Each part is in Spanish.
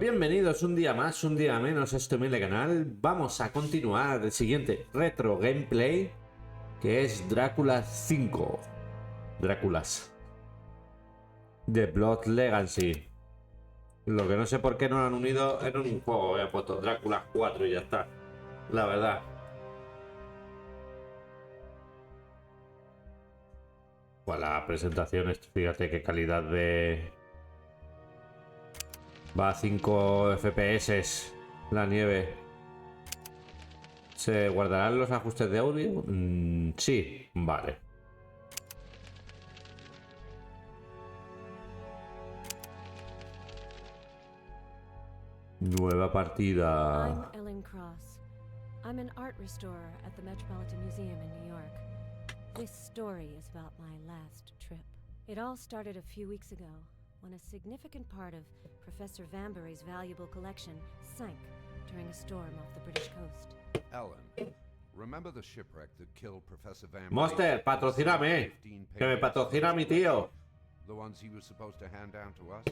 Bienvenidos un día más, un día menos a este humilde canal. Vamos a continuar el siguiente retro gameplay, que es Drácula 5. Dráculas. The Blood Legacy. Lo que no sé por qué no lo han unido en un juego. He puesto Drácula 4 y ya está. La verdad. Pues la presentación, fíjate qué calidad de... Va a 5 FPS la nieve. ¿Se guardarán los ajustes de audio? Sí, vale. Nueva partida. I'm Ellen Cross. I'm an art restorer at the Metropolitan Museum in New York. This story is about my last trip. It all started a few weeks ago, when a significant part of Professor Vanbury's valuable collection sank during a storm off the British coast. Ellen, remember the shipwreck that killed Professor Vanbury? Monster, patrocíname. Que me patrocina mi tío. The ones he was supposed to hand down to us?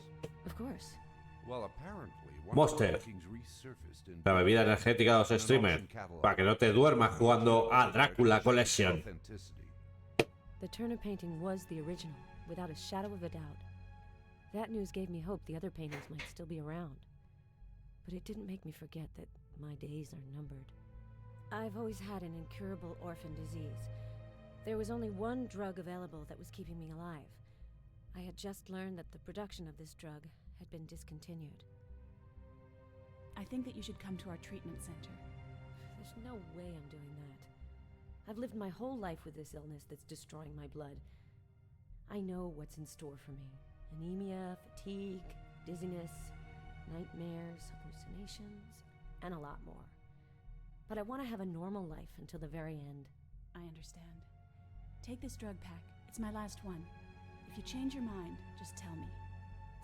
Of course. Well, apparently, one Monster. of the bookings resurfaced in La bebida energética de los streamers. Para que no te duermas jugando a Drácula Collection. The Turner painting was the original, without a shadow of a doubt. That news gave me hope the other paintings might still be around. But it didn't make me forget that my days are numbered. I've always had an incurable orphan disease. There was only one drug available that was keeping me alive. I had just learned that the production of this drug had been discontinued. I think that you should come to our treatment center. There's no way I'm doing that. I've lived my whole life with this illness that's destroying my blood. I know what's in store for me. Anemia, fatigue, dizziness, nightmares, hallucinations, and a lot more. But I want to have a normal life until the very end. I understand. Take this drug pack. It's my last one. If you change your mind, just tell me.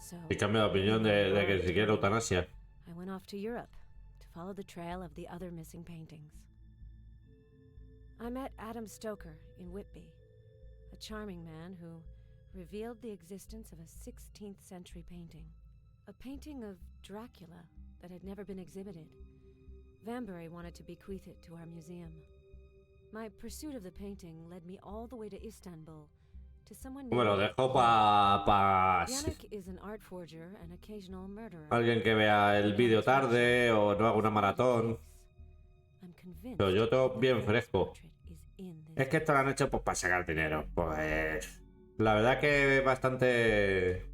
So, Y cambia de opinión de que si quiere eutanasia. I went off to Europe to follow the trail of the other missing paintings. I met Adam Stoker in Whitby, a charming man who revealed the existence of a 16th century painting. A painting of Dracula that had never been exhibited. Vanbury wanted to bequeath it to our museum. My pursuit of the painting led me all the way to Istanbul, to someone Me lo named... dejo pa Yannick is an art forger and occasional murderer. alguien que vea el vídeo tarde o no haga una maratón. I'm convinced Pero yo tengo bien the fresco. portrait is in this Es que esto lo han hecho pues para sacar dinero. Pues la verdad que es bastante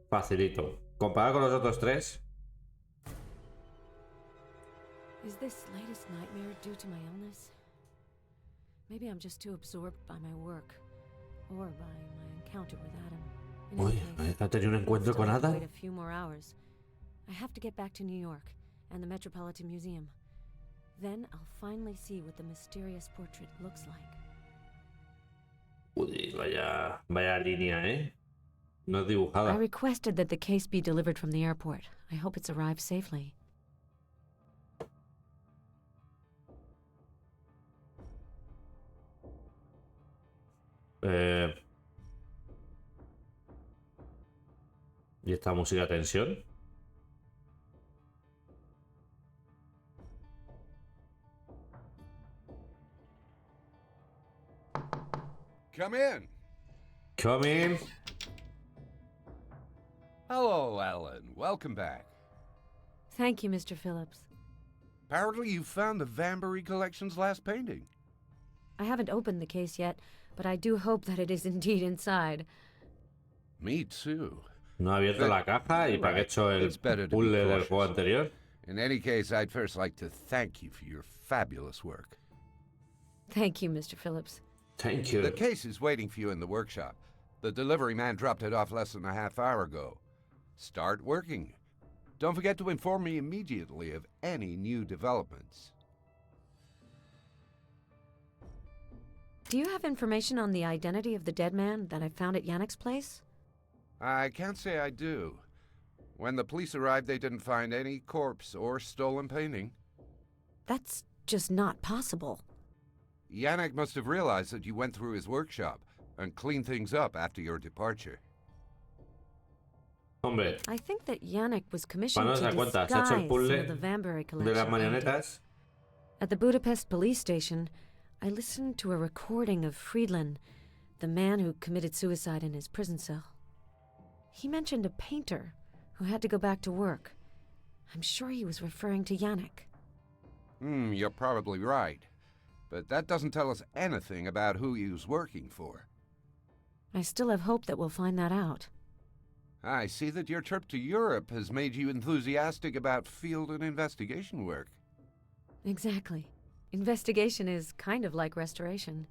facilito. Comparado con los otros tres. Is this latest nightmare due to my illness? Maybe I'm just too absorbed by my work, or by my encounter with Adam. In any Uy, case, ¿has tenido un encuentro I'll con still have to Ada? wait a few more hours. I have to get back to New York and the Metropolitan Museum. Then I'll finally see what the mysterious portrait looks like. Uy, vaya línea, ¿eh? No es I dibujada. requested that the case be delivered from the airport. I hope it's arrived safely. ¿Y esta música de tensión? Come in. Come in. Hello, Ellen. Welcome back. Thank you, Mr. Phillips. Apparently you found the Vanbury collection's last painting. I haven't opened the case yet, but I do hope that it is indeed inside. Me too. No ha abierto la caja y para qué he hecho el puzzle del juego anterior. In any case, I'd first like to thank you for your fabulous work. Thank you, Mr. Phillips. Thank you. The case is waiting for you in the workshop. The delivery man dropped it off less than a half hour ago. Start working. Don't forget to inform me immediately of any new developments. Do you have information on the identity of the dead man that I found at Yannick's place? I can't say I do. When the police arrived, they didn't find any corpse or stolen painting. That's just not possible. Yannick must have realized that you went through his workshop and cleaned things up after your departure. Hombre, I think that Yannick was para commissioned no to dar cuenta, se ha disguise hecho el some puzzle of the Vanbury de las collection paintings. marionetas. At the Budapest police station, I listened to a recording of Friedland, the man who committed suicide in his prison cell. He mentioned a painter who had to go back to work. I'm sure he was referring to Yannick. You're probably right. But that doesn't tell us anything about who he was working for. I still have hope that we'll find that out. I see that your trip to Europe has made you enthusiastic about field and investigation work. Exactly. Investigation is kind of like restoration.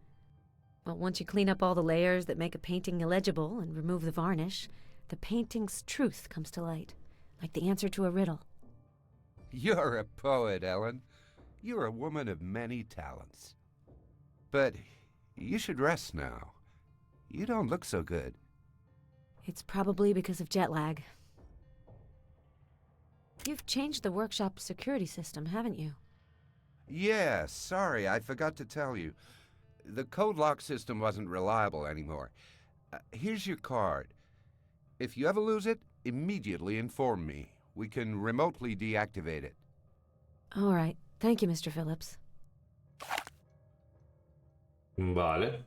Well, once you clean up all the layers that make a painting illegible and remove the varnish, the painting's truth comes to light, like the answer to a riddle. You're a poet, Ellen. You're a woman of many talents. But you should rest now. You don't look so good. It's probably because of jet lag. You've changed the workshop security system, haven't you? Yeah, sorry, I forgot to tell you. The code lock system wasn't reliable anymore. Here's your card. If you ever lose it, immediately inform me. We can remotely deactivate it. All right. Thank you, Mr. Phillips. Vale.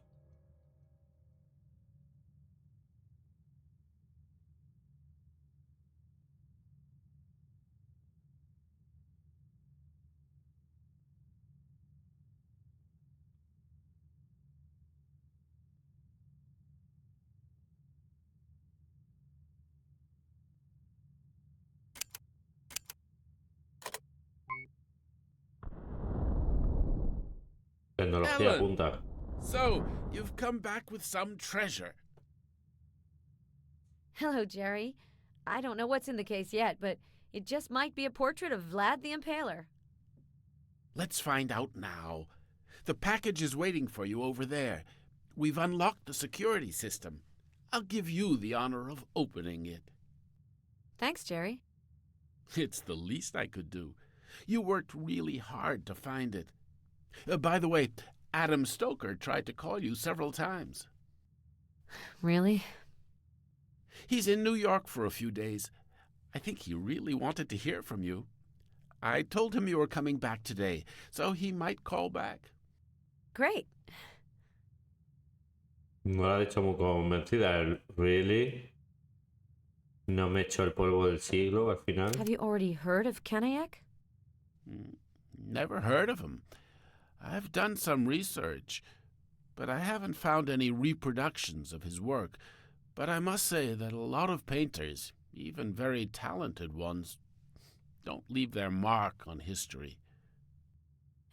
Tecnología Ellen! punta. So, you've come back with some treasure. Hello, Jerry. I don't know what's in the case yet, but it just might be a portrait of Vlad the Impaler. Let's find out now. The package is waiting for you over there. We've unlocked the security system. I'll give you the honor of opening it. Thanks, Jerry. It's the least I could do. You worked really hard to find it. By the way, Adam Stoker tried to call you several times. Really? He's in New York for a few days. I think he really wanted to hear from you. I told him you were coming back today, so he might call back. Great. No lo ha dicho muy convencida. Really? No me echo el polvo del siglo al final. Have you already heard of Kanayek? Never heard of him. I've done some research, but I haven't found any reproductions of his work. But I must say that a lot of painters, even very talented ones, don't leave their mark on history.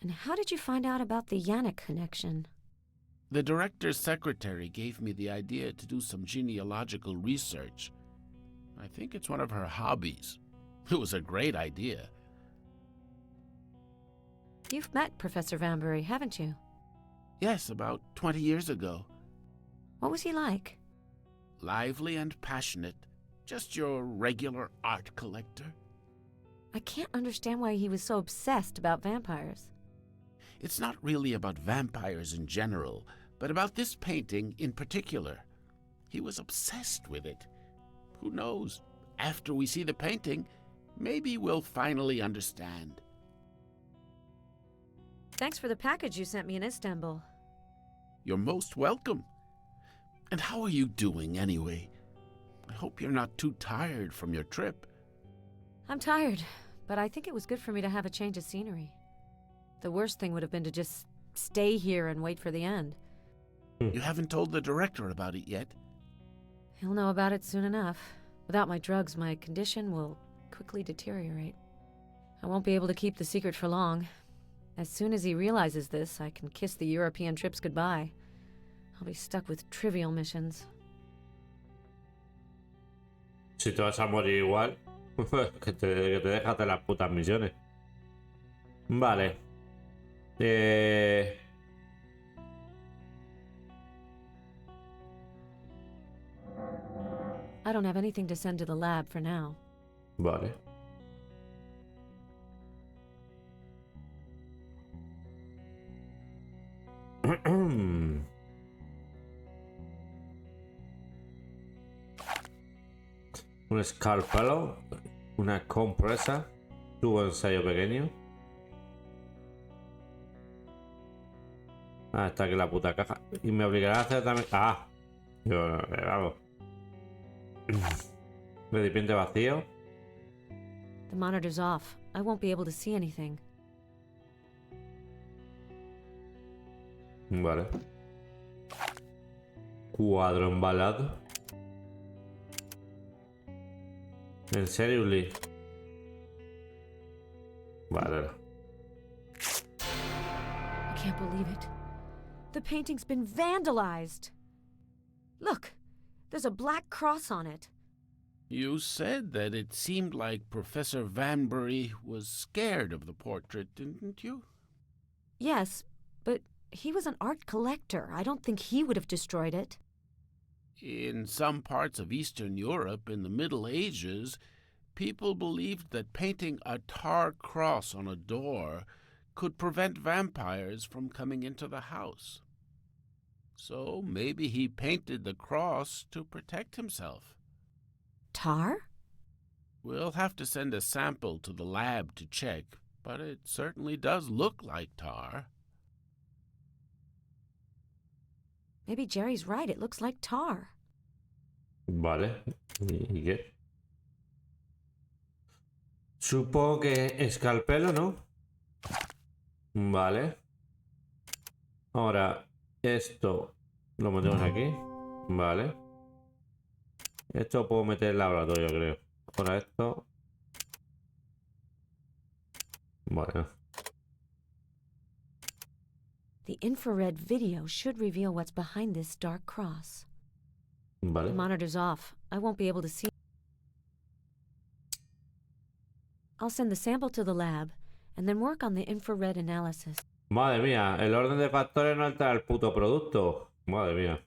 And how did you find out about the Yannick connection? The director's secretary gave me the idea to do some genealogical research. I think it's one of her hobbies. It was a great idea. You've met Professor Vanbury, haven't you? Yes, about 20 years ago. What was he like? Lively and passionate. Just your regular art collector. I can't understand why he was so obsessed about vampires. It's not really about vampires in general, but about this painting in particular. He was obsessed with it. Who knows? After we see the painting, maybe we'll finally understand. Thanks for the package you sent me in Istanbul. You're most welcome. And how are you doing anyway? I hope you're not too tired from your trip. I'm tired, but I think it was good for me to have a change of scenery. The worst thing would have been to just stay here and wait for the end. You haven't told the director about it yet? He'll know about it soon enough. Without my drugs, my condition will quickly deteriorate. I won't be able to keep the secret for long. As soon as he realizes this, I can kiss the European trips goodbye. I'll be stuck with trivial missions. Si te vas a morir igual, que te dejas de las putas misiones. Vale. I don't have anything to send to the lab for now. Vale. Un escalpelo. Una compresa. Tubo ensayo pequeño. Ah, está aquí la puta caja. Y me obligará a hacer también... Ah. Yo hago. Recipiente vacío. The monitor's off. I won't be able to see anything. Vale. Cuadro embalado. ¿En serio, Lee? Vale. I can't believe it. The painting's been vandalized. Look, there's a black cross on it. You said that it seemed like Professor Vanbury was scared of the portrait, didn't you? Yes, but he was an art collector. I don't think he would have destroyed it. In some parts of Eastern Europe in the Middle Ages, people believed that painting a tar cross on a door could prevent vampires from coming into the house. So maybe he painted the cross to protect himself. Tar? We'll have to send a sample to the lab to check, but it certainly does look like tar. Maybe Jerry's right. It looks like tar. Vale. ¿Y qué? Supongo que escalpelo, ¿no? Vale. Ahora, esto lo metemos aquí. Vale. Esto lo puedo meter en el laboratorio, creo. Ahora esto. Bueno. The infrared video should reveal what's behind this dark cross. Vale. The monitor's off. I won't be able to see. I'll send the sample to the lab and then work on the infrared analysis. Madre mía, el orden de factores no altera el puto producto. Madre mía.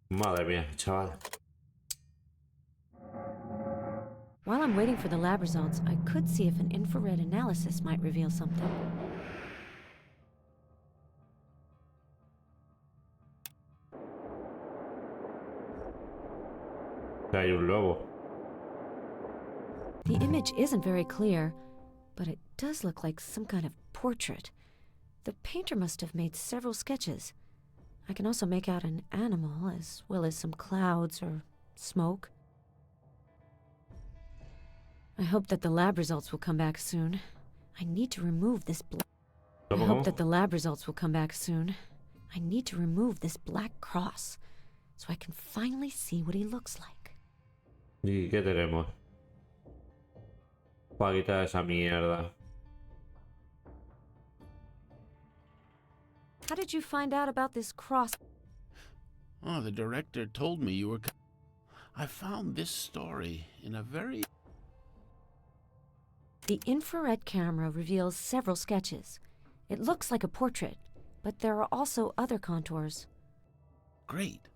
Madre mía, chaval. While I'm waiting for the lab results, I could see if an infrared analysis might reveal something. Hay un lobo. The image isn't very clear, but it does look like some kind of portrait. The painter must have made several sketches. I can also make out an animal, as well as some clouds or smoke. I hope that the lab results will come back soon. I need to remove this I hope that the lab results will come back soon. I need to remove this black cross, so I can finally see what he looks like. ¿Y qué tenemos? Para quitar esa mierda. How did you find out about this cross? Oh, the director told me you were... I found this story in a very... The infrared camera reveals several sketches. It looks like a portrait, but there are also other contours. Great.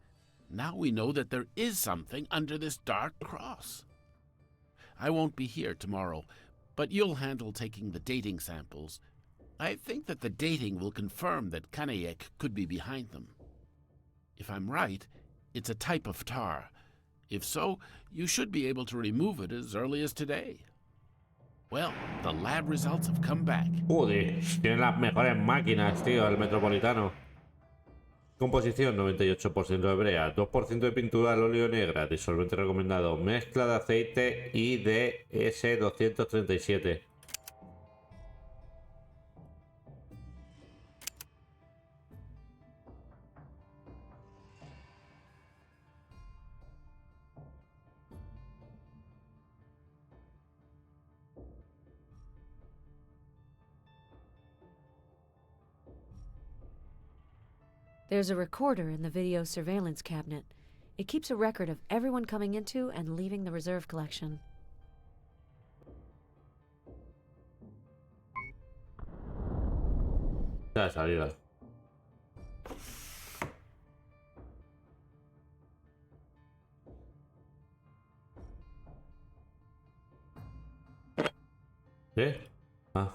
Now we know that there is something under this dark cross. I won't be here tomorrow, but you'll handle taking the dating samples. I think that the dating will confirm that Kanayek could be behind them. If I'm right, it's a type of tar. If so, you should be able to remove it as early as today. Well, the lab results have come back. Joder, tienen las mejores máquinas, tío, el Metropolitano. Composición 98% de brea, 2% de pintura al óleo negra, disolvente recomendado, mezcla de aceite y de S237. There's a recorder in the video surveillance cabinet. It keeps a record of everyone coming into and leaving the reserve collection. La salida. ¿Sí? Ah.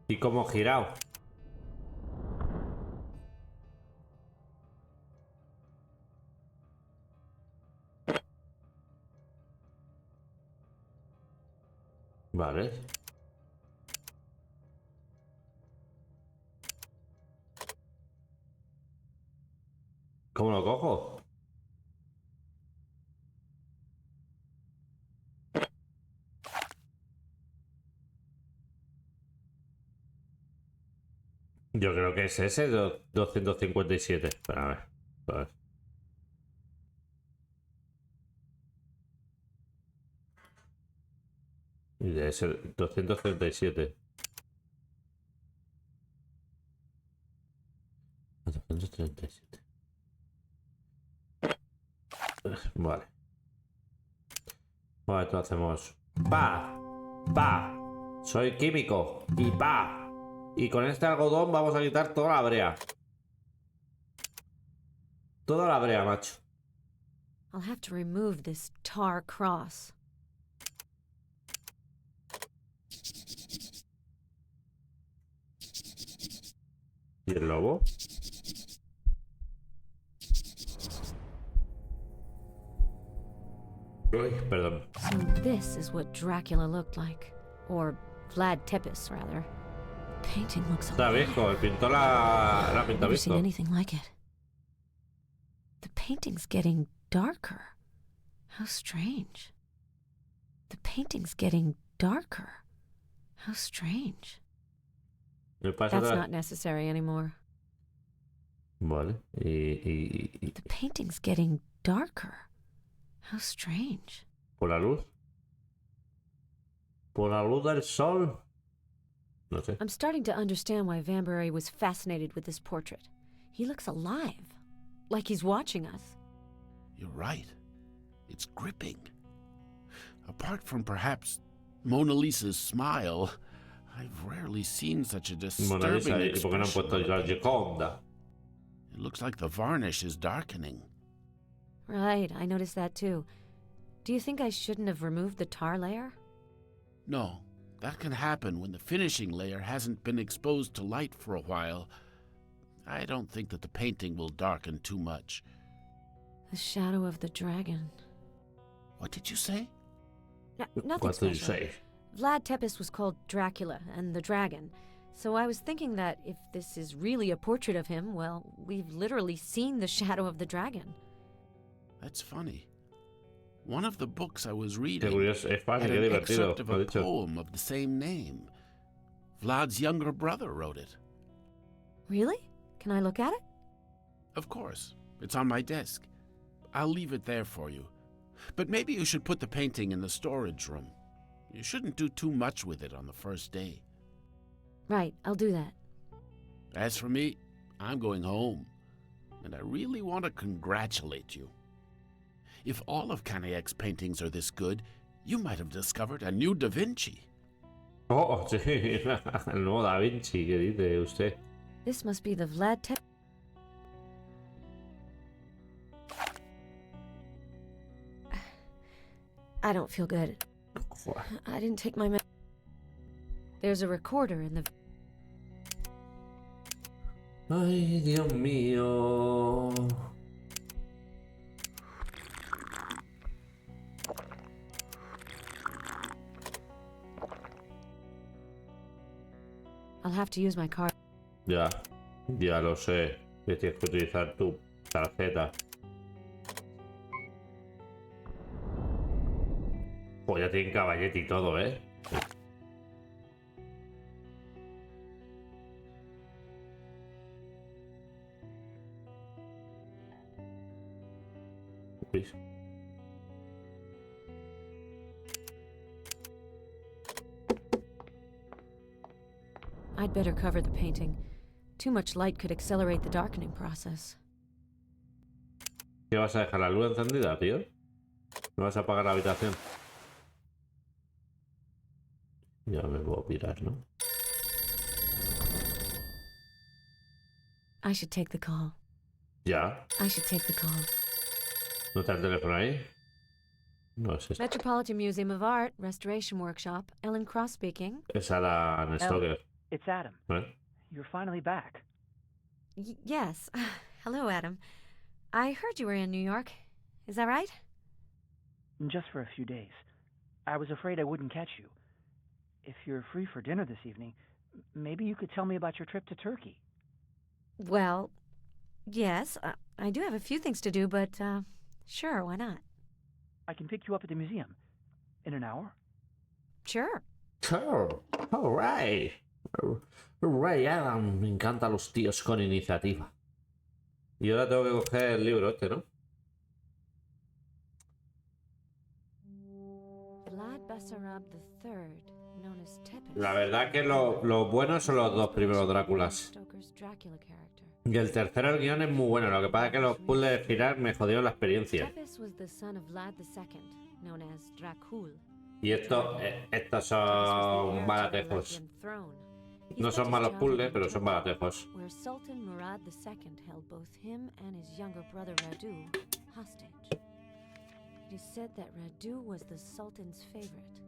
¿Y cómo girado? Vale. ¿Cómo lo cojo? Yo creo que es ese 257. Espera, a ver. A ver. Y debe ser 237. 237. Vale. Vale, entonces hacemos pa, pa. Soy químico y pa. Y con este algodón vamos a quitar toda la brea. Toda la brea, macho. I'll have to remove this tar cross. ¿Y el lobo? Uy, perdón. So this is what Dracula looked like. Or Vlad Tepes, rather. The painting looks Está alive. viejo, el pintor la pinta I've never seen viejo. anything like it. The painting's getting darker. How strange. The painting's getting darker. How strange. Me pasa That's otra- not necessary anymore. Vale. Y The painting's getting darker. How strange. por la luz. Por la luz del sol. No sé. I'm starting to understand why Vanbury was fascinated with this portrait. He looks alive. Like he's watching us. You're right. It's gripping. Apart from perhaps Mona Lisa's smile, I've rarely seen such a Mona Lisa, disturbing ¿y por qué no han expression. puesto la Gioconda? It looks like the varnish is darkening. Right, I noticed that too. Do you think I shouldn't have removed the tar layer? No, that can happen when the finishing layer hasn't been exposed to light for a while. I don't think that the painting will darken too much. The shadow of the dragon. What did you say? Nothing What did you special. say? Vlad Tepes was called Dracula and the Dragon. So I was thinking that if this is really a portrait of him, well, we've literally seen the shadow of the dragon. That's funny. One of the books I was Qué reading curioso, es fácil, had qué an divertido. excerpt of Lo he a dicho. poem of the same name. Vlad's younger brother wrote it. Really? Can I look at it? Of course. It's on my desk. I'll leave it there for you. But maybe you should put the painting in the storage room. You shouldn't do too much with it on the first day. Right, I'll do that. As for me, I'm going home. And I really want to congratulate you. If all of Caniac's paintings are this good, you might have discovered a new Da Vinci. Oh, sí. El nuevo Da Vinci, ¿qué dice usted? This must be the Vlad Tepes. I don't feel good. I didn't take my There's a recorder in the... Ay, Dios mío. I'll have to use my card. Ya, ya lo sé. Que tienes que utilizar tu tarjeta. Pues ya tienen caballete y todo, ¿eh? Uy. I'd better cover the painting. Too much light could accelerate the darkening process. ¿Qué vas a dejar la luz encendida, tío? ¿No vas a apagar la habitación? Ya me voy a pirar, ¿no? I should take the call. Ya. I should take the call. ¿No está el teléfono ahí? No es esta. Metropolitan Museum of Art, Restoration Workshop. Ellen Cross speaking. Es Alan Stoker. It's Adam. ¿Eh? You're finally back. Yes. Hello, Adam. I heard you were in New York. Is that right? Just for a few days. I was afraid I wouldn't catch you. If you're free for dinner this evening, maybe you could tell me about your trip to Turkey. Well, yes, I do have a few things to do, but sure, why not? I can pick you up at the museum in an hour. Sure. Sure. Alright. Alright, Adam. Me encantan los tíos con iniciativa. Y ahora tengo que coger el libro este, ¿no? Vlad Basarab III, known as Tepes. La verdad que los buenos son los dos primeros Dráculas. Stoker's Dracula character. Y el tercero, el guión es muy bueno. Lo que pasa es que los puzzles de girar me jodieron la experiencia. Tepes was the son of Vlad II, known as Dracula. Y estos son baratejos. No son malos puzzles, pero son baratejos. Where Sultan Murad II held both him and his younger brother Radu hostage. It is said that Radu was the Sultan's favorite.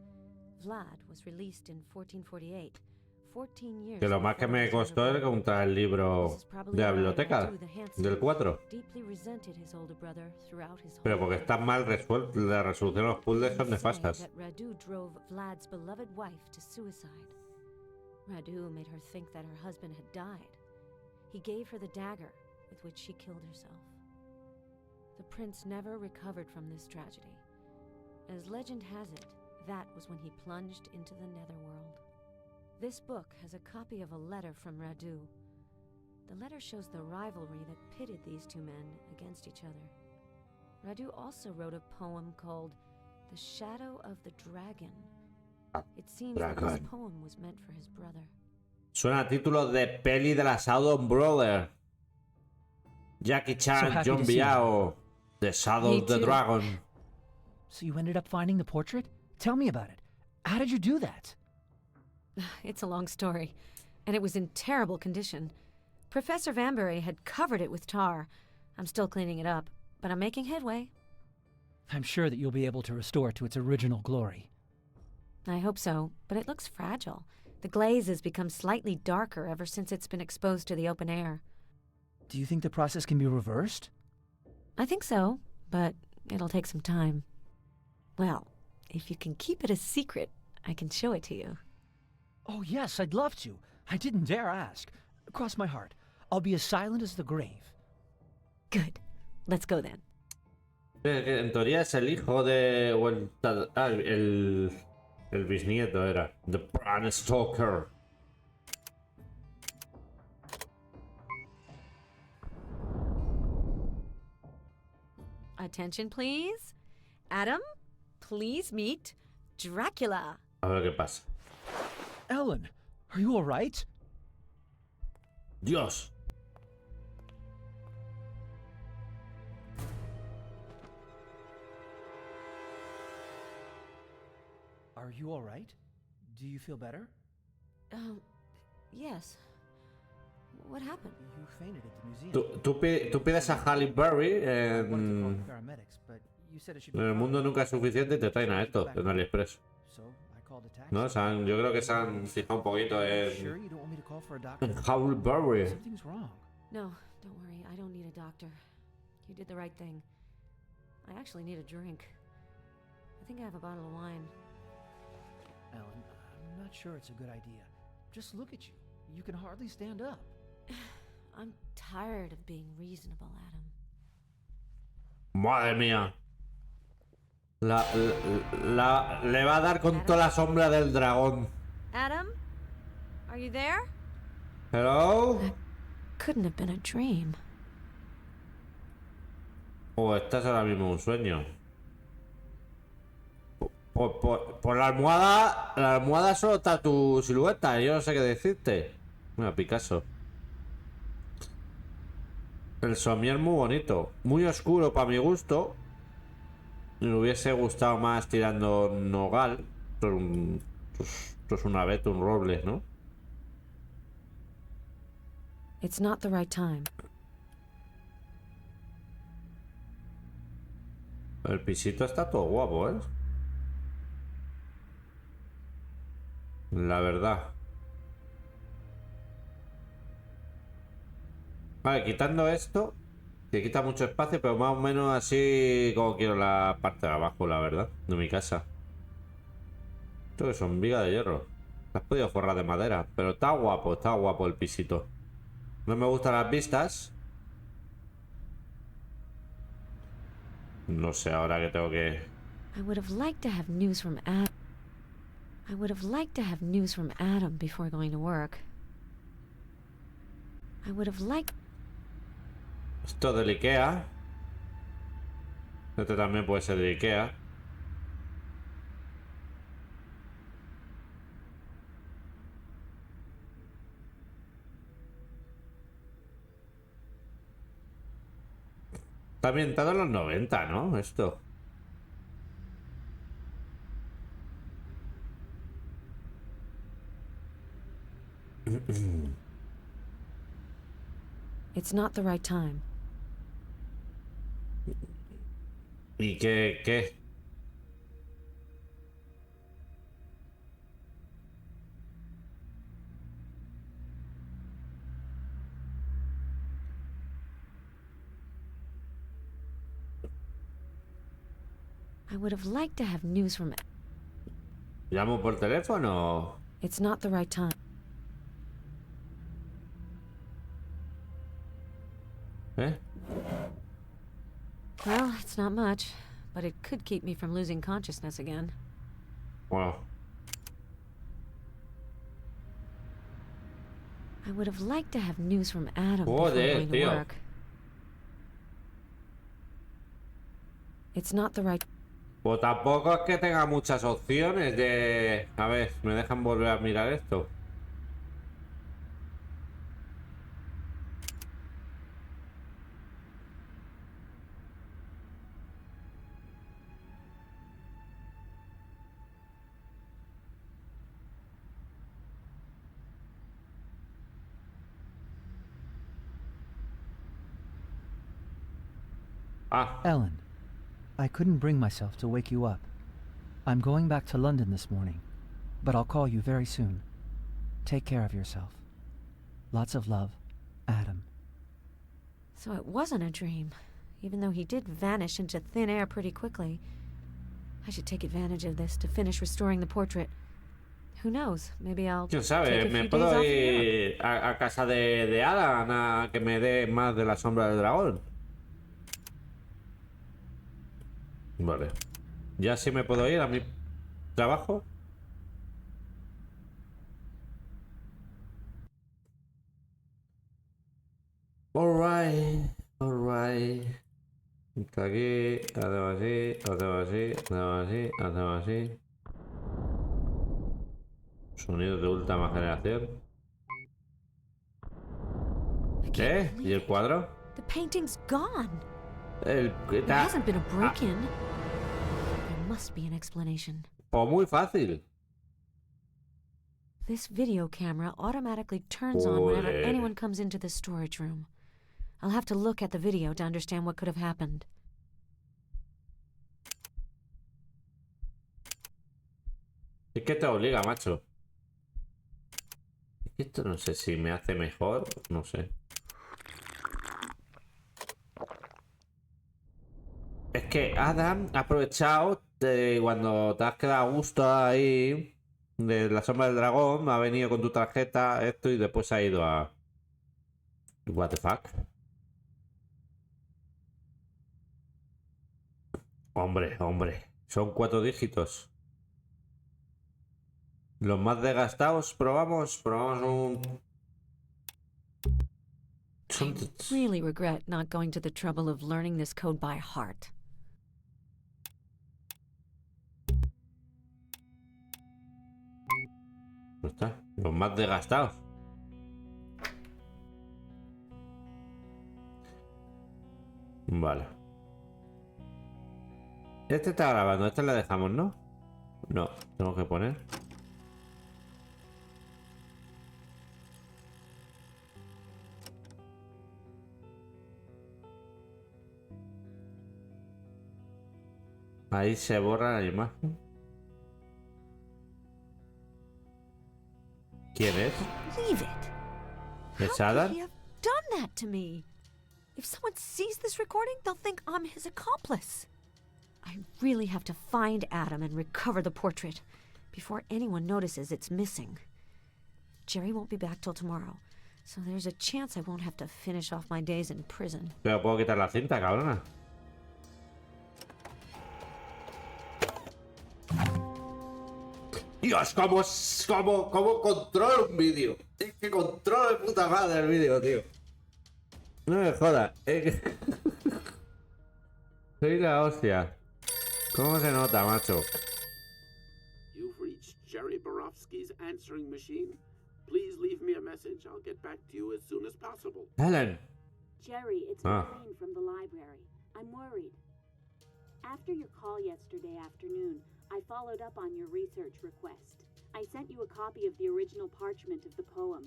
Vlad was released in 1448, 14 years. Que lo más que me costó es encontrar el libro de la biblioteca del 4. Deeply resented his older brother throughout his Pero whole porque están mal resueltos, la resolución de los puzzles son nefastas. that Radu drove Vlad's beloved wife to suicide. Radu made her think that her husband had died. He gave her the dagger with which she killed herself. The prince never recovered from this tragedy. As legend has it, that was when he plunged into the netherworld. This book has a copy of a letter from Radu. The letter shows the rivalry that pitted these two men against each other. Radu also wrote a poem called The Shadow of the Dragon. It seems that this poem was meant for his brother. Suena a título de peli de la Shadow Brother. Jackie Chan, happy John to see you. Biao, The Shadow Me of the too. Dragon. So you ended up finding the portrait? Tell me about it. How did you do that? It's a long story, and it was in terrible condition. Professor Vanbury had covered it with tar. I'm still cleaning it up, but I'm making headway. I'm sure that you'll be able to restore it to its original glory. I hope so, but it looks fragile. The glaze has become slightly darker ever since it's been exposed to the open air. Do you think the process can be reversed? I think so, but it'll take some time. Well, if you can keep it a secret, I can show it to you. Oh, yes, I'd love to. I didn't dare ask. Cross my heart. I'll be as silent as the grave. Good. Let's go then. En teoría es el hijo de... o el bisnieto era. The Bram Stoker. Attention, please. Adam, please meet Dracula. A ver qué pasa. Ellen, are you all right? Dios. Are you all right? Do you feel better? Yes. What happened? You fainted at the museum. Tú pides a Halle Berry I wanted to call en... the paramedics, but you said it should be En el fine. mundo nunca es suficiente y te traen a esto, en AliExpress. So I called a taxi. ¿No? Yo creo que se han fijado un poquito Sure en... you don't want me to call for a doctor? en Halle Berry. Something's wrong. No, don't worry. I don't need a doctor. You did the right thing. I actually need a drink. I think I have a bottle of wine. Ellen, I'm not sure it's a good idea. Just look at you. You can hardly stand up. I'm tired of being reasonable, Adam. Madre mía. Le va a dar con toda la sombra del dragón. Adam? Are you there? Hello. Couldn't have been a dream. O estás ahora mismo en un sueño. Por la almohada solo está tu silueta. Yo no sé qué decirte. Mira, Picasso. El somier muy bonito. Muy oscuro para mi gusto. Me hubiese gustado más tirando nogal. Esto es un abeto, un roble, ¿no? It's not the right time. El pisito está todo guapo, ¿eh? La verdad. Vale, quitando esto, que quita mucho espacio, pero más o menos así como quiero la parte de abajo, la verdad, de mi casa. Esto que son vigas de hierro. Has podido forrar de madera. Pero está guapo el pisito. No me gustan las vistas. No sé ahora que tengo que... I would have liked to have news from Adam. I would have liked to have news from Adam before going to work. I would have liked... Esto del Ikea. Este también puede ser de Ikea. Está ambientado en los 90, ¿no? Esto. It's not the right time. ¿Y qué? I would have liked to have news from... ¿Llamo por teléfono? It's not the right time. ¿Eh? Well, it's not much, but it could keep me from losing consciousness again. Bueno. I would have liked to have news from Adam before Joder, going to tío. work. It's not the right... Pues tampoco es que tenga muchas opciones de... A ver, ¿me dejan volver a mirar esto? Ah, Ellen, I couldn't bring myself to wake you up. I'm going back to London this morning, but I'll call you very soon. Take care of yourself. Lots of love, Adam. So it wasn't a dream, even though he did vanish into thin air pretty quickly. I should take advantage of this to finish restoring the portrait. Who knows? Maybe I'll quién take sabe, a me few days puedo off in Europe. ir a casa de Adam a que me dé más de la sombra del dragón. Vale. Ya sí me puedo ir a mi trabajo. Alright. Está aquí, hacemos así, hacemos así, hacemos así, hacemos así. Sonidos de última generación. I can't ¿Y believe el it. cuadro? The painting's gone. El, There hasn't been a break-in. There must be an explanation. Pues muy fácil. This video camera automatically turns on whenever Joder. anyone comes into the storage room. I'll have to look at the video to understand what could have happened. Es que te obliga, macho. Es que esto no sé si me hace mejor, no sé. Es que Adam ha aprovechado de cuando te has quedado a gusto ahí de la sombra del dragón, ha venido con tu tarjeta, esto, y después ha ido a... What the fuck? Hombre, son 4 dígitos. Los más desgastados, probamos un... I really regret not going to the trouble of learning this code by heart. ¿No está? Los más desgastados. Vale. Este está grabando, este le dejamos, ¿no? No, tengo que poner. Ahí se borra la imagen. ¿Quién es? Believe it. ¿Es How Adam? could he have done that to me? If someone sees this recording, they'll think I'm his accomplice. I really have to find Adam and recover the portrait before anyone notices it's missing. Jerry won't be back till tomorrow, so there's a chance I won't have to finish off my days in prison. Pero puedo quitar la cinta, cabrona. Dios, cómo controlo un vídeo. Es que controlo de puta madre el vídeo, tío. No me jodas. Soy la hostia. ¿Cómo se nota, macho? You've reached Jerry Borofsky's answering machine. Please leave me a message. I'll get back to you as soon as possible. Helen. Jerry, it's Marlene from the library. I'm worried. After your call yesterday afternoon, I followed up on your research request. I sent you a copy of the original parchment of the poem.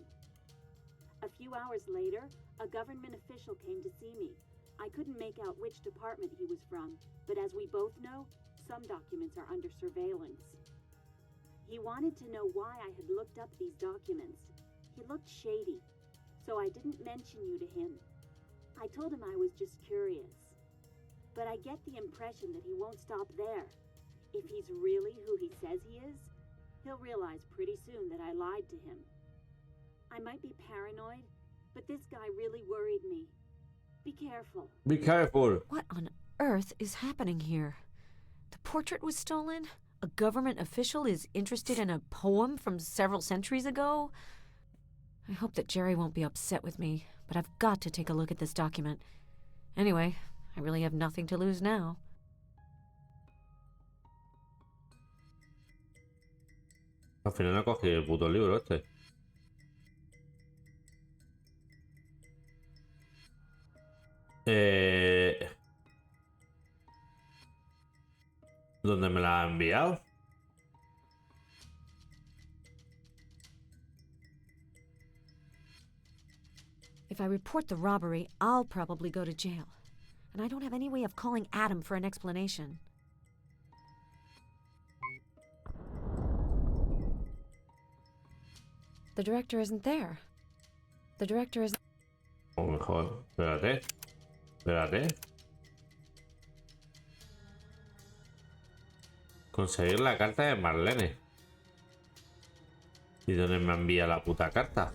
A few hours later, a government official came to see me. I couldn't make out which department he was from, but as we both know, some documents are under surveillance. He wanted to know why I had looked up these documents. He looked shady, so I didn't mention you to him. I told him I was just curious. But I get the impression that he won't stop there. If he's really who he says he is, he'll realize pretty soon that I lied to him. I might be paranoid, but this guy really worried me. Be careful. Be careful. What on earth is happening here? The portrait was stolen? A government official is interested in a poem from several centuries ago? I hope that Jerry won't be upset with me, but I've got to take a look at this document. Anyway, I really have nothing to lose now. Al final no cogí el puto libro este. ¿Dónde me la ha enviado? If I report the robbery, I'll probably go to jail. And I don't have any way of calling Adam for an explanation. The director isn't there. The director isn't... O mejor, espérate. Espérate. Conseguir la carta de Marlene. ¿Y dónde me envía la puta carta?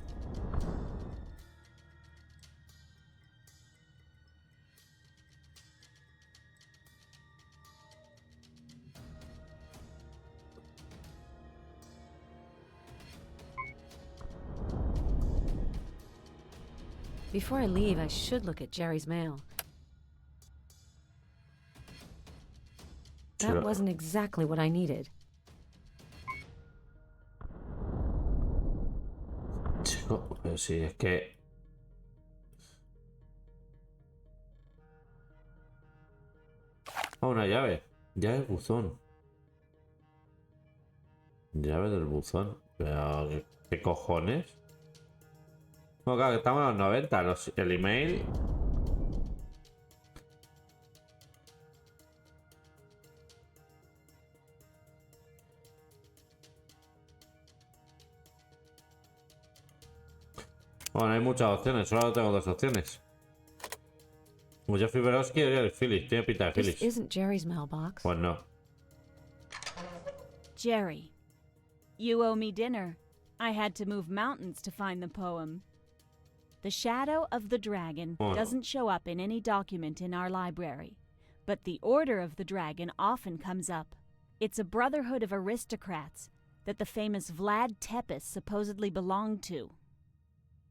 Before I leave, I should look at Jerry's mail. That wasn't exactly what I needed. Chico, pero si es que... Ah, una llave. Llave del buzón. Llave del buzón. Pero, ¿qué cojones? No, claro, que estamos en los 90. El email... Bueno, hay muchas opciones, solo tengo dos opciones. O Jeffrey Borowski o Jerry Phillips. Tiene pinta de This Phillips. isn't Jerry's mailbox. Pues no. Jerry, you owe me dinner. I had to move mountains to find the poem. The shadow of the dragon doesn't show up in any document in our library, but the Order of the Dragon often comes up. It's a brotherhood of aristocrats that the famous Vlad Tepes supposedly belonged to.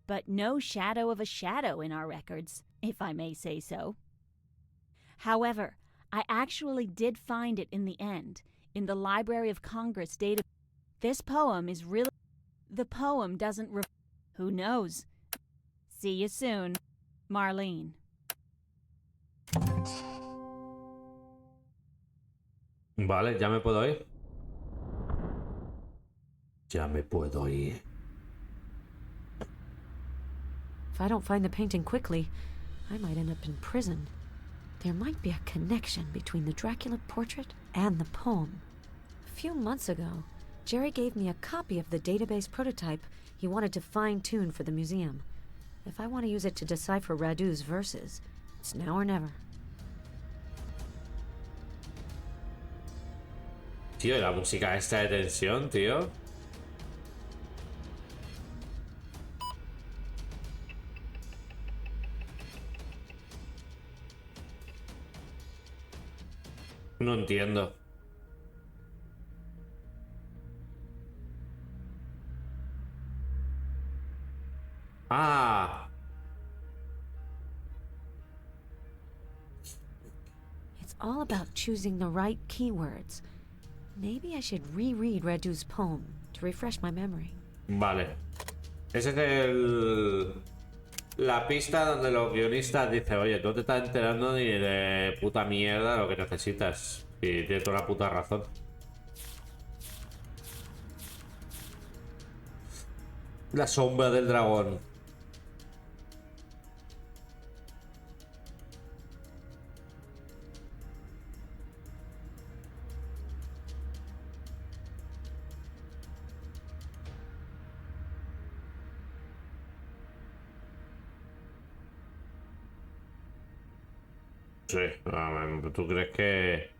But no shadow of a shadow in our records, if I may say so. However, I actually did find it in the end, in the Library of Congress database. This poem is really... The poem doesn't... Who knows? See you soon, Marlene. Vale, ya me puedo ir. Ya me puedo ir. If I don't find the painting quickly, I might end up in prison. There might be a connection between the Dracula portrait and the poem. A few months ago, Jerry gave me a copy of the database prototype he wanted to fine-tune for the museum. If I want to use it to decipher Radu's verses, it's now or never. Tío, la música esta de tensión, tío. No entiendo. Ah. It's all about choosing the right keywords. Maybe I should reread Redu's poem to refresh my memory. Vale. Ese es la pista donde los guionistas dicen, oye, tú no te estás enterando ni de puta mierda lo que necesitas. Y tienes toda la puta razón. La sombra del dragón. Sí, ¿tú crees que...?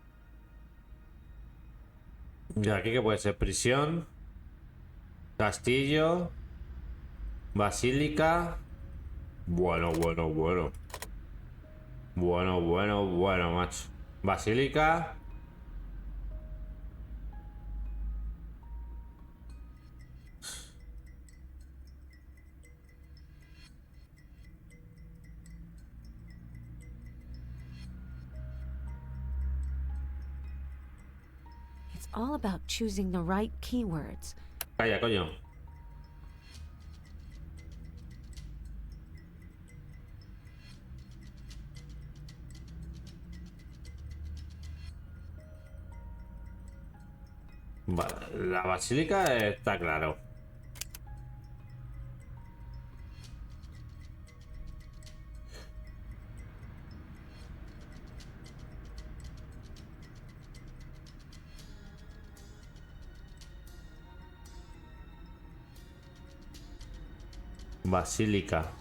¿Y aquí qué puede ser? Prisión, castillo, basílica. Bueno, macho. Basílica. It's all about choosing the right keywords. Calla, coño. Vale, la basílica está claro. Basílica.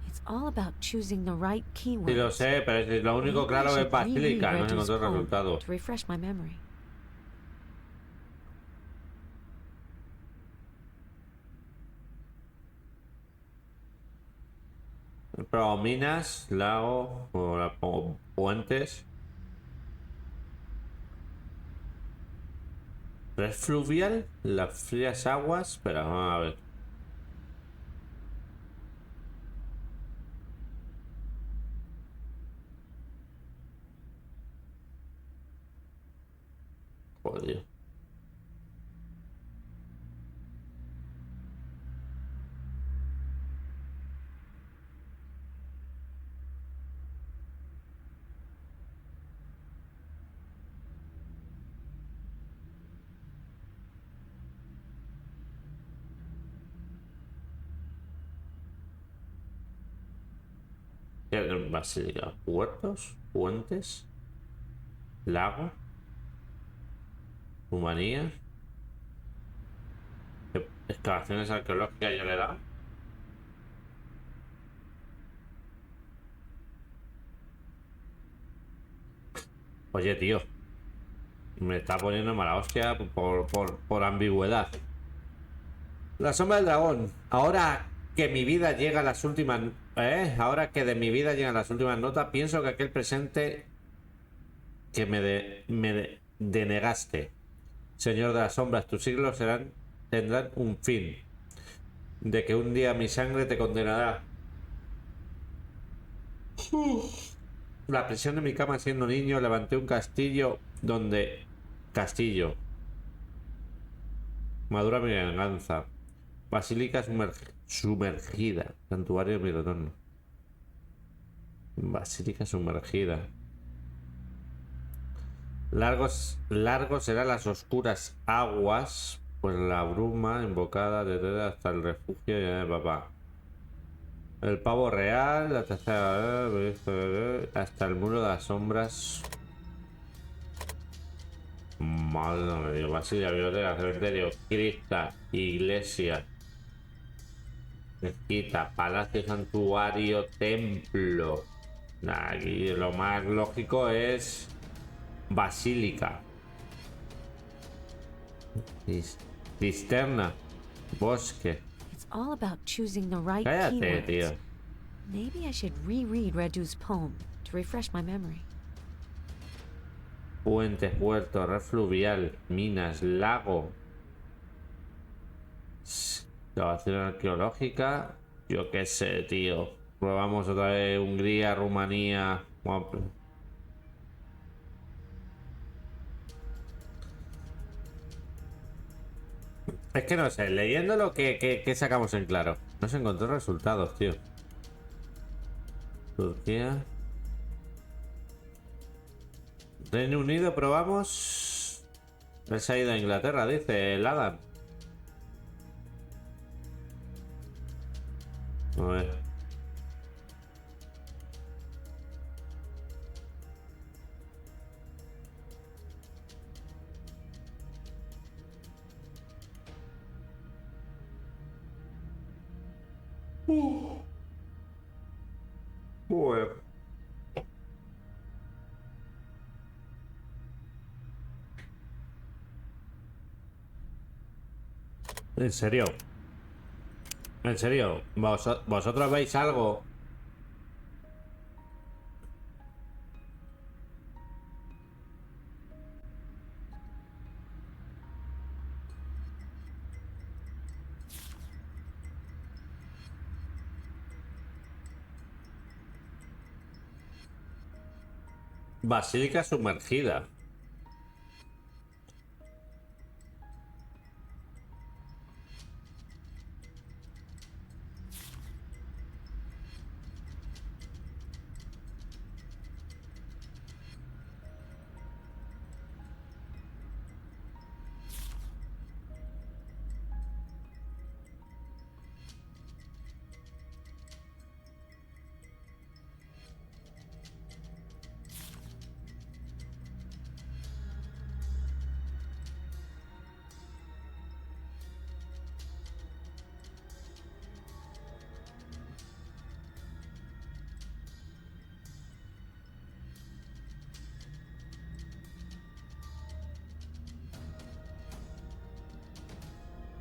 It's all about choosing the right keywords. Sí lo sé, pero es lo único Maybe I claro es should basílica, reread no Redu's encontré el poem resultado. to refresh my memory. Pero minas, lago, o la pongo puentes. ¿Red fluvial? Las frías aguas. Espera, vamos a ver. Joder. Basílica, puertos, puentes, lago, humanía, excavaciones arqueológicas ya le da. Oye, tío. Me está poniendo mala hostia por ambigüedad. La sombra del dragón. Ahora que mi vida llega a las últimas... Ahora que de mi vida llegan las últimas notas, pienso que aquel presente que me denegaste. Señor de las sombras, tus siglos tendrán un fin. De que un día mi sangre te condenará. La prisión de mi cama siendo niño, levanté un castillo donde... Castillo. Madura mi venganza. Basílica sumergida. Santuario de mi retorno. Basílica sumergida. Largos serán las oscuras aguas, pues la bruma invocada desde hasta el refugio de papá. El pavo real, la tercera, hasta el muro de las sombras. Madre mía, Basílica, biblioteca, cementerio, cripta, iglesia, mezquita, palacio, santuario, templo. Aquí lo más lógico es basílica, cisterna, bosque. It's all about choosing the right Cállate, tío. keywords. Maybe I should reread Radu's poem to refresh my memory. Puente, puerto, red fluvial, minas, lago. Excavación arqueológica. Yo qué sé, tío. Probamos otra vez Hungría, Rumanía. Es que no sé, leyéndolo, ¿qué sacamos en claro? No se encontró resultados, tío. Turquía. Reino Unido, probamos. Él se ha ido a Inglaterra, dice el Adam. A ver. Bueno. ¿En serio? ¿En serio? ¿Vosotros veis algo? Basílica sumergida.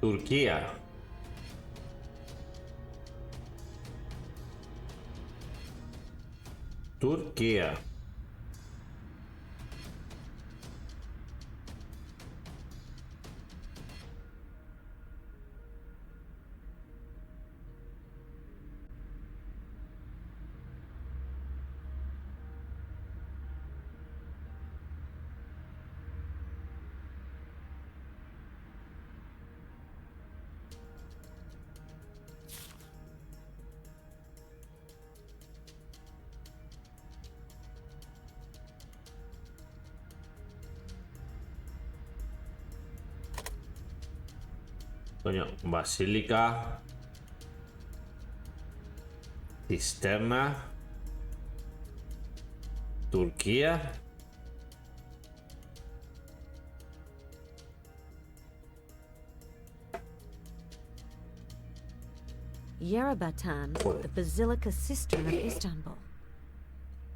Turquía. Turquía. Coño, basílica. Cisterna. Turquía. Yerebatan, the Basilica Cistern of Istanbul.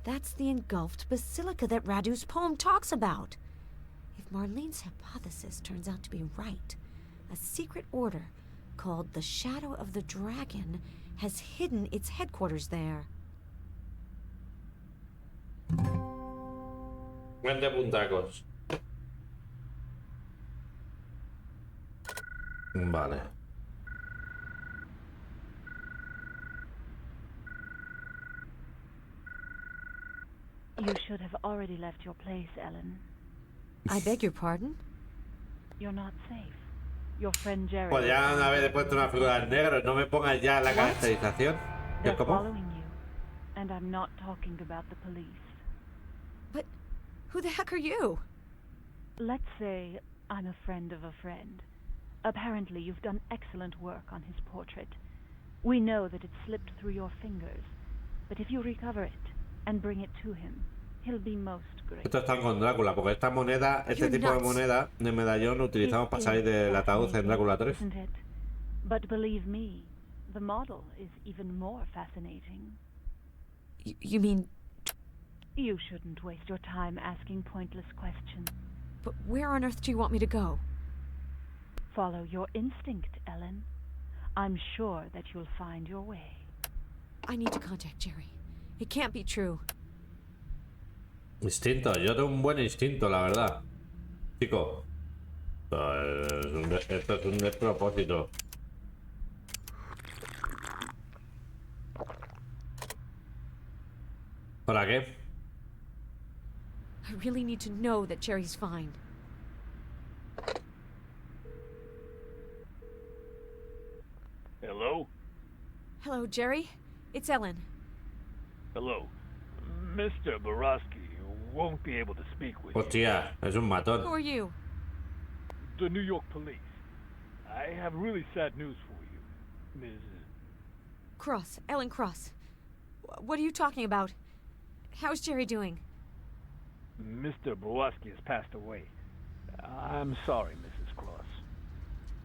That's the engulfed basilica that Radu's poem talks about. If Marlene's hypothesis turns out to be right, a secret order called the Shadow of the Dragon has hidden its headquarters there. 20 puntacos. Vale. You should have already left your place, Ellen. I beg your pardon? You're not safe. Your friend Jerry... Podrían haber puesto una figura en negro. No me pongas ya la caracterización. ¿Qué They're cómo? following you. And I'm not talking about the police. But who the heck are you? Let's say I'm a friend of a friend. Apparently you've done excellent work on his portrait. We know that it slipped through your fingers. But if you recover it and bring it to him, he'll be most grateful. Esto está con Drácula, porque esta moneda, este tipo de moneda de medallón lo utilizamos para salir del ataúd en Drácula 3. Isn't it? But believe me, the model is even more fascinating. You mean... You shouldn't waste your time asking pointless questions. But where on earth do you want me to go? Follow your instinct, Ellen. I'm sure that you'll find your way. I need to contact Jerry. It can't be true. Instinto, yo tengo un buen instinto, la verdad. Chico. Esto es un despropósito. ¿Para qué? I really need to know that Jerry's fine. Hello? Hello, Jerry. It's Ellen. Hello. Mr. Borowski won't be able to speak with you. Hostia, es un matón. Who are you? The New York police. I have really sad news for you, Ms. Cross. Ellen Cross. What are you talking about? How's Jerry doing? Mr. Borowski has passed away. I'm sorry, Mrs. Cross.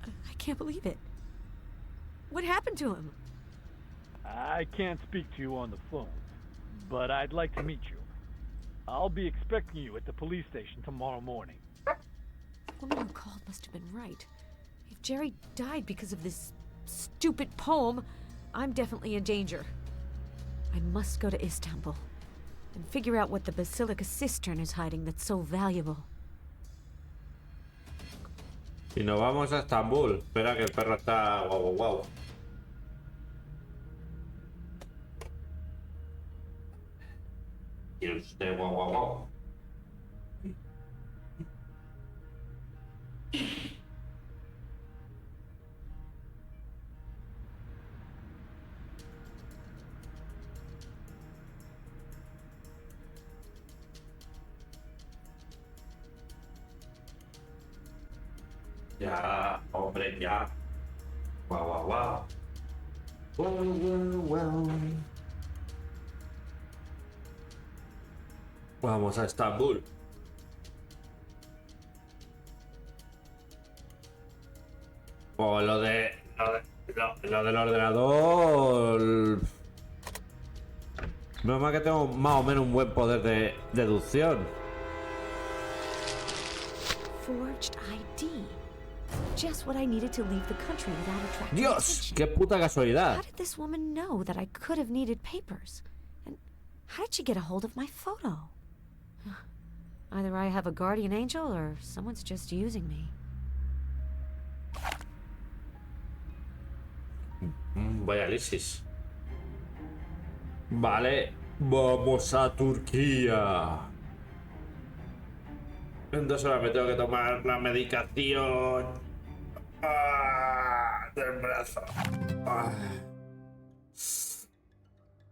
I can't believe it. What happened to him? I can't speak to you on the phone, but I'd like to meet you. I'll be expecting you at the police station tomorrow morning. The woman who called must have been right. If Jerry died because of this stupid poem, I'm definitely in danger. I must go to Istanbul and figure out what the Basilica Cistern is hiding that's so valuable. Y nos vamos a Estambul. Espera que el perro está guau, guau, guau. Y usted guau, guau, guau. Ya, hombre, ya. Guau, guau, guau. Guau, guau, guau. Vamos a Estambul. O lo del ordenador. Menos mal que tengo más o menos un buen poder de deducción. Forged ID. Just what I needed to leave the country without attracting Dios, attention. qué puta casualidad. How did this woman know that I could have needed papers? And how did she get a hold of my photo? Either I have a guardian angel or someone's just using me. Vaya lisis. Vale, vamos a Turquía. En 2 horas me tengo que tomar la medicación del brazo.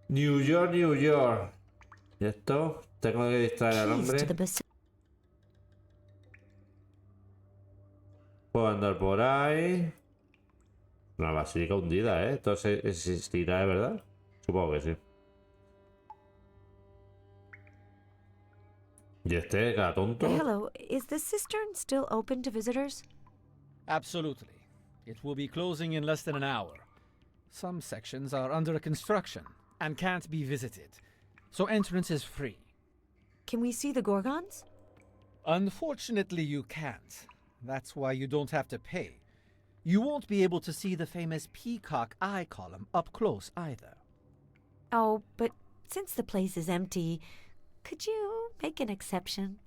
New York, New York. ¿Y esto? Tengo que distraer al hombre. Puedo andar por ahí. Una basílica hundida, ¿eh? ¿Esto existirá de verdad? Supongo que sí. ¿Y este, cada tonto? Hello, is the cistern still open to visitors? Absolutely. It will be closing in less than an hour. Some sections are under construction and can't be visited. so entrance is free. Can we see the Gorgons? Unfortunately, you can't. That's why you don't have to pay. You won't be able to see the famous peacock eye column up close either. Oh, but since the place is empty, could you make an exception?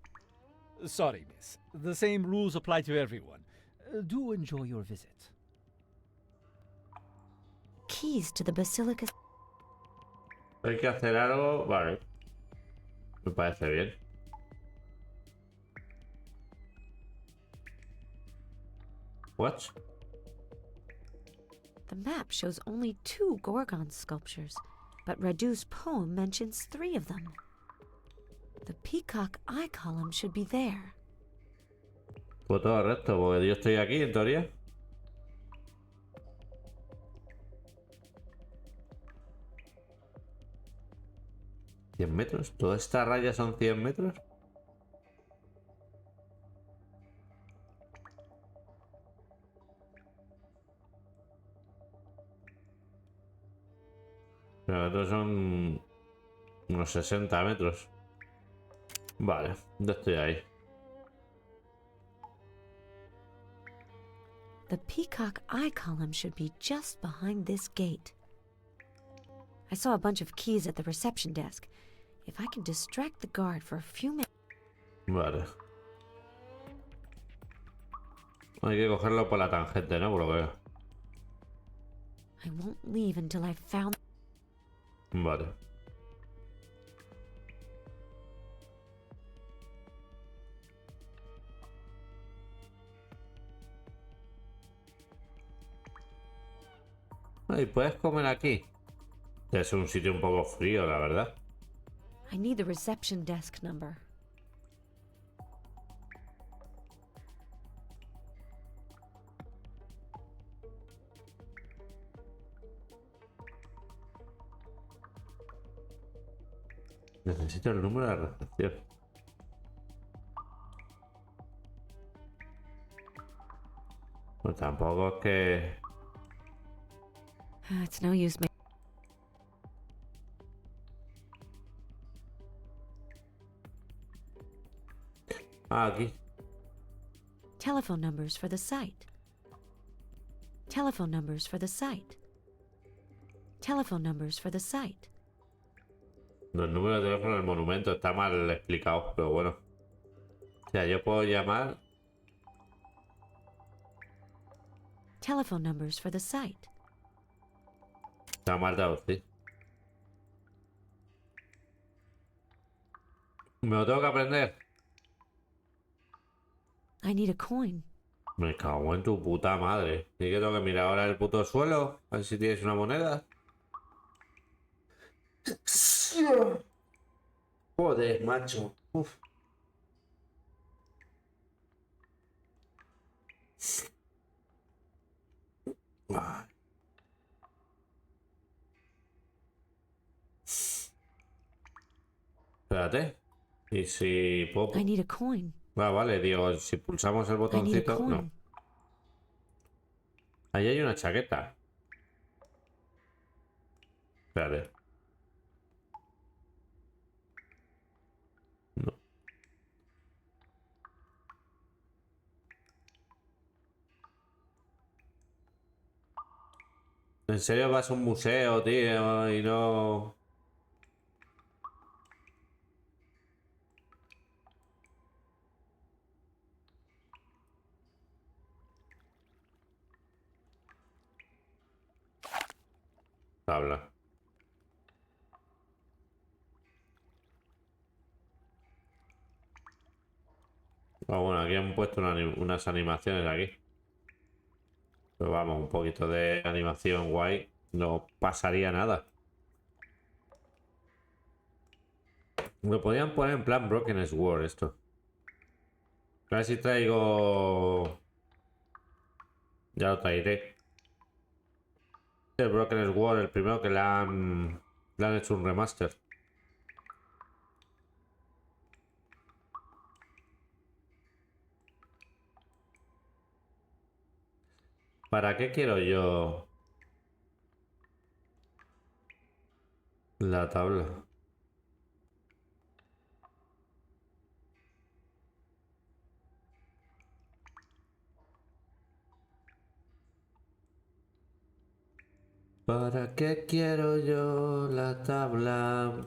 Sorry, miss. The same rules apply to everyone. Do enjoy your visit. Keys to the Basilica. Hay que hacer algo. Vale. Me parece bien. What? The map shows only 2 Gorgon sculptures, but Radu's poem mentions 3 of them. The peacock eye column should be there. Pues todo recto, porque yo estoy aquí en teoría. ¿100 metros? ¿Toda esta raya son 100 metros? Pero estos son unos 60 metros. Vale, ya estoy ahí. The peacock eye column should be just behind this gate. I saw a bunch of keys at the reception desk. If I can distract the guard for a few minutes... Vale. Hay que cogerlo por la tangente, ¿no? Por lo que veo. I won't leave until I've found... Vale. Ay, puedes comer aquí. Es un sitio un poco frío, la verdad. I need the reception desk number. Necesito el número de la recepción. Pues tampoco es que... It's no use me. Ah, aquí. Telephone numbers for the site. Telephone numbers for the site. Telephone numbers for the site. Los números de teléfono del monumento está mal explicado, pero bueno. O sea, yo puedo llamar... Telephone numbers for the site. Está mal dado, sí. Me lo tengo que aprender. I need a coin. Me cago en tu puta madre. ¿Y que tengo que mirar ahora el puto suelo? A ver si tienes una moneda. Joder, macho. Uf. Ay. Espérate. ¿Y si puedo...? I need a coin. Ah, vale, digo, si pulsamos el I need a botoncito... coin. No. Ahí hay una chaqueta. Espérate. No. ¿En serio vas a un museo, tío, y no...? Tabla. Ah, bueno, aquí han puesto unas animaciones aquí. Pero vamos, un poquito de animación guay. No pasaría nada. Lo podían poner en plan Broken Sword esto. A ver si traigo... Ya lo traeré. El Broken Sword, el primero que le han hecho un remaster. ¿Para qué quiero yo la tabla? ¿Para qué quiero yo la tabla?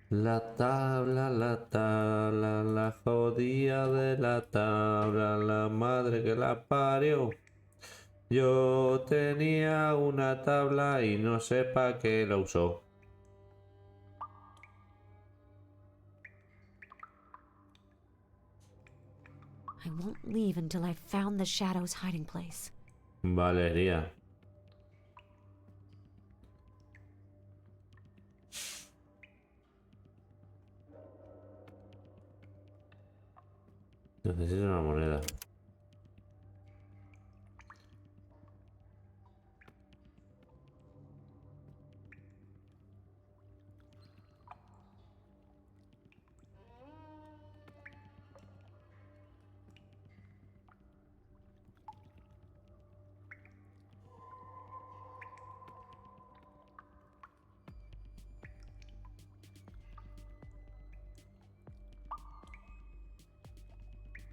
La tabla, la jodida de la tabla, la madre que la parió. Yo tenía una tabla y no sé para qué la usó. I won't leave until I've found the Shadow's hiding place. Valeria. Necesito una moneda.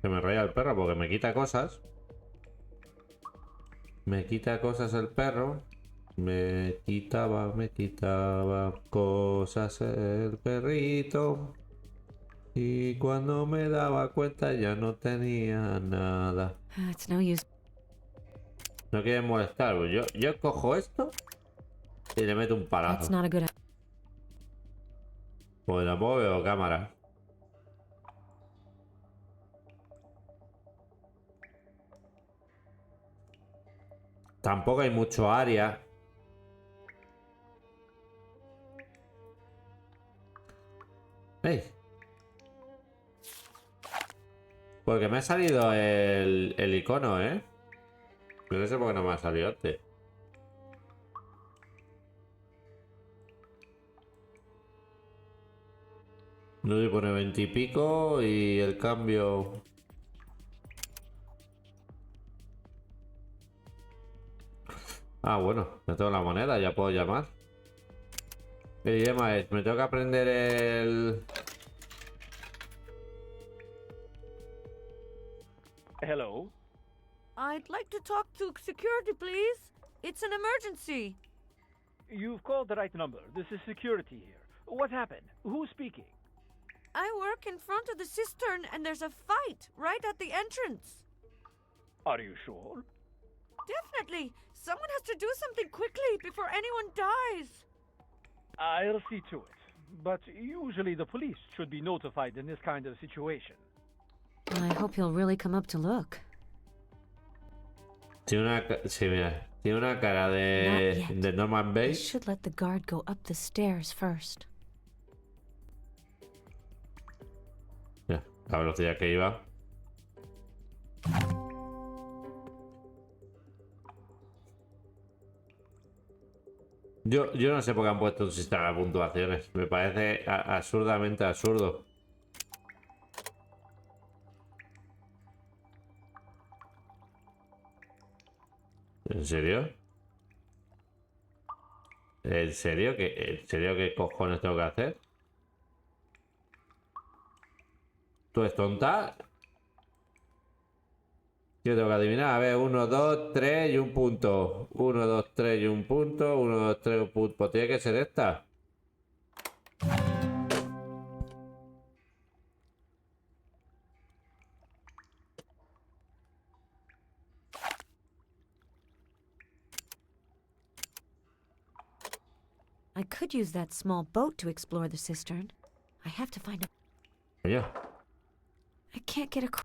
Que me raya el perro porque me quita cosas. Me quita cosas el perro. Me quitaba cosas el perrito. Y cuando me daba cuenta ya no tenía nada. It's no use. No quieren molestar. Yo cojo esto y le meto un That's palazo. not a good. Pues tampoco veo cámara. Tampoco hay mucho área. ¡Ey! Porque me ha salido el icono, ¿eh? Pero no sé por qué no me ha salido antes. No le pone 20 y pico y el cambio... Ah, bueno, ya tengo la moneda, ya puedo llamar. El dilema es, me tengo que aprender el... Hello? I'd like to talk to security, please. It's an emergency. You've called the right number. This is security here. What happened? Who's speaking? I work in front of the cistern and there's a fight right at the entrance. Are you sure? Definitely. Someone has to do something quickly before anyone dies. I'll see to it. But usually the police should be notified in this kind of situation. I hope he'll really come up to look. Tiene una... Sí, mira. Tiene una cara de Norman I Bates. should let the guard go up the stairs first. Mira, la velocidad que iba. Yo no sé por qué han puesto un sistema de puntuaciones. Me parece absurdamente absurdo. ¿En serio? ¿En serio? ¿En serio qué cojones tengo que hacer? ¿Tú eres tonta? Yo tengo que adivinar. A ver, 1, 2, 3 y un punto. 1, 2, 3 y un punto. 1, 2, 3 y un punto. Pues tiene que ser esta. I could use that small boat to explore the cistern. I have to find a... Oye. I can't get across.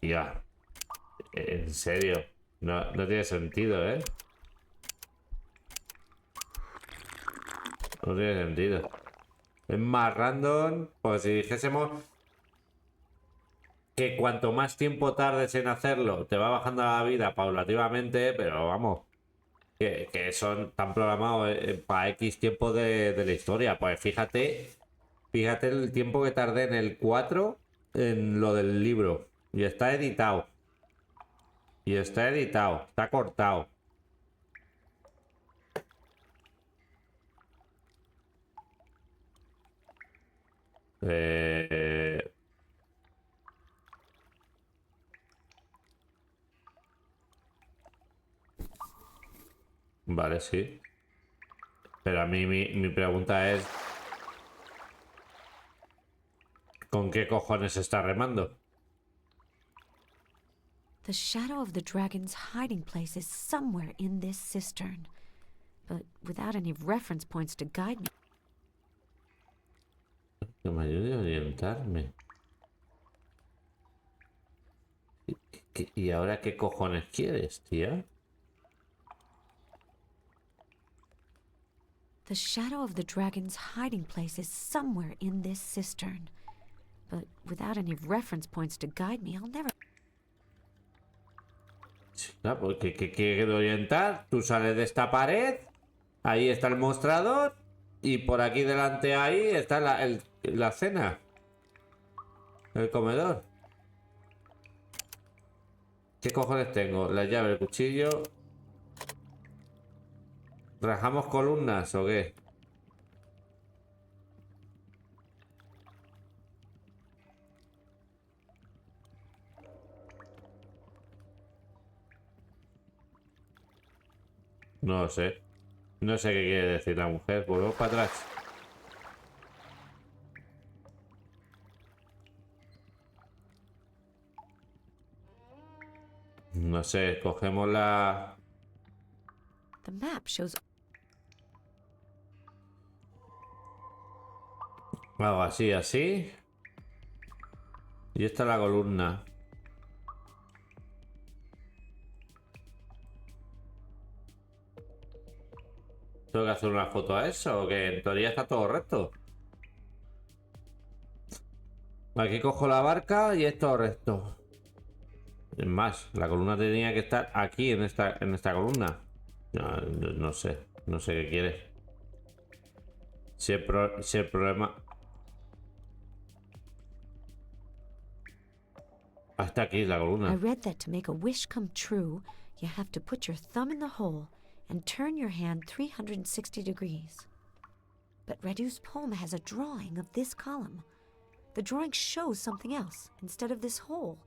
Ya. En serio. No tiene sentido, ¿eh? No tiene sentido. Es más random. Pues si dijésemos que cuanto más tiempo tardes en hacerlo, te va bajando la vida paulativamente, pero vamos. Que son tan programados para X tiempo de la historia. Pues fíjate el tiempo que tardé en el 4 en lo del libro. Y está editado. Está cortado. Vale, sí. Pero a mí mi pregunta es... ¿Con qué cojones está remando? The shadow of the dragon's hiding place is somewhere in this cistern, but without any reference points to guide me. Que me ayude a orientarme. ¿Y ahora qué cojones quieres, tía? The shadow of the dragon's hiding place is somewhere in this cistern, but without any reference points to guide me, I'll never... Claro, porque ¿qué quiero orientar? Tú sales de esta pared, ahí está el mostrador y por aquí delante ahí está la cena, el comedor. ¿Qué cojones tengo? La llave, el cuchillo. ¿Rajamos columnas o qué? No lo sé. No sé qué quiere decir la mujer. Volvemos para atrás. No sé, cogemos la... The map shows... Algo así, así. Y esta es la columna. ¿Tengo que hacer una foto a eso? ¿O que en teoría está todo recto? Aquí cojo la barca y es todo recto. Es más, la columna tenía que estar aquí en esta columna. No sé. No sé qué quiere. Si el problema... Hasta aquí la I columna. read that to make a wish come true, you have to put your thumb in the hole and turn your hand 360 degrees. But Radu's poem has a drawing of this column. The drawing shows something else instead of this hole.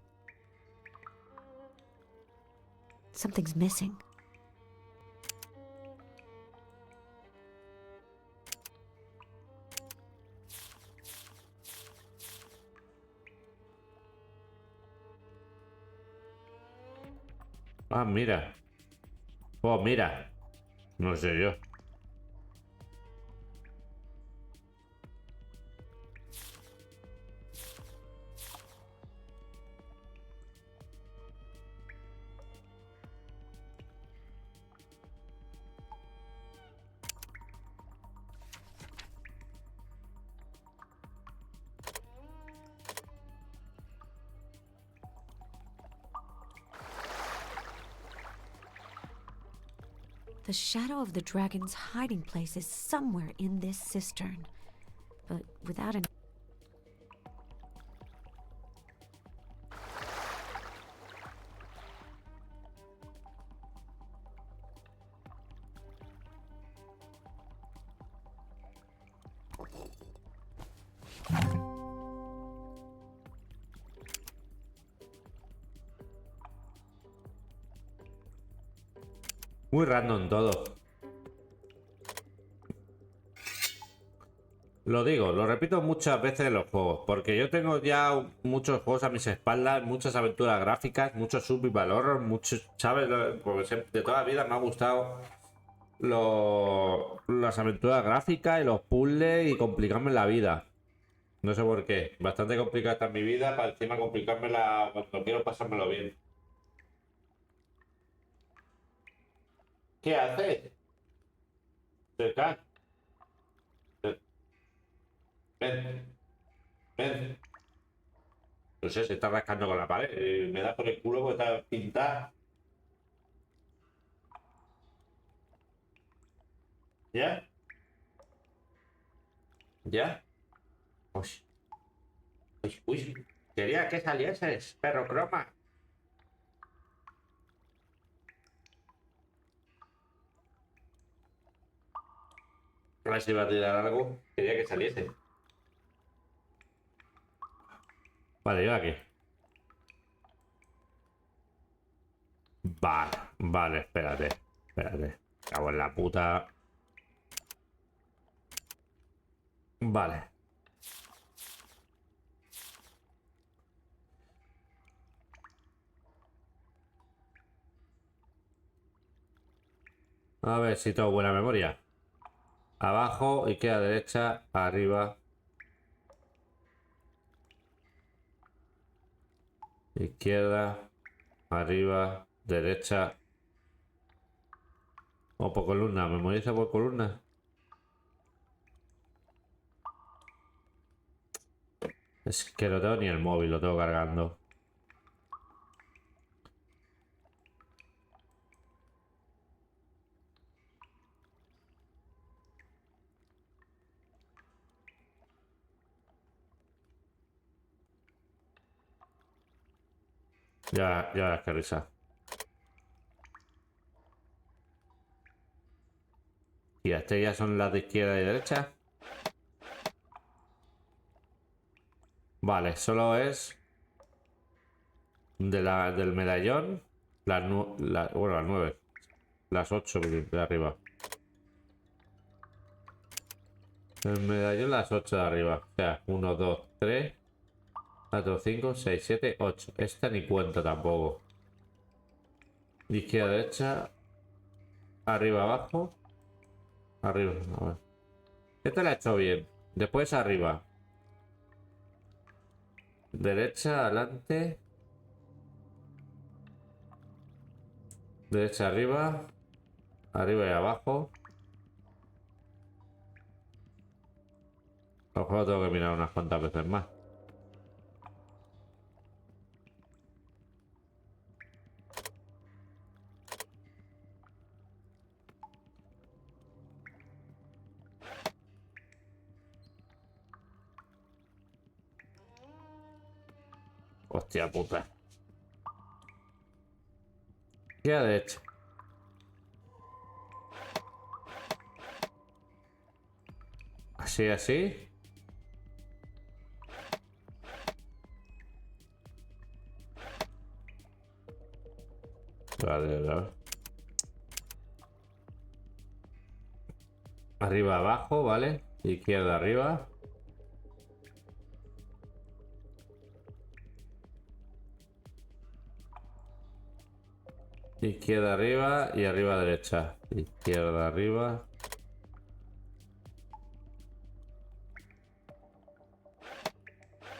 Something's missing. Ah, mira. Oh, mira. No sé yo. The shadow of the dragon's hiding place is somewhere in this cistern, but without an... Muy random todo. Lo digo, lo repito muchas veces en los juegos, porque yo tengo ya muchos juegos a mis espaldas, muchas aventuras gráficas, muchos survival horror, muchos, ¿sabes? Porque de toda la vida me ha gustado las aventuras gráficas y los puzzles y complicarme la vida. No sé por qué. Bastante complicada está mi vida para encima complicármela cuando quiero pasármelo bien. ¿Qué haces? Cerca. Ven. Ven. No sé, se está rascando con la pared. Me da por el culo porque está pintada. ¿Ya? ¿Ya? Uy. Uy, uy. Quería que salieses, perro croma. A ver si va a tirar algo. Quería que saliese. Vale, ¿yo aquí? Vale, espérate. Cago en la puta. Vale. A ver si tengo buena memoria. Abajo, izquierda, derecha, arriba. Izquierda, arriba, derecha. O por columna, memoriza por columna. Es que no tengo ni el móvil, lo tengo cargando. Ya, qué risa. Y este ya son las de izquierda y derecha. Vale, solo es del medallón. Bueno, las 9. Las 8 de arriba. El medallón las 8 de arriba. O sea, 1, 2, 3, 4, 5, 6, 7, 8. Esta ni cuenta tampoco. Izquierda, derecha. Arriba, abajo. Arriba, a ver. Esta la he hecho bien. Después arriba. Derecha, adelante. Derecha, arriba. Arriba y abajo. A lo mejor tengo que mirar unas cuantas veces más. Hostia puta. Ya de hecho. Así, así. Vale. Arriba, abajo, ¿vale? Izquierda, arriba. Izquierda, arriba y arriba, derecha. Izquierda, arriba.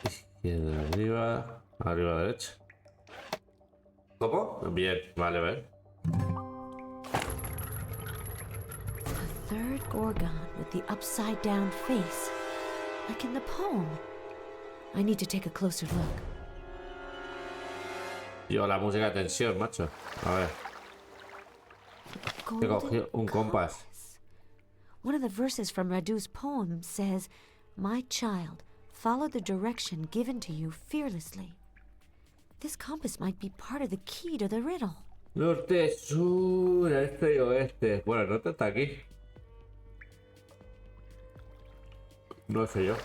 Izquierda, arriba. Arriba, derecha. ¿Cómo? Bien, vale. A third Gorgon with the upside down face, like in the poem. I need to take a closer look. Yo, la música de tensión, macho. A ver. He cogido un compás. One of the verses from Radu's poem says, "My child, follow the direction given to you fearlessly." This compass might be part of the key to the riddle. Norte, sur, este y oeste. Bueno, el norte está aquí. No sé yo.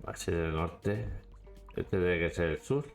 Va a ser el norte. Este debe que ser el sur.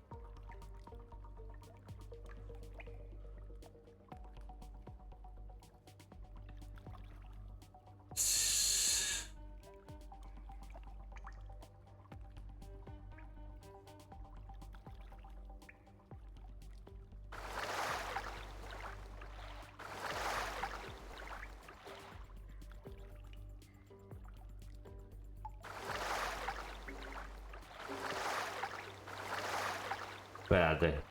Espérate.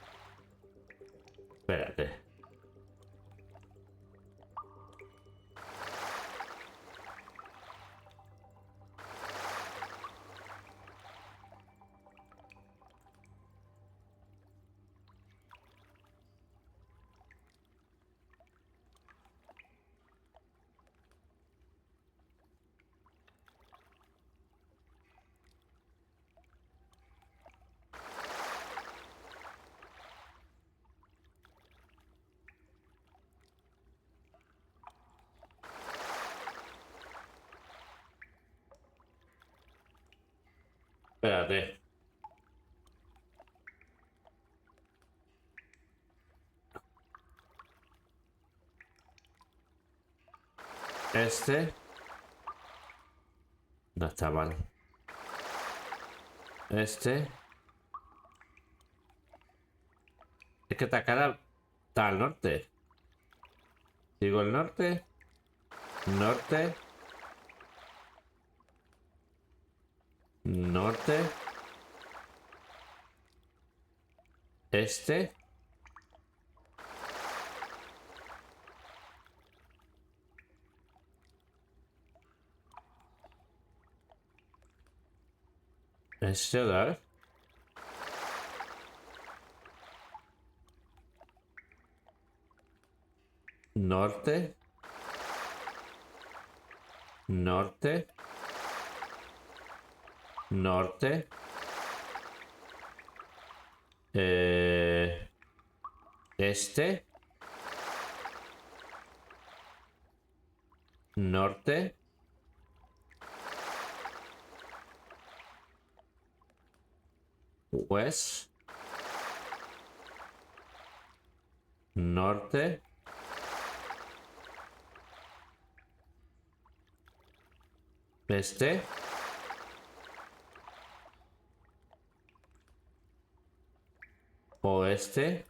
Espérate. Este. No está mal. Este. Es que esta cara está al norte. Sigo el norte. Norte. Norte. Este. Este otra vez. Norte. Norte. Norte. Este. Norte. West. Norte. Este. Oeste.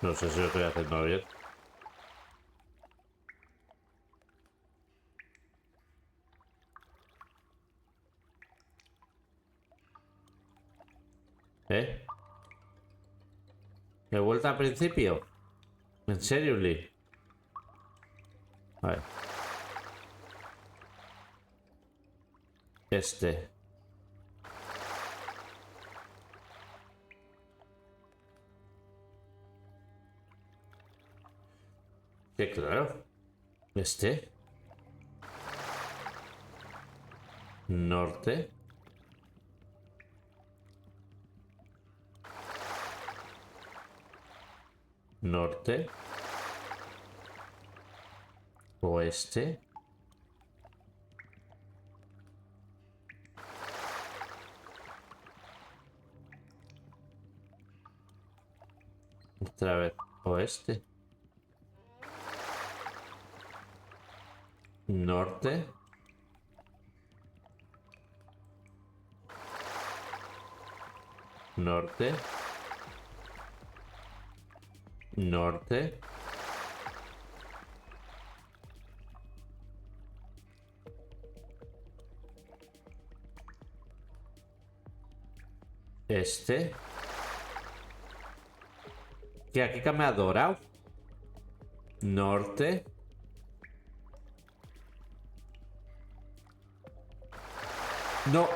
No sé si lo estoy haciendo bien. ¿De vuelta al principio? ¿En serio, Lee? A ver. Este. Sí, claro. Este. Norte. Norte. Oeste. Otra vez. Oeste. Norte. Norte. Norte. Este. Que aquí que me ha dorado. Norte. No.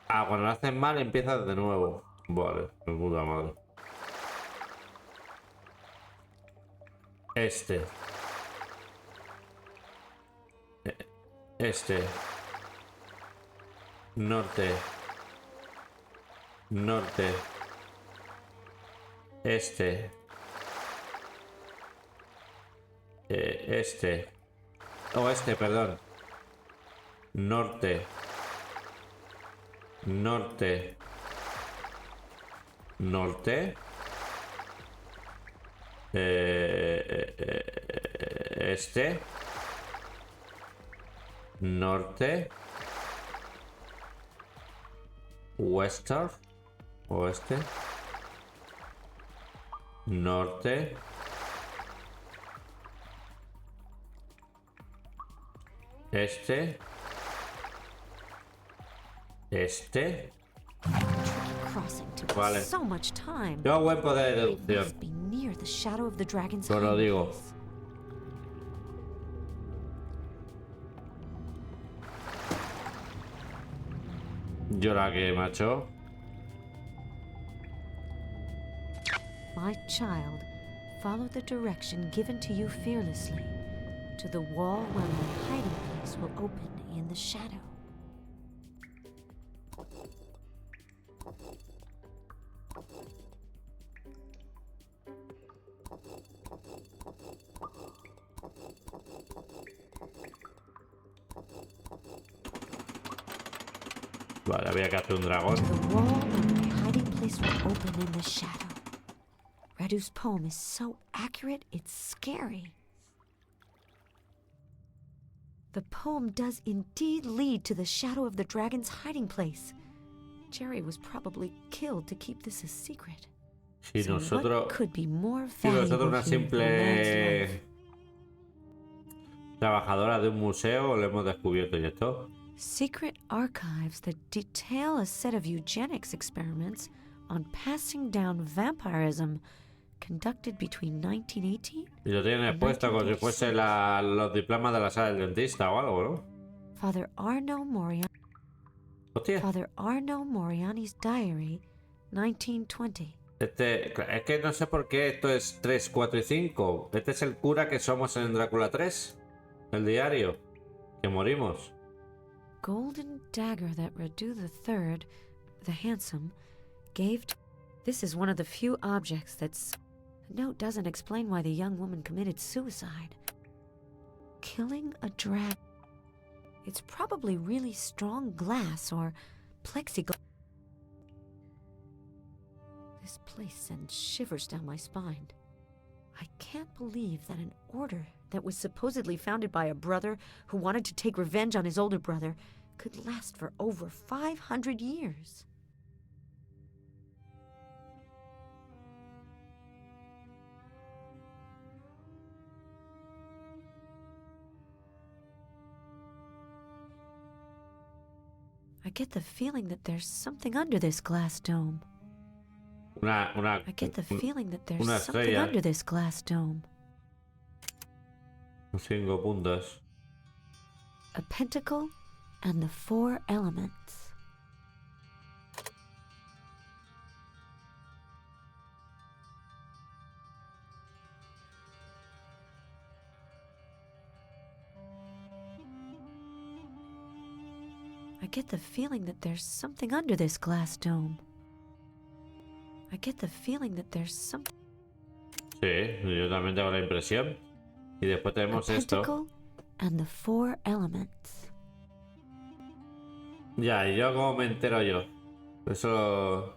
Ah, cuando lo haces mal empiezas de nuevo. Vale, de puta madre. Este. Este. Norte. Norte. Este. Este. Oeste, perdón. Norte. Norte. Norte. Este. Norte. Western. Oeste. Norte. Este. Este. Vale. So much time. Tengo buen poder de It deducción. must be near the shadow of the dragon's Yo lo digo. hiding place. Yo la que, macho. My child, follow the direction given to you fearlessly to the wall where my hiding place will open in the shadow. Vale, había que hacer un dragón. The wall of my hiding place will open in the shadow. Radu's poem is so accurate, it's scary. The poem does indeed lead to the shadow of the dragon's hiding place. Jerry was probably killed to keep this a secret. Si So nosotros, what could be more si nosotros valuable una here than a man's simple life? trabajadora de un museo, lo hemos descubierto y esto. Secret archives that detail a set of eugenics experiments on passing down vampirism conducted between 1918. Y lo tienen expuesto como si fuese los diplomas de la sala del dentista o algo, ¿no? Father Arno Moriani. Hostia. Father Arno Moriani's diary, 1920. Es que no sé por qué esto es 3, 4 y 5. Este es el cura que somos en Drácula 3. El diario. Que morimos. Golden dagger that Radu III, the Handsome, gave to... This is one of the few objects that's... The note doesn't explain why the young woman committed suicide. Killing a dragon. It's probably really strong glass or plexiglass. This place sends shivers down my spine. I can't believe that an order that was supposedly founded by a brother who wanted to take revenge on his older brother could last for over 500 years. I get the feeling that there's something under this glass dome. I get the feeling that there's something under this glass dome. 5 puntas. A pentacle and the 4 elements. I get the feeling that there's something under this glass dome. I get the feeling that there's something. Sí, yo también tengo la impresión. Y después tenemos esto. And the 4 elements. Ya, y yo como me entero yo. Eso...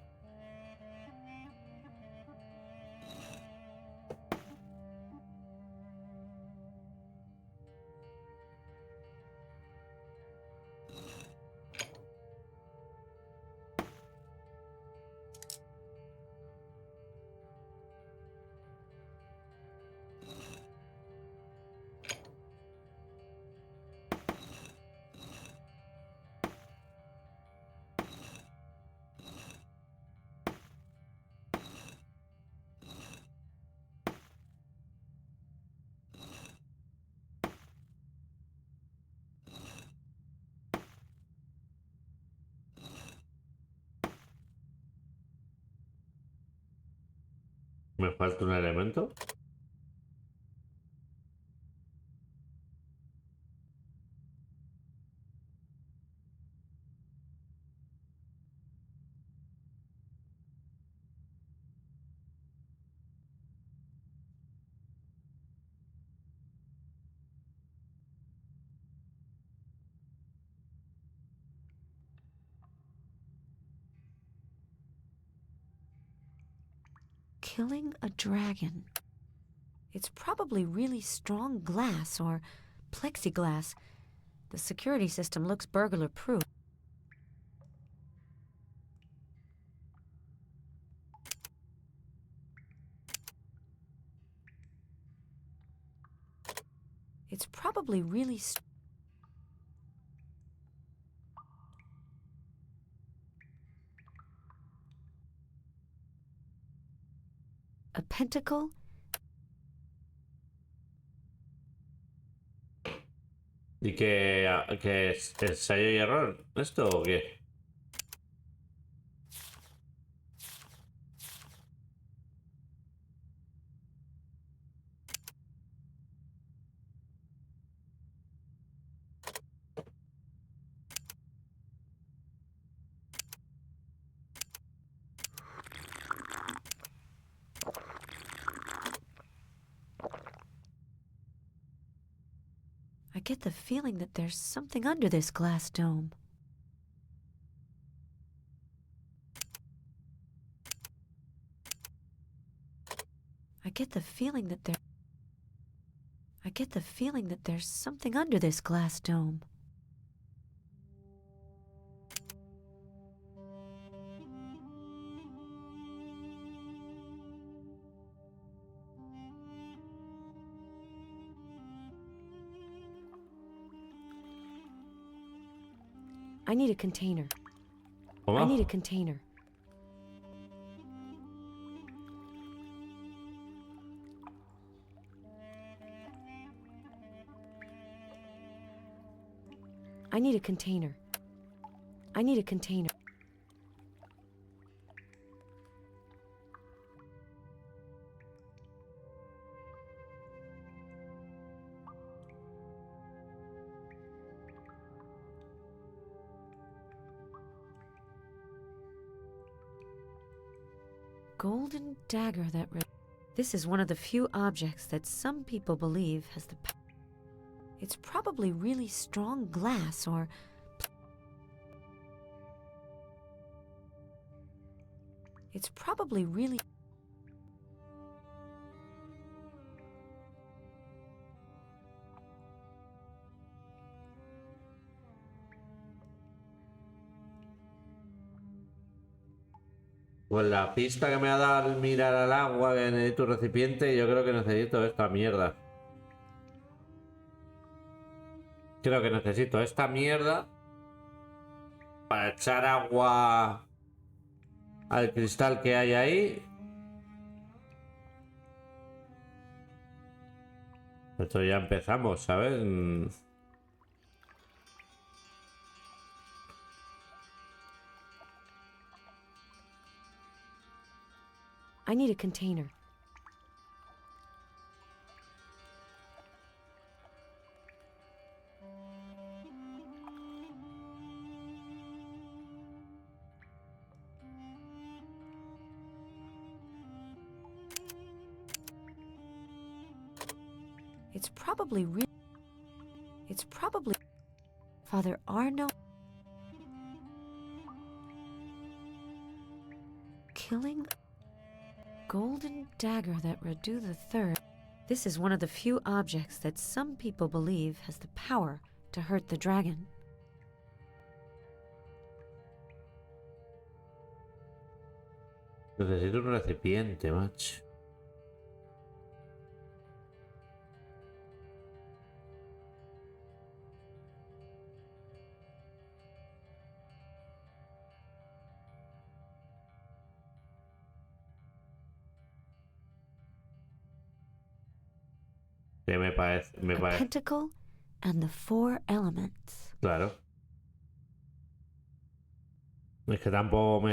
¿Me falta un elemento? Killing a dragon. It's probably really strong glass or plexiglass. The security system looks burglar-proof. It's probably really a pentacle. ¿Y que es ensayo y error? ¿Esto o qué? get the feeling that there's something under this glass dome. I get the feeling that there's something under this glass dome. I need a container. ¿Cómo? I need a container. I need a container. I need a container. Golden dagger that This is one of the few objects that some people believe has the power. It's probably really strong glass or... It's probably really... Pues la pista que me ha dado al mirar al agua que necesito un recipiente, yo creo que necesito esta mierda. Creo que necesito esta mierda para echar agua al cristal que hay ahí. Esto ya empezamos, ¿sabes? I need a container. It's probably Father Arno killing golden dagger that Radu III. This is one of the few objects that some people believe has the power to hurt the dragon. Necesito un recipiente, macho. Que me parece. A pentacle and the 4 elements. Claro. Es que tampoco.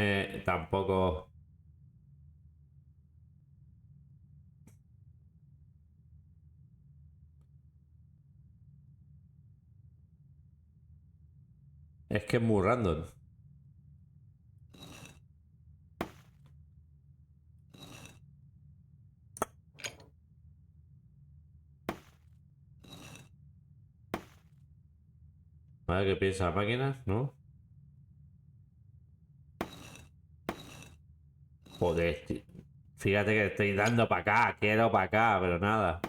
Es que es muy random. A ver qué piensa la máquina, ¿no? Joder, tío. Fíjate que estoy dando para acá, quiero para acá, pero nada.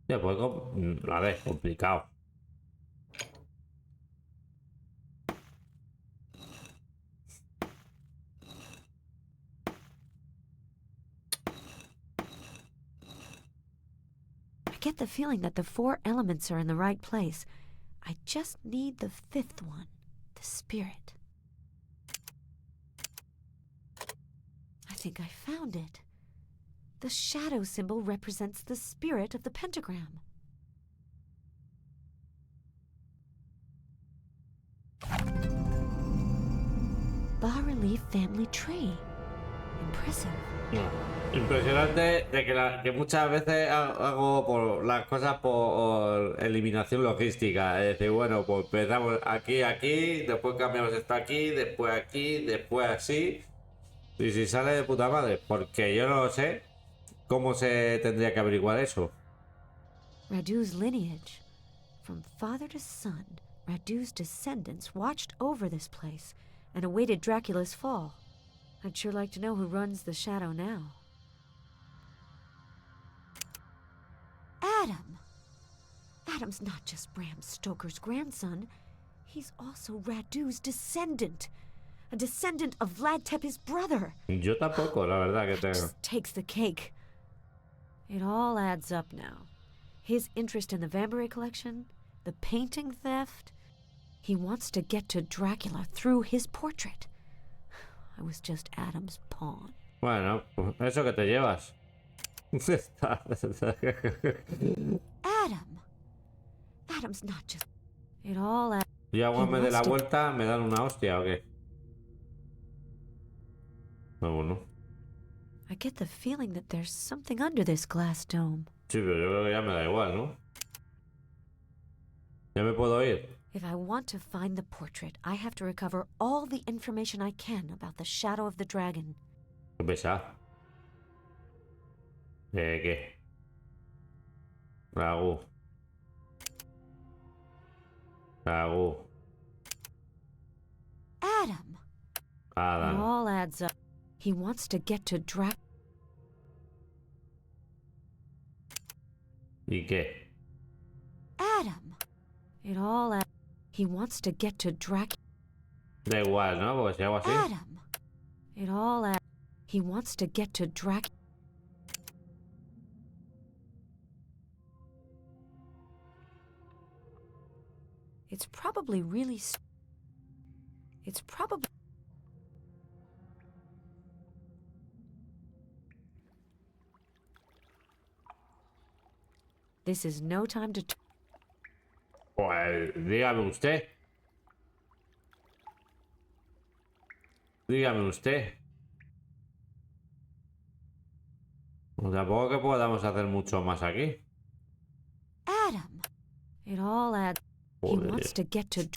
Ya, pues, a ver, complicado. I get the feeling that the 4 elements are in the right place. I just need the 5th one, the spirit. I think I found it. The shadow symbol represents the spirit of the pentagram. Bas-relief leaf family tree. Impressive. Impresionante de que muchas veces hago por las cosas por eliminación logística. Es decir, bueno, pues empezamos aquí, después cambiamos esto aquí, después así. Y si sale de puta madre, porque yo no lo sé cómo se tendría que averiguar eso. Radu's lineage. From father to son, Radu's descendants watched over this place and awaited Dracula's fall. I'd sure like to know who runs the shadow now. Adam! Adam's not just Bram Stoker's grandson. He's also Radu's descendant. A descendant of Vlad Tepes' brother. Yo tampoco, la verdad que tengo. Just takes the cake. It all adds up now. His interest in the Vambury collection, the painting theft. He wants to get to Dracula through his portrait. I was just Adam's pawn. Bueno, pues eso que te llevas. Adam's not just... It all adds... Y agua me dé la vuelta, ¿me dan una hostia o qué? No, bueno. I get the feeling that there's something under this glass dome. Sí, pero yo creo que ya me da igual, ¿no? ¿Ya me puedo ir? If I want to find the portrait, I have to recover all the information I can about the shadow of the dragon. ¿Qué pesa? ¿Qué? Ragu. Adam! It all adds up. He wants to get to Dracula. ¿Y qué? Adam! It all adds... He wants to get to Dracula. Da igual, ¿no? Porque si hago así... Adam! It all adds... He wants to get to Dracula. It's probably really... It's probably... This is no time to... Pues dígame usted. Dígame usted. Pues tampoco que podamos hacer mucho más aquí. Adam! It all adds... He wants to get to...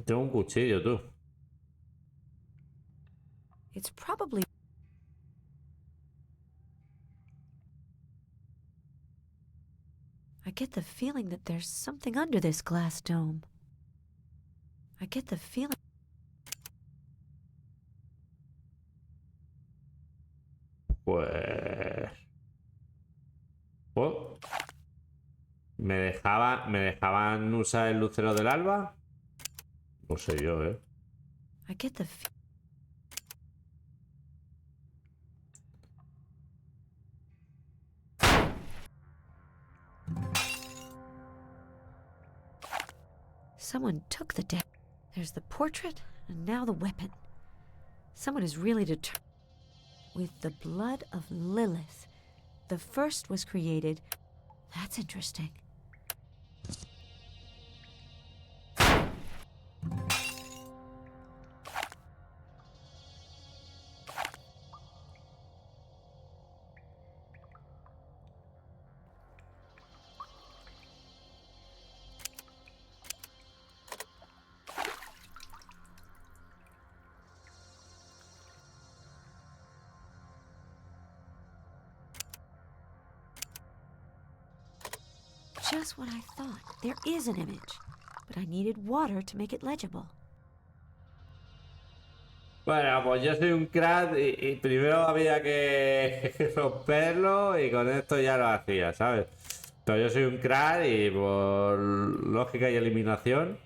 Tengo un cuchillo, tú. It's probably... I get the feeling that there's something under this glass dome. I get the feeling... Pues... Oh. ¿Me dejaban usar el lucero del alba? No sé yo, ¿eh? I get the... Someone took the deck. There's the portrait, and now the weapon. Someone is really determined. With the blood of Lilith. The first was created. That's interesting. Just what I thought. There is an image, but I needed water to make it legible. Bueno, pues yo soy un crack y primero había que romperlo y con esto ya lo hacía, ¿sabes? Pero yo soy un crack y por lógica y eliminación...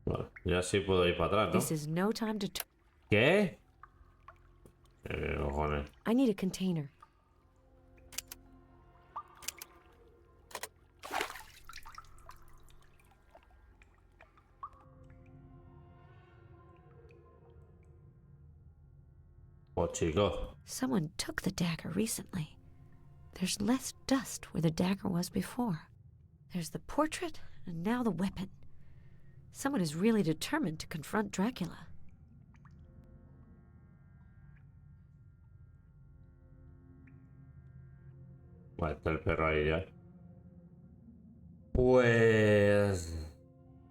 Bueno, ya sí puedo ir para atrás, ¿no? This is no time to... ¿Qué? Cojones. I need a container. Oh, chico. Someone took the dagger recently. There's less dust where the dagger was before. There's the portrait, and now the weapon. Someone is really determined to confront Dracula. Bueno, está el perro ahí ya. Pues...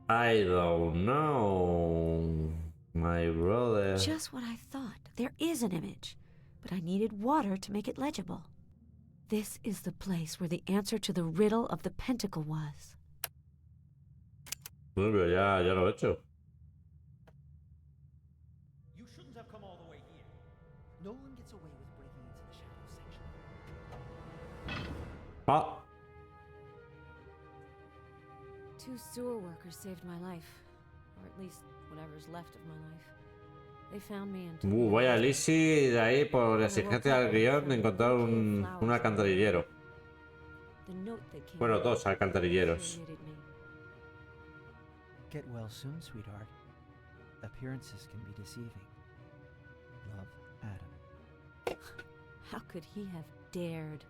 I don't know, my brother. Just what I thought. There is an image, but I needed water to make it legible. This is the place where the answer to the riddle of the pentacle was. Bueno, pero ya lo he hecho. You shouldn't have come all the way here. No one gets away with breaking into the shadow section. Ah, 2 sewer workers saved my life, or at least whatever's left of my life. They found me and took me vaya out. Lizzie de ahí por exigencia del guión de encontrar un alcantarillero. The note that came Bueno, out 2 alcantarilleros. infuriated me. Get well soon, sweetheart. Appearances can be deceiving. Love, Adam. How could he have dared?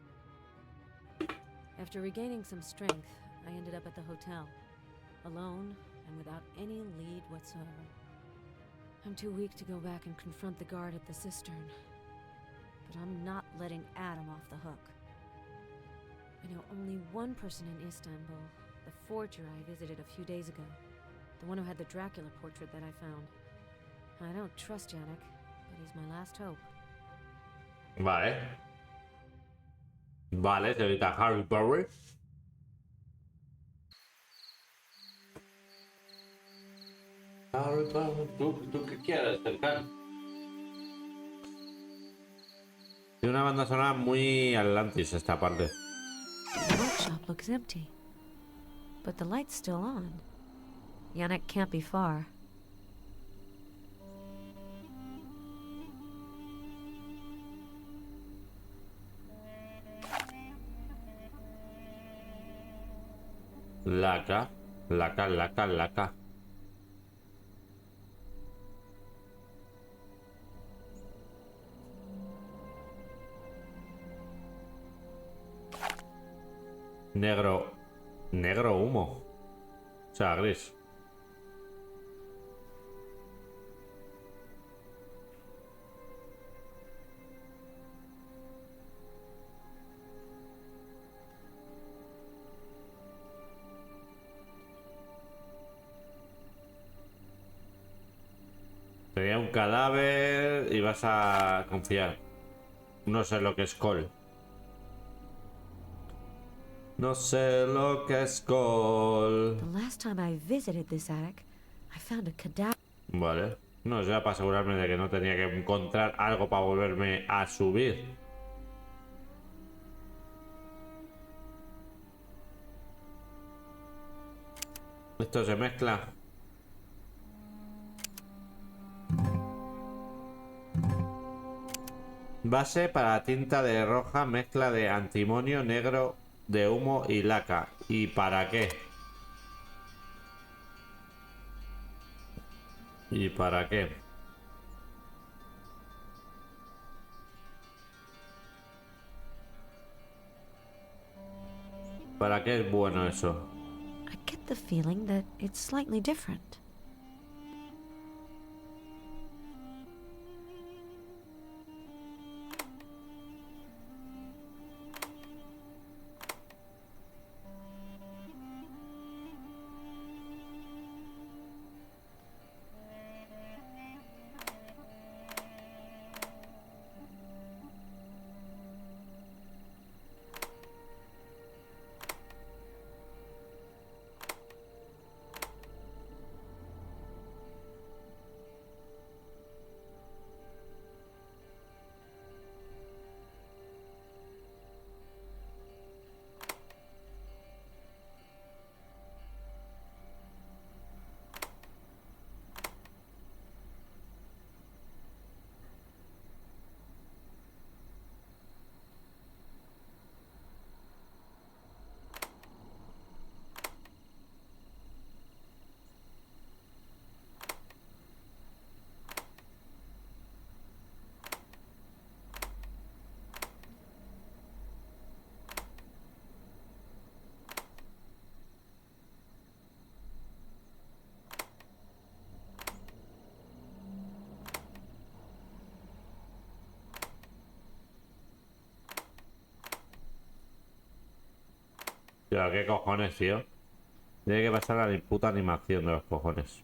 After regaining some strength, I ended up at the hotel, alone and without any lead whatsoever. I'm too weak to go back and confront the guard at the cistern, but I'm not letting Adam off the hook. I know only one person in Istanbul, the forger I visited a few days ago, the one who had the Dracula portrait that I found. I don't trust Yannick, but he's my last hope. Vale. Vale, señorita Harry Potter. Harry Potter, ¿tú qué quieres, cercano? Tiene una banda sonora muy Atlantis esta parte. The workshop looks empty, but the light's still on. Yannick can't be far. Laca, laca, laca, laca. Negro. Negro humo. O sea, gris. Sería un cadáver y vas a confiar. No sé lo que es col. No sé lo que es col. The last time I visited this attic, I found a cadaver. Vale. No, ya para asegurarme de que no tenía que encontrar algo para volverme a subir. Esto se mezcla. Base para tinta de roja, mezcla de antimonio, negro de humo y laca. ¿Y para qué? ¿Y para qué? ¿Para qué es bueno eso? I get the feeling that it's slightly different. Tío, ¿qué cojones, tío? Tiene que pasar la puta animación de los cojones.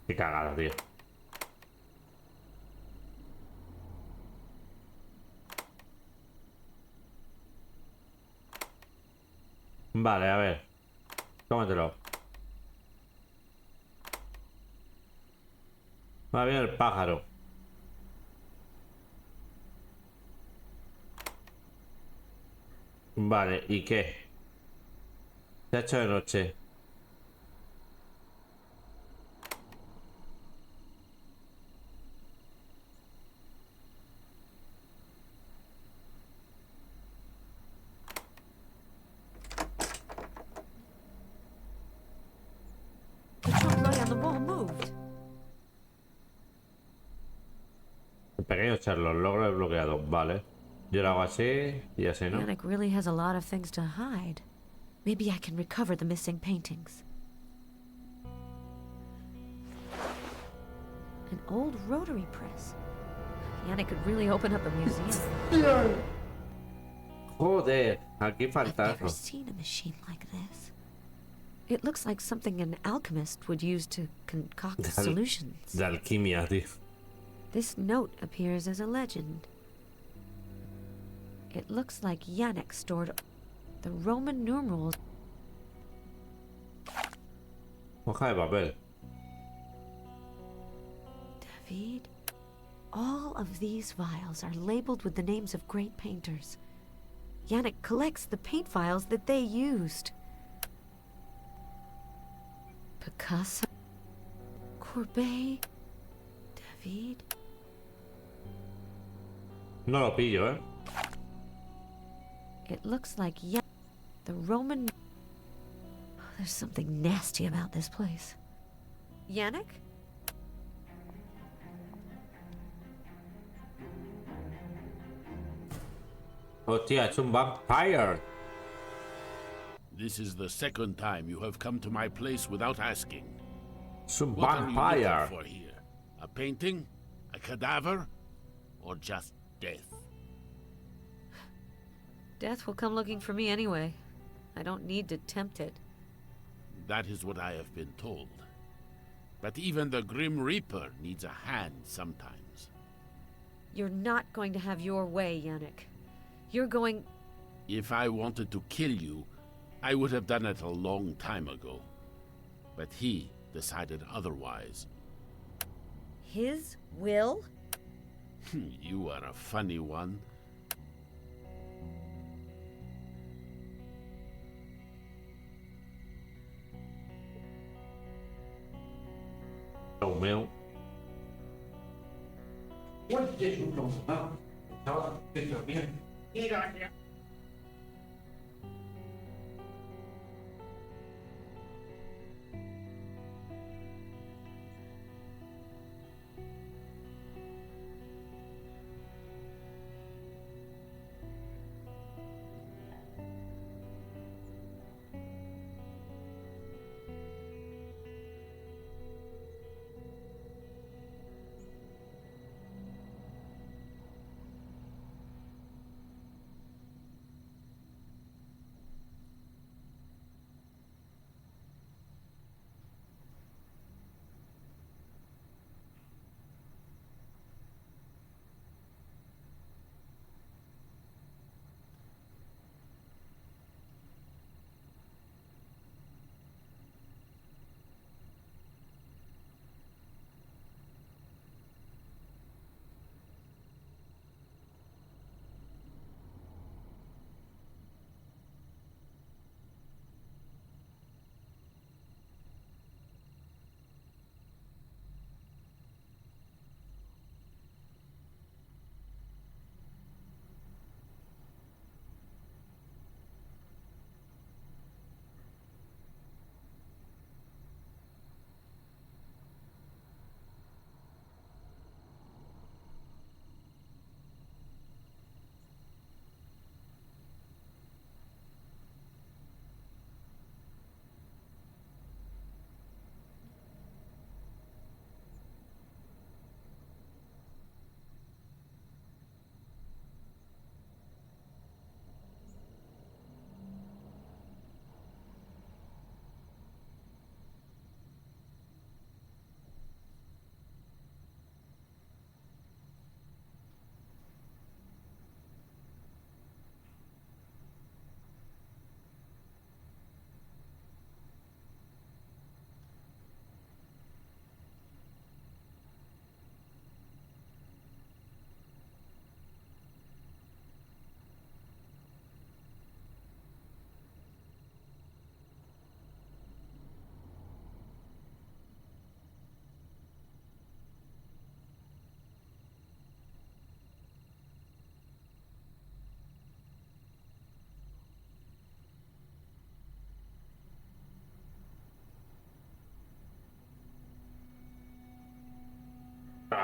Qué cagada, tío. Vale, a ver. Cómetelo. Va bien el pájaro. Vale, ¿y qué? Se ha hecho de noche. The chocolate on the wall moved. El pequeño Charlotte, logro desbloqueado. Vale. Yo lo hago así y así, ¿no? Yannick really has a lot of things to hide. Maybe I can recover the missing paintings. An old rotary press. Yannick could really open up a museum. Joder, aquí I've never fantasma. seen a machine like this. It looks like something an alchemist would use to concoct solutions. De alquimia, tío. This note appears as a legend. It looks like Yannick stored the Roman numerals. Hoja de papel. David, all of these vials are labeled with the names of great painters. Yannick collects the paint vials that they used. Picasso, Courbet, David. No lo pillo, ¿eh? It looks like the Roman. There's something nasty about this place. Yannick? Hostia, es un vampire. This is the second time you have come to my place without asking. Es un What are you vampire. looking for here? A painting? A cadaver? Or just death? Death will come looking for me anyway. I don't need to tempt it. That is what I have been told. But even the Grim Reaper needs a hand sometimes. You're not going to have your way, Yannick. You're going... If I wanted to kill you, I would have done it a long time ago. But he decided otherwise. His will? You are a funny one. Oh, meu.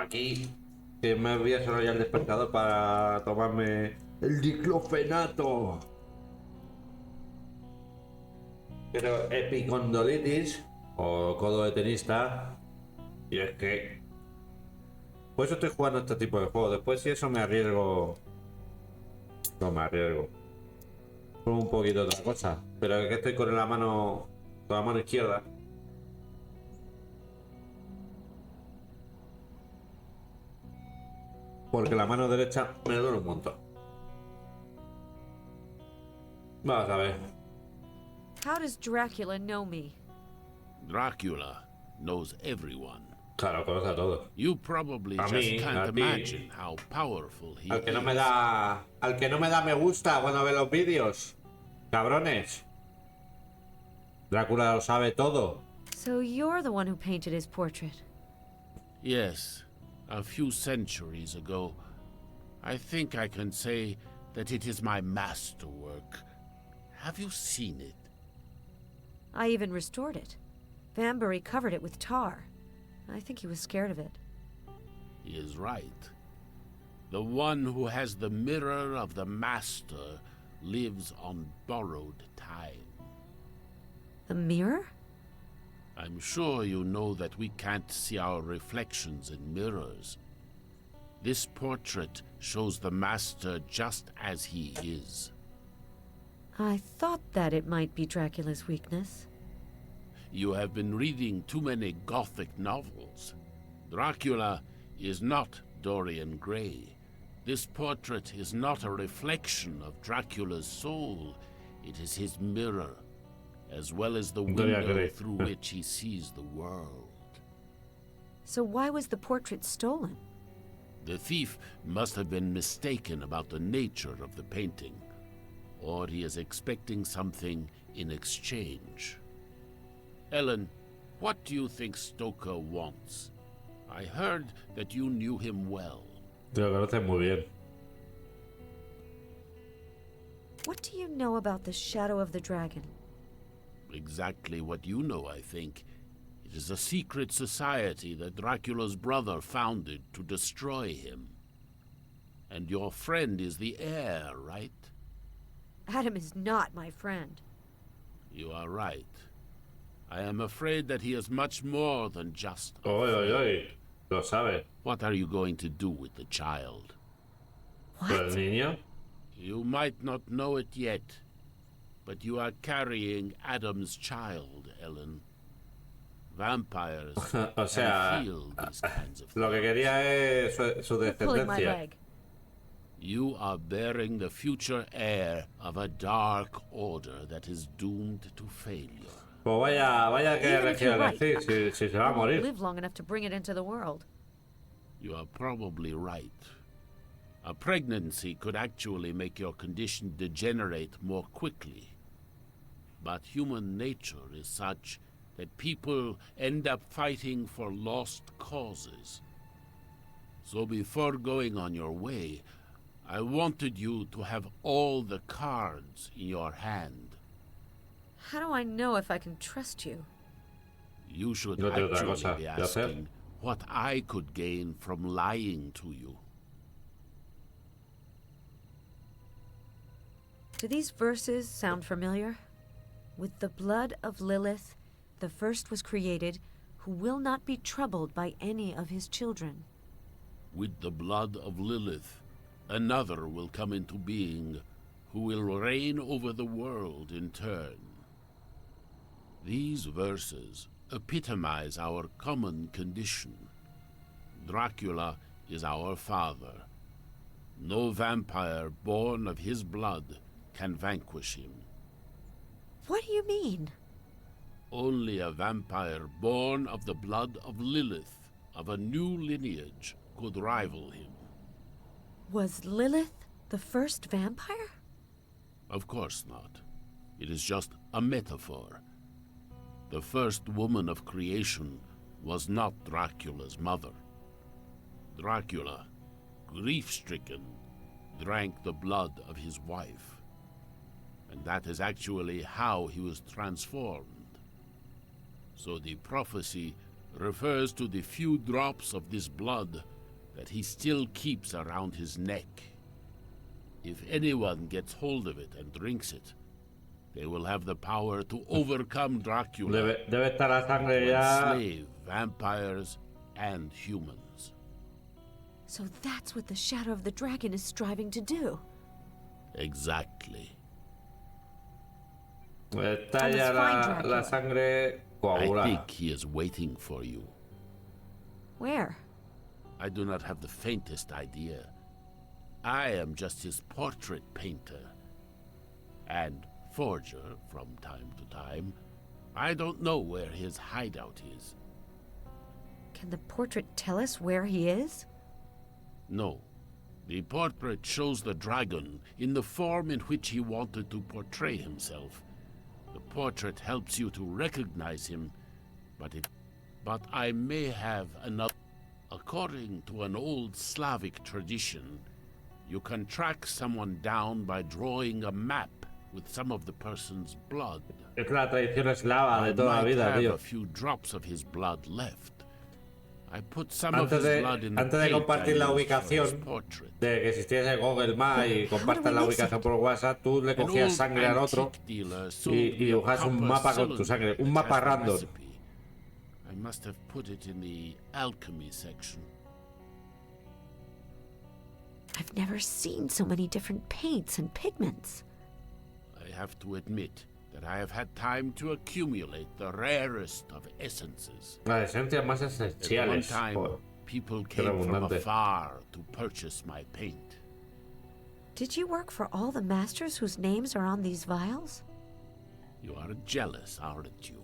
Aquí, que me voy a desarrollar el despertador para tomarme el diclofenato. Pero epicondolitis o codo de tenista. Y es que... Por eso estoy jugando este tipo de juegos. Después si eso me arriesgo... No me arriesgo. Con un poquito de otra cosa. Pero es que estoy con la mano izquierda. Porque la mano derecha me duele un montón. Vamos a ver. How does Dracula know me? Dracula knows everyone. Claro, conoce a todos. You probably A just mí, can't a ti. imagine how powerful he Al que no is. me da me gusta cuando ve los vídeos. Cabrones. Drácula lo sabe todo. So you're the one who painted his portrait. Yes, a few centuries ago. I think I can say that it is my masterwork. Have you seen it? I even restored it. Vanbury covered it with tar. I think he was scared of it. He is right. The one who has the mirror of the master lives on borrowed time. The mirror? I'm sure you know that we can't see our reflections in mirrors. This portrait shows the master just as he is. I thought that it might be Dracula's weakness. You have been reading too many Gothic novels. Dracula is not Dorian Gray. This portrait is not a reflection of Dracula's soul. It is his mirror, as well as the window through which he sees the world. So why was the portrait stolen? The thief must have been mistaken about the nature of the painting, or he is expecting something in exchange. Ellen, what do you think Stoker wants? I heard that you knew him well. Te lo conoces muy bien. What do you know about the Shadow of the Dragon? Exactly what you know, I think. It is a secret society that Dracula's brother founded to destroy him. And your friend is the heir, right? Adam is not my friend. You are right. I am afraid that he is much more than just a Oy, oy, friend. oy. Lo sabe. What are you going to do with the child? ¿El niño? You might not know it yet, but you are carrying Adam's child, Ellen. Vampires O sea, can feel these kinds of lo que quería es su You're pulling my descendencia. leg. You are bearing the future heir of a dark order that is doomed to failure. Pues vaya que Even if you're elegir right, decir si se va a I won't morir. live long enough to bring it into the world. You are probably right. A pregnancy could actually make your condition degenerate more quickly. But human nature is such that people end up fighting for lost causes. So before going on your way, I wanted you to have all the cards in your hand. How do I know if I can trust you? You should No tengo otra actually cosa be que hacer. asking what I could gain from lying to you. Do these verses sound familiar? With the blood of Lilith, the first was created, who will not be troubled by any of his children. With the blood of Lilith, another will come into being, who will reign over the world in turn. These verses epitomize our common condition. Dracula is our father. No vampire born of his blood can vanquish him. What do you mean? Only a vampire born of the blood of Lilith, of a new lineage, could rival him. Was Lilith the first vampire? Of course not. It is just a metaphor. The first woman of creation was not Dracula's mother. Dracula, grief-stricken, drank the blood of his wife. And that is actually how he was transformed. So the prophecy refers to the few drops of this blood that he still keeps around his neck. If anyone gets hold of it and drinks it, they will have the power to overcome Dracula, Debe estar la to sangre ya. enslave vampires and humans. So that's what the Shadow of the Dragon is striving to do. Exactly. Está I ya must find la Dracula. sangre I coagulada. think he is waiting for you. Where? I do not have the faintest idea. I am just his portrait painter and forger from time to time. I don't know where his hideout is. Can the portrait tell us where he is? No. The portrait shows the dragon in the form in which he wanted to portray himself. The portrait helps you to recognize him, but I may have another. According to an old Slavic tradition, you can track someone down by drawing a map with some of the person's blood. Es la tradición eslava de toda la I might vida, have tío. a few drops of his blood left. I put some of his Antes blood in the de paint I compartir la used for his ubicación, portrait. de que existiese Google Maps y compartas la ubicación por WhatsApp, tú le An cogías old sangre al otro antique dealer sold y me a dibujas un copper mapa con tu cylinder sangre, un that mapa has the random. recipe. I must have put it in the alchemy section. I've never seen so many different paints and pigments. I have to admit that I have had time to accumulate the rarest of essences. Las esencias más At one esenciales. time, Joder, people qué came from redundante. afar to purchase my paint. Did you work for all the masters whose names are on these vials? You are jealous, aren't you?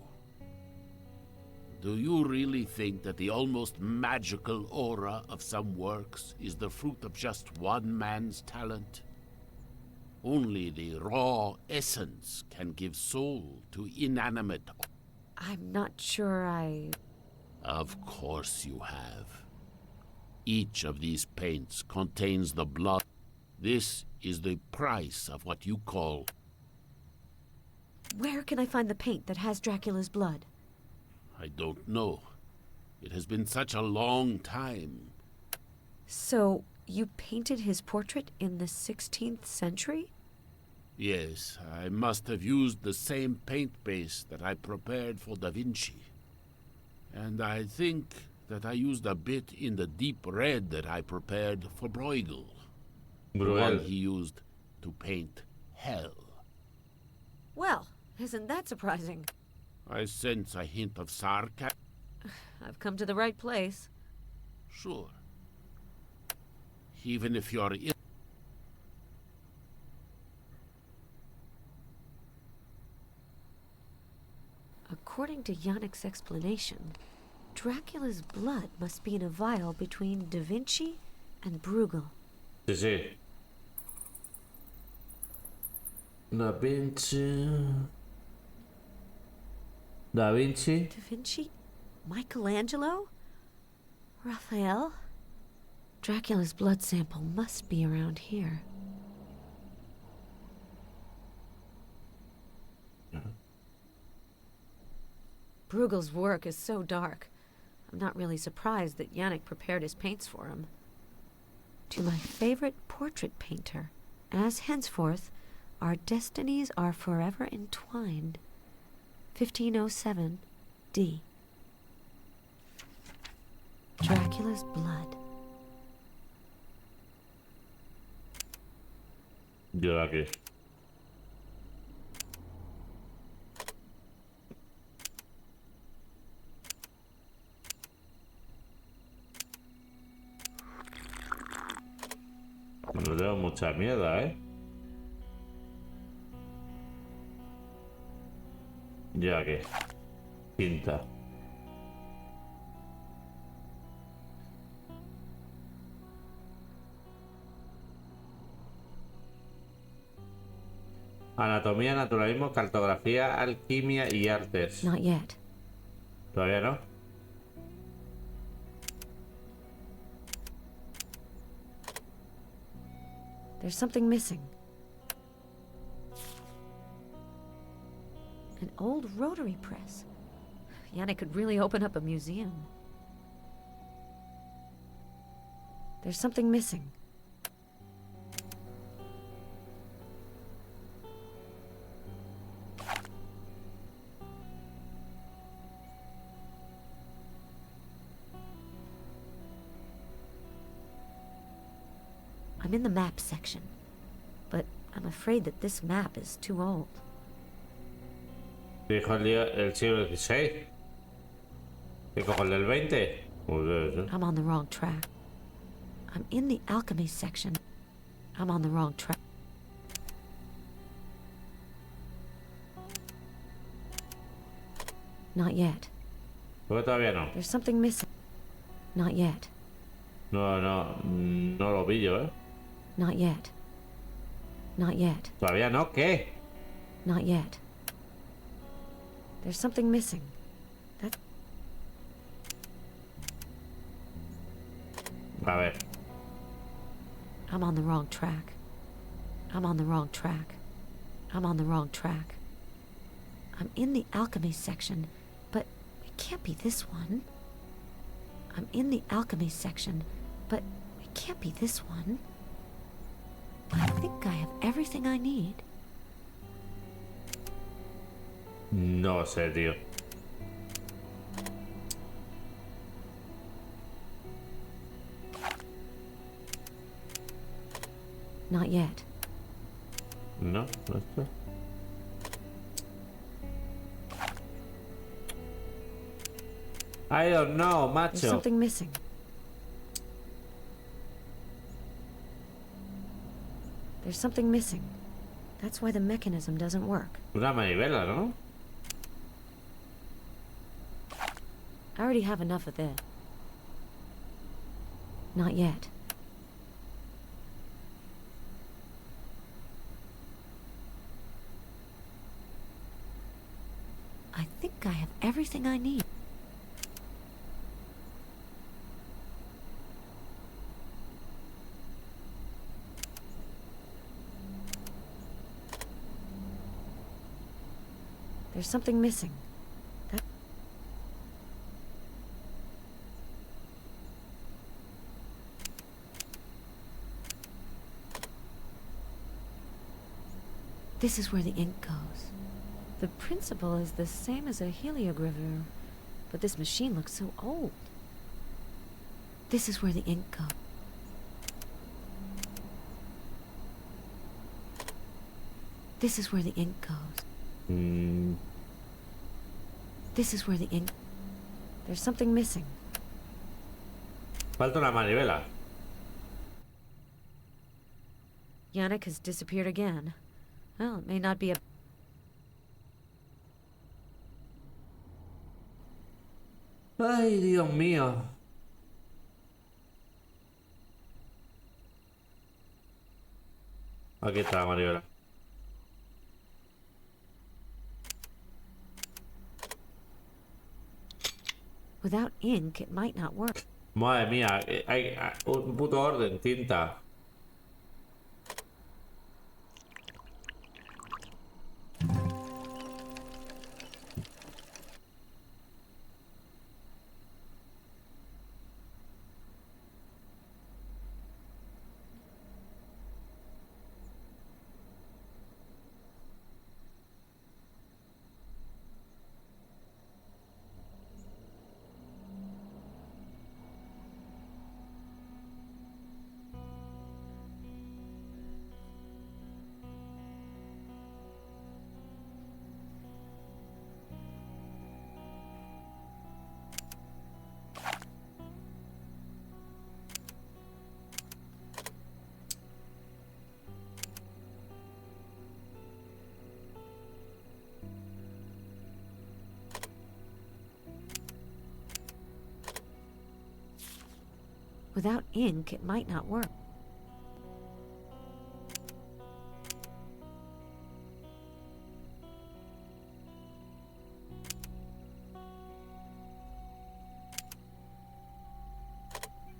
Do you really think that the almost magical aura of some works is the fruit of just one man's talent? Only the raw essence can give soul to inanimate. I'm not sure I... Of course you have. Each of these paints contains the blood. This is the price of what you call... Where can I find the paint that has Dracula's blood? I don't know. It has been such a long time. So, you painted his portrait in the 16th century? Yes, I must have used the same paint base that I prepared for Da Vinci. And I think that I used a bit in the deep red that I prepared for Bruegel. The one he used to paint hell. Well, isn't that surprising? I sense a hint of sarcasm. I've come to the right place. Sure. Even if you're ill. According to Yannick's explanation, Dracula's blood must be in a vial between Da Vinci and Bruegel. Sí, sí. Da Vinci. Da Vinci. Da Vinci? Michelangelo? Raphael? Dracula's blood sample must be around here. Bruegel's work is so dark. I'm not really surprised that Yannick prepared his paints for him. To my favorite portrait painter, as henceforth our destinies are forever entwined. 1507 D. Dracula's blood. Yo aquí. No tengo mucha mierda, ¿eh? Ya que. Pinta. Anatomía, naturalismo, cartografía, alquimia y artes. Not yet. ¿Todavía no? There's something missing. An old rotary press. Yannick could really open up a museum. There's something missing. I'm in the map section, but I'm afraid that this map is too old. Dijo el siglo XVI. ¿Qué cojo el del 20? I'm on the wrong track. I'm in the alchemy section. I'm on the wrong track. Not yet. ¿Por qué todavía no? There's something missing. Not yet. No lo pillo, ¿eh? Not yet. Not yet. ¿Todavía no? ¿Qué? Not yet. There's something missing. That. A ver. I'm on the wrong track. I'm on the wrong track. I'm on the wrong track. I'm in the alchemy section, but it can't be this one. I'm in the alchemy section, but it can't be this one. I think I have everything I need. No sé, tío. Not yet. No está. I don't know, macho. There's something missing. There's something missing. That's why the mechanism doesn't work. Una manivela, ¿no? I already have enough of this. Not yet. I think I have everything I need. There's something missing. That. This is where the ink goes. The principle is the same as a heliogravure, but this machine looks so old. This is where the ink goes. This is where the ink goes. This is where the ink. There's something missing. Falta una manivela. Yannick has disappeared again. Well, it may not be a. Ay, Dios mío. Aquí está la manivela. Without ink, it might not work. Madre mía, hay un puto orden, tinta. Without ink, it might not work.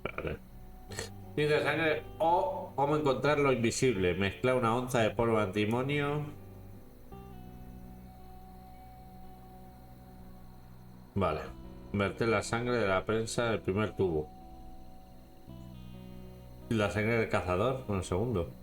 Vale. Tinta de sangre o cómo encontrar lo invisible. Mezcla una onza de polvo de antimonio. Vale. Verter la sangre de la prensa del primer tubo. Y la sangre del cazador en el segundo.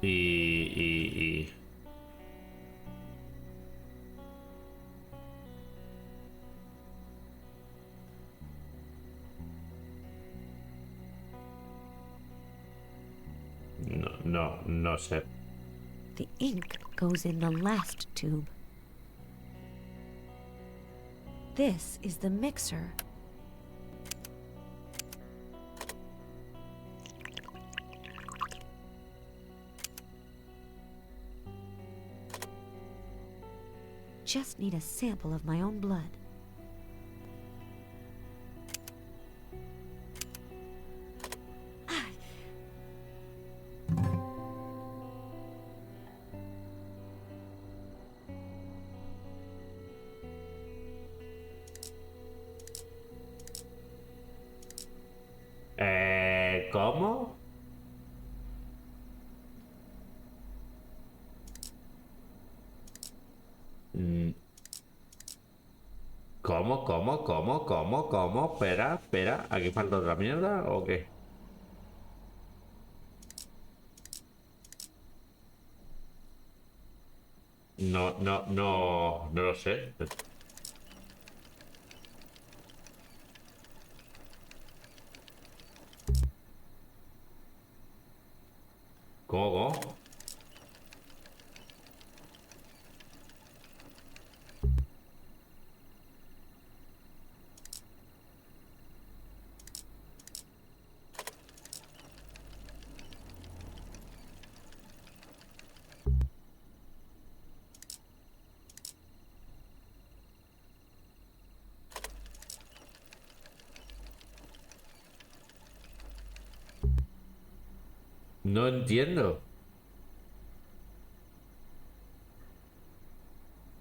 Y... No sé. The ink goes in the last tube. This is the mixer. Just need a sample of my own blood. ¿Cómo? ¿Cómo? Espera. ¿Aquí falta otra mierda o qué? No lo sé. ¿Cómo? No entiendo.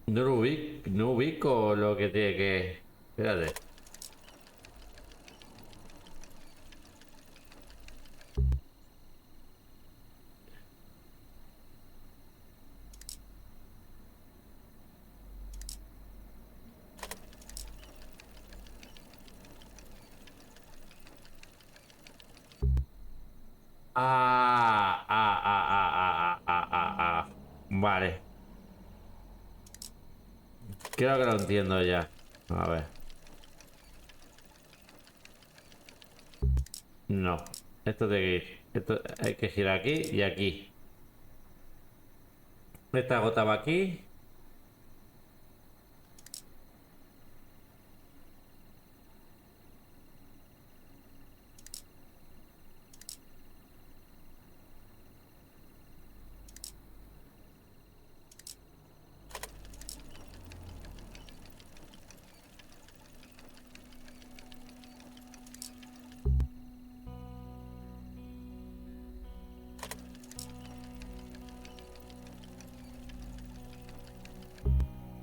No ubico lo que tiene que... Espérate. Vale. Creo que lo entiendo ya. A ver. No. Esto tiene que ir. Esto hay que girar aquí y aquí. Esta gota va aquí.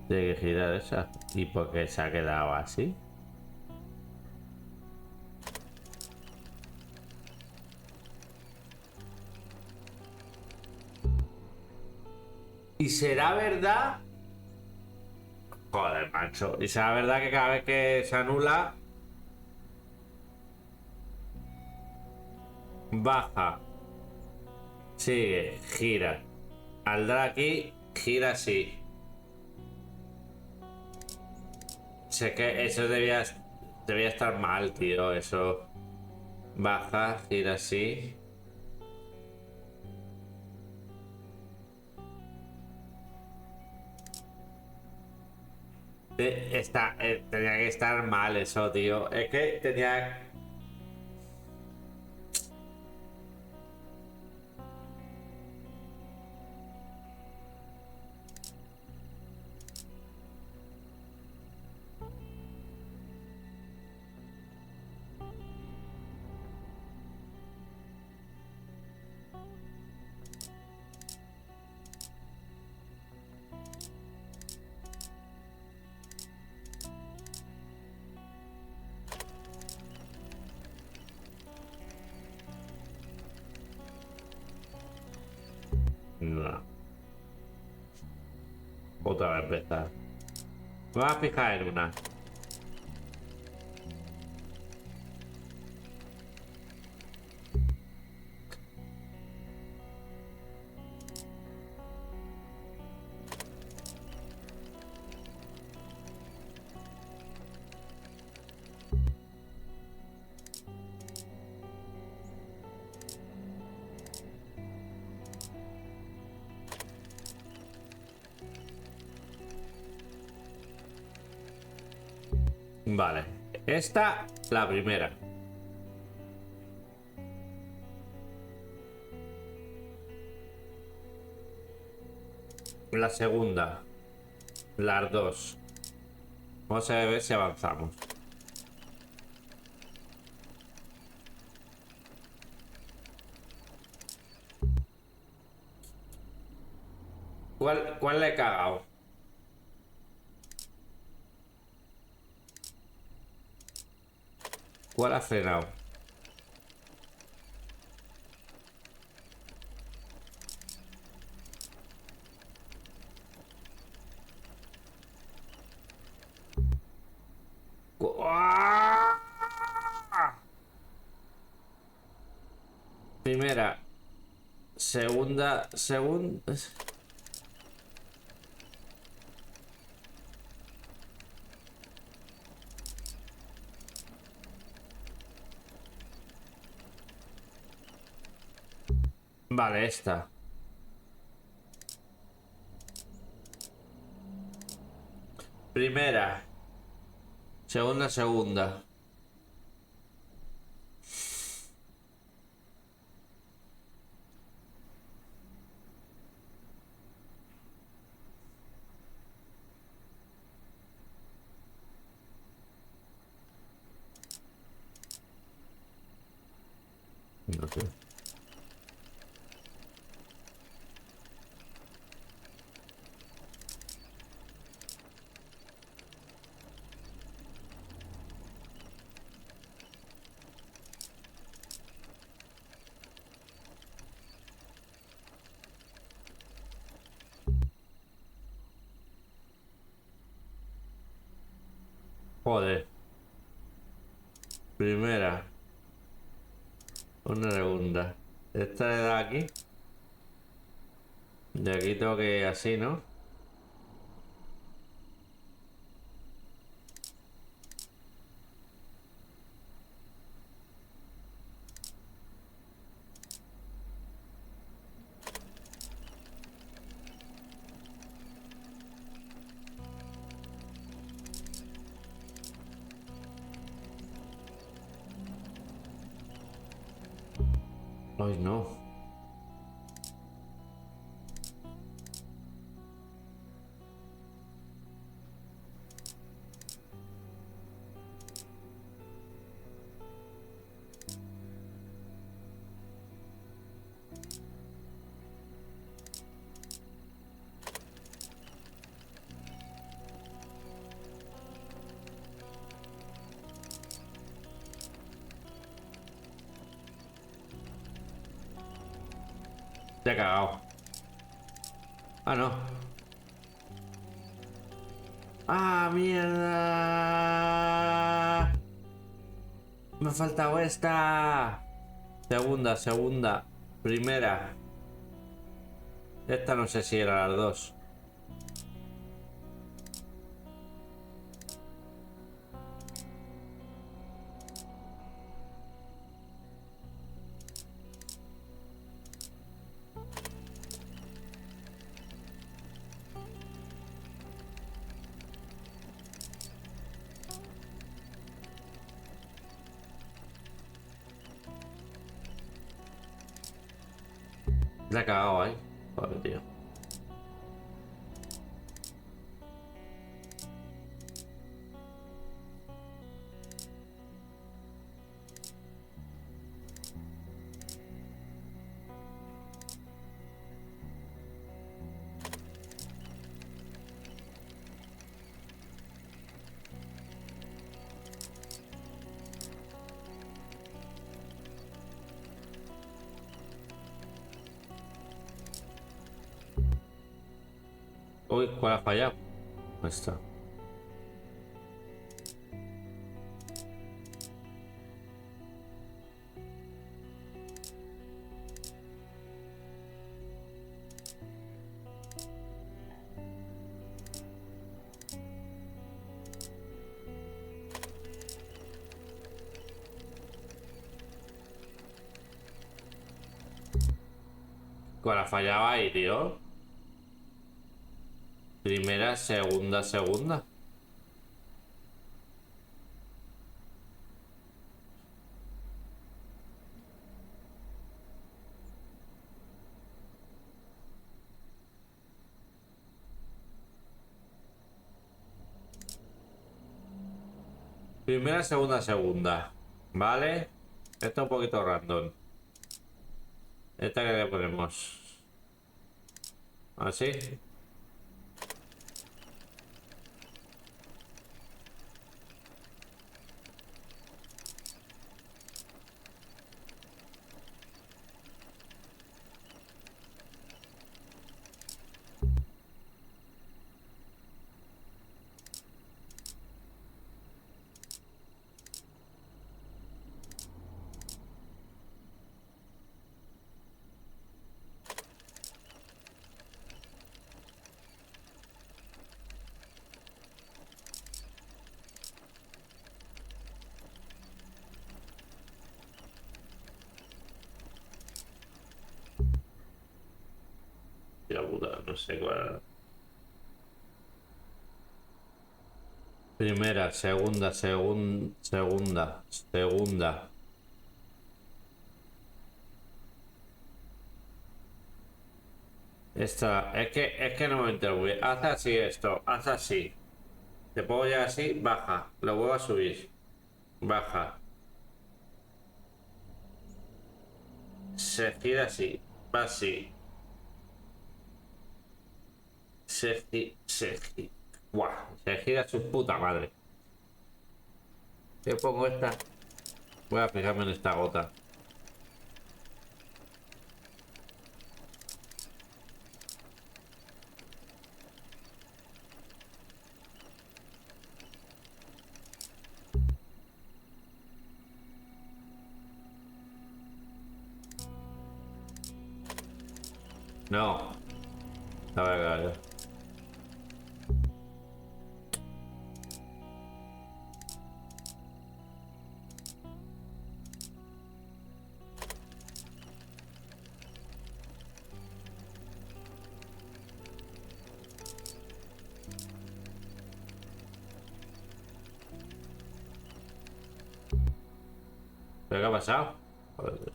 Tiene que girar esa. ¿Y por qué se ha quedado así? ¿Y será verdad? Joder, macho. ¿Y será verdad que cada vez que se anula... baja? Sigue, gira. Al dar aquí, gira así. Sé que eso debía estar mal, tío. Eso. Baja, gira así. Tenía que estar mal eso, tío. Es que tenía... No. Otra vez empezar. Me voy a fijar en una. Vale, esta, la primera. La segunda. Las dos. Vamos a ver si avanzamos. ¿Cuál le he cagado? ¿Cuál ha frenado? Primera. Segunda. Vale, esta. Primera. Segunda. No sé. Joder. Primera. Una segunda. Esta le da aquí. De aquí tengo que ir así, ¿no? Ay, no. Te he cagado. Ah, no. ¡Ah, mierda! Me ha faltado esta. Segunda. Primera. Esta no sé si era las dos. La he cagado ahí. Joder, tío. Uy, ¿cuál ha fallado? Ahí está. ¿Cuál ha fallado ahí, tío? Primera, segunda, segunda. Primera, segunda, segunda. Vale. Esto es un poquito random. Esta que le ponemos. Así. Ya puta, no sé cuál. Primera, segunda, segunda, segunda. Esta, es que no me entero muy bien. Haz así esto, haz así. Te pongo ya así, baja. Lo vuelvo a subir. Baja. Se gira así. Va así. Se gira. Buah, se gira su puta madre. ¿Qué pongo esta? Voy a fijarme en esta gota. No. A ver, a ver. ¿Pero qué ha pasado? Joder.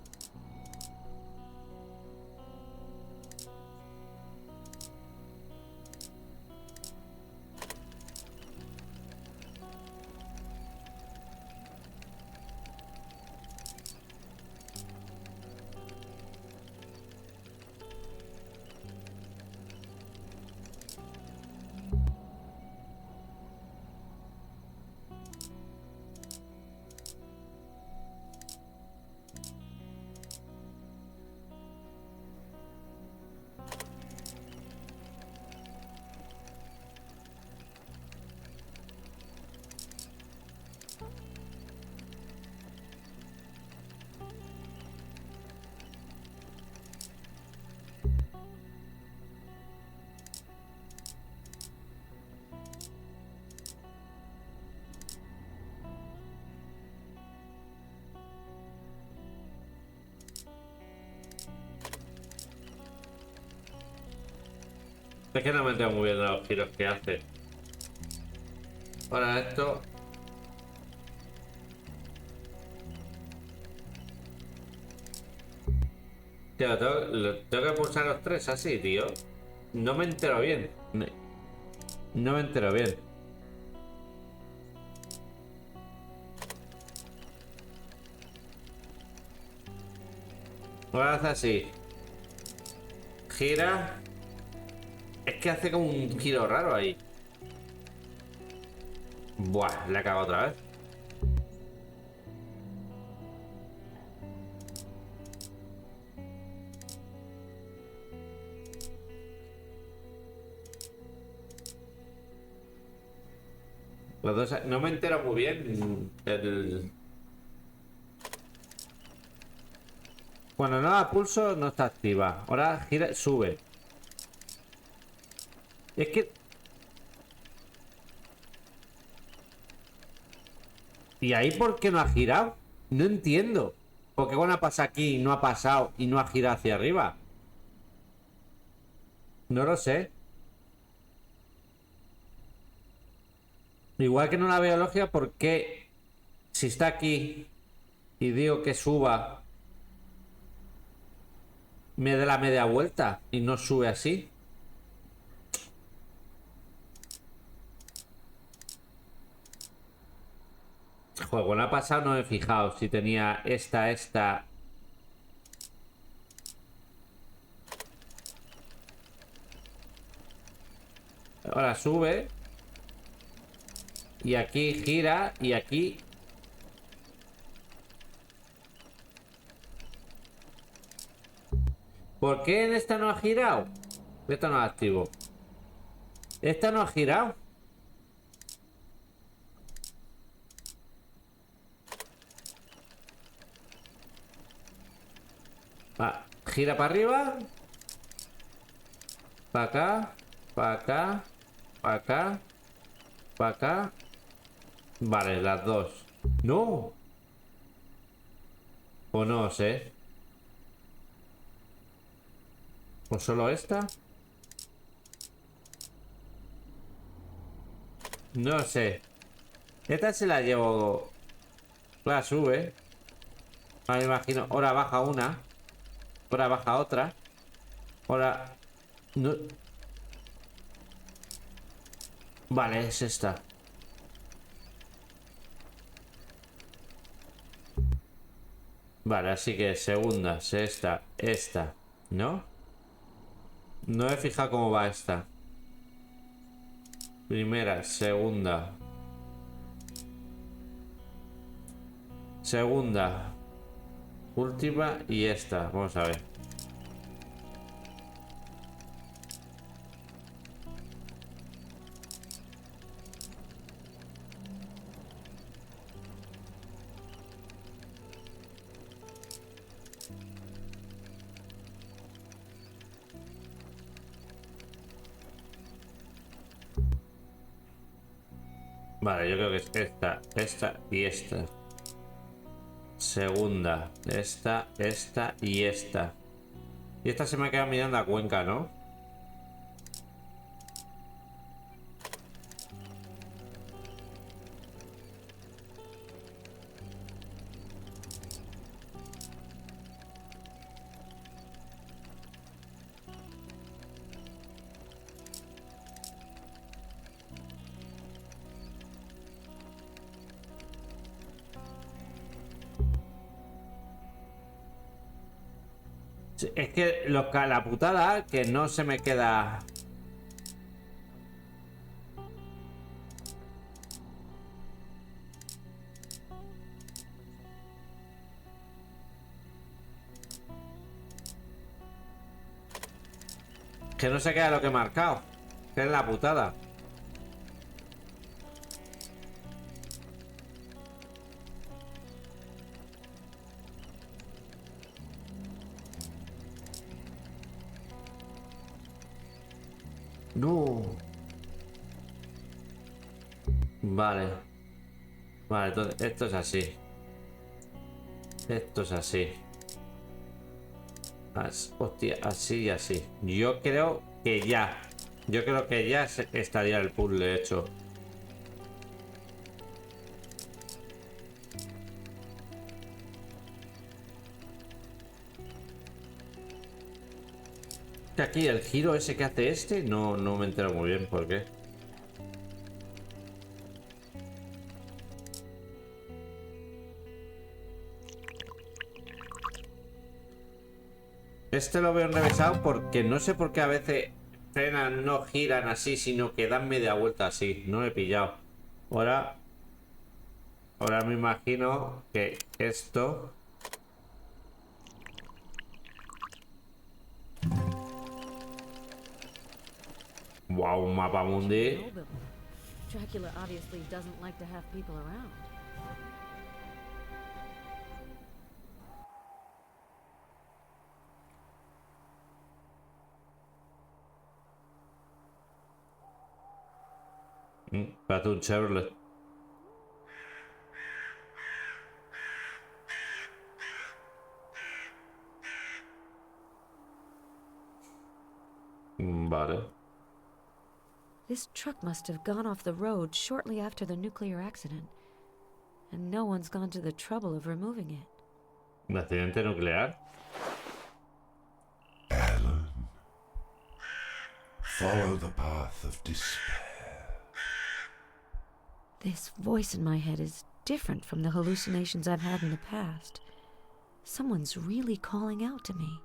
Es que no me entiendo muy bien los giros que hace. Ahora esto. Tío, tengo que pulsar los tres así, tío. No me entero bien. No me entero bien. Ahora hace así. Gira. Es que hace como un giro raro ahí. Buah, le he cagado otra vez. No me entero muy bien el... Cuando no la pulso no está activa. Ahora gira, sube. Es que... ¿Y ahí por qué no ha girado? No entiendo. ¿Por qué cuando pasa aquí no ha pasado y no ha girado hacia arriba? No lo sé. Igual que no la veo lógica, ¿por qué si está aquí y digo que suba me da la media vuelta y no sube así? Joder, cuando ha pasado no me he fijado si tenía esta. Ahora sube. Y aquí gira y aquí... ¿Por qué en esta no ha girado? Esta no la activo. Esta no ha girado. Va, gira para arriba. Para acá. Para acá. Para acá. Para acá. Vale, las dos. ¡No! O no sé. ¿O solo esta? No sé. Esta se la llevo. La sube. Me imagino. Ahora baja una. Ahora baja otra. Ahora... No... Vale, es esta. Vale, así que segunda, sexta, esta, ¿no? No he fijado cómo va esta. Primera, segunda. Segunda. Última y esta. Vamos a ver. Vale, yo creo que es esta y esta. Segunda, esta y esta. Y esta se me ha quedado mirando a Cuenca, ¿no? Es que la putada que no se me queda... Que no se queda lo que he marcado. Que es la putada. No. Vale. Vale, entonces esto es así. Esto es así. Hostia, así y así. Yo creo que ya. Yo creo que ya estaría el puzzle hecho. Aquí el giro ese que hace este, no me entero muy bien por qué. Este lo veo enrevesado porque no sé por qué a veces frenan, no giran así, sino que dan media vuelta así. No he pillado. Ahora me imagino que esto... Wow, un mapa mundi. Dracula obviously doesn't like to have people around. Para un Chevrolet. Vale. This truck must have gone off the road shortly after the nuclear accident, and no one's gone to the trouble of removing it. ¿Un accidente nuclear? Alan, follow the path of despair. This voice in my head is different from the hallucinations I've had in the past. Someone's really calling out to me.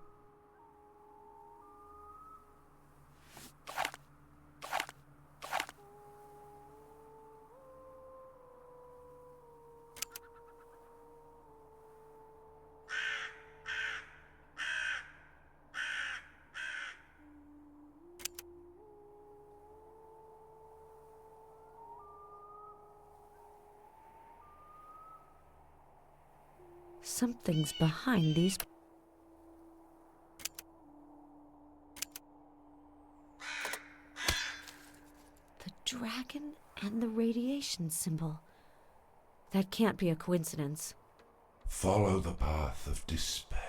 Something's behind these. The dragon and the radiation symbol. That can't be a coincidence. Follow the path of despair.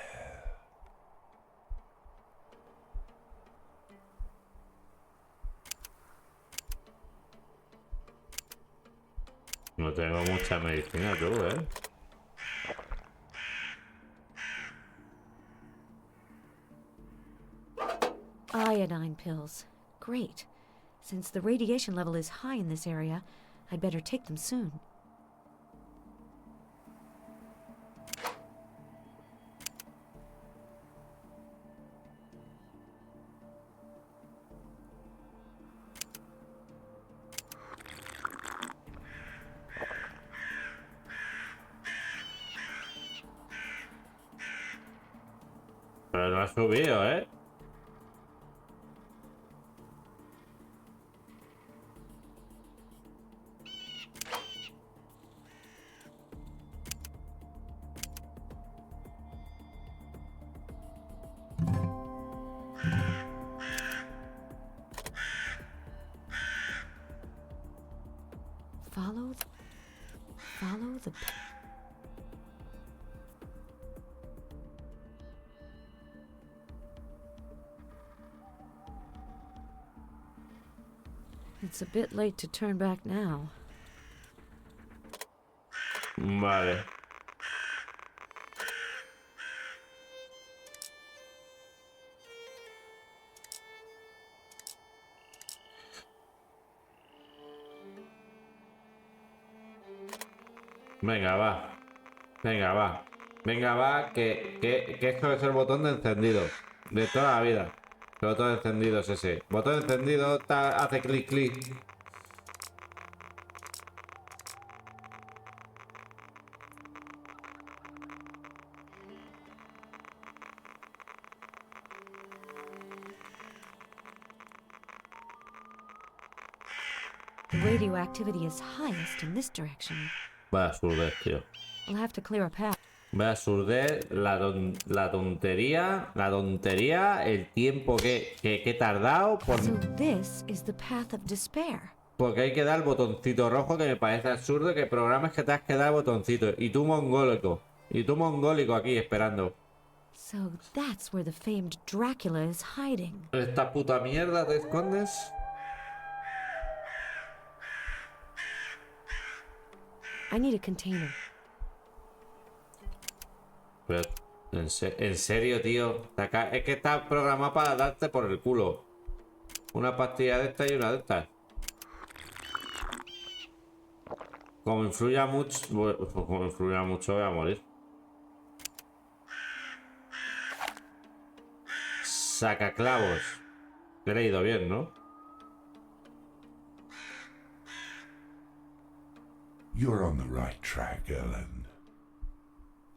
No tengo mucha medicina tú, ¿eh? Iodine pills. Great. Since the radiation level is high in this area, I'd better take them soon. Pero no ha subido, ¿eh? Follow the... It's a bit late to turn back now. Vale. Venga, va. Venga, va. Venga, va, que esto es el botón de encendido. De toda la vida. El botón de encendido es ese. Botón de encendido hace clic, clic. The radioactivity is highest in this direction. Vaya surdez, tío. I'll have to clear a path. Vaya surdez, la tontería, el tiempo que he tardado por... So this is the path of despair. Porque hay que dar el botoncito rojo, que me parece absurdo que programes que te has que dar el botoncito. Y tú mongólico aquí esperando. So that's where the famed Dracula is hiding. ¿Esta puta mierda te escondes? I need a container. Pero, en serio, tío. Es que está programado para darte por el culo. Una pastilla de esta y una de estas. Como influya mucho voy a morir. Sacaclavos. He leído bien, ¿no? You're on the right track, Ellen.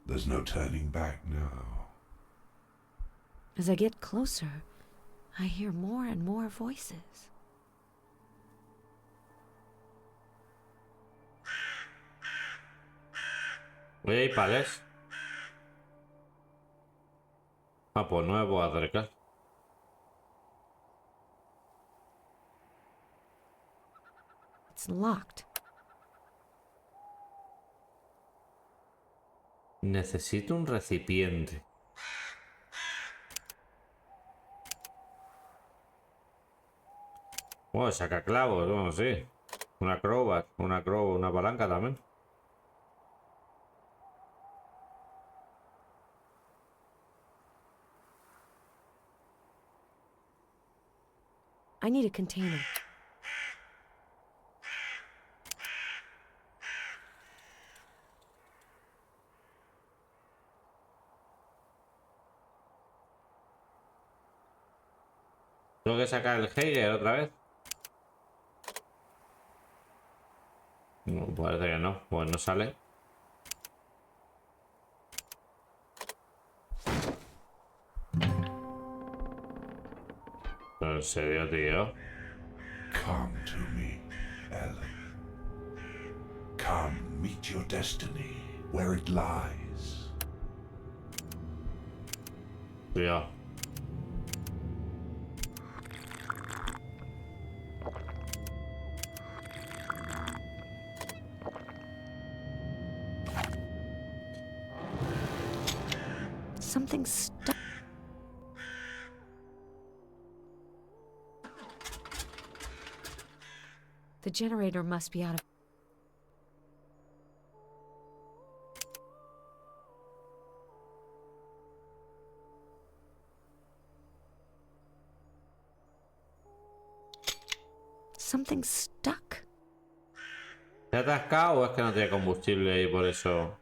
There's no turning back now. As I get closer, I hear more and more voices. Oye, ¿hay pales? Ah, pues no me puedo acercar. It's locked. Necesito un recipiente. Oh, saca clavos, bueno, sí. Una crowbar, una palanca también. I need a container. Tengo que sacar el Heiger otra vez. No, parece que no, pues no sale. ¿En serio, tío? Come to me, Ellen. Come meet your destiny where it lies. Tío. Something's stuck. The generator must be out of... Something's stuck. ¿Se ha atascado o es que no tiene combustible y por eso?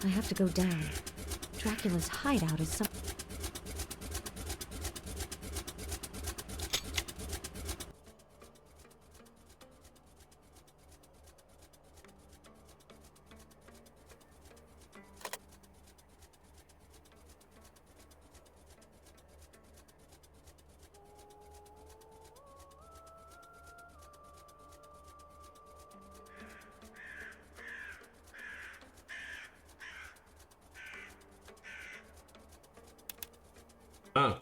I have to go down. Dracula's hideout is some... Ah.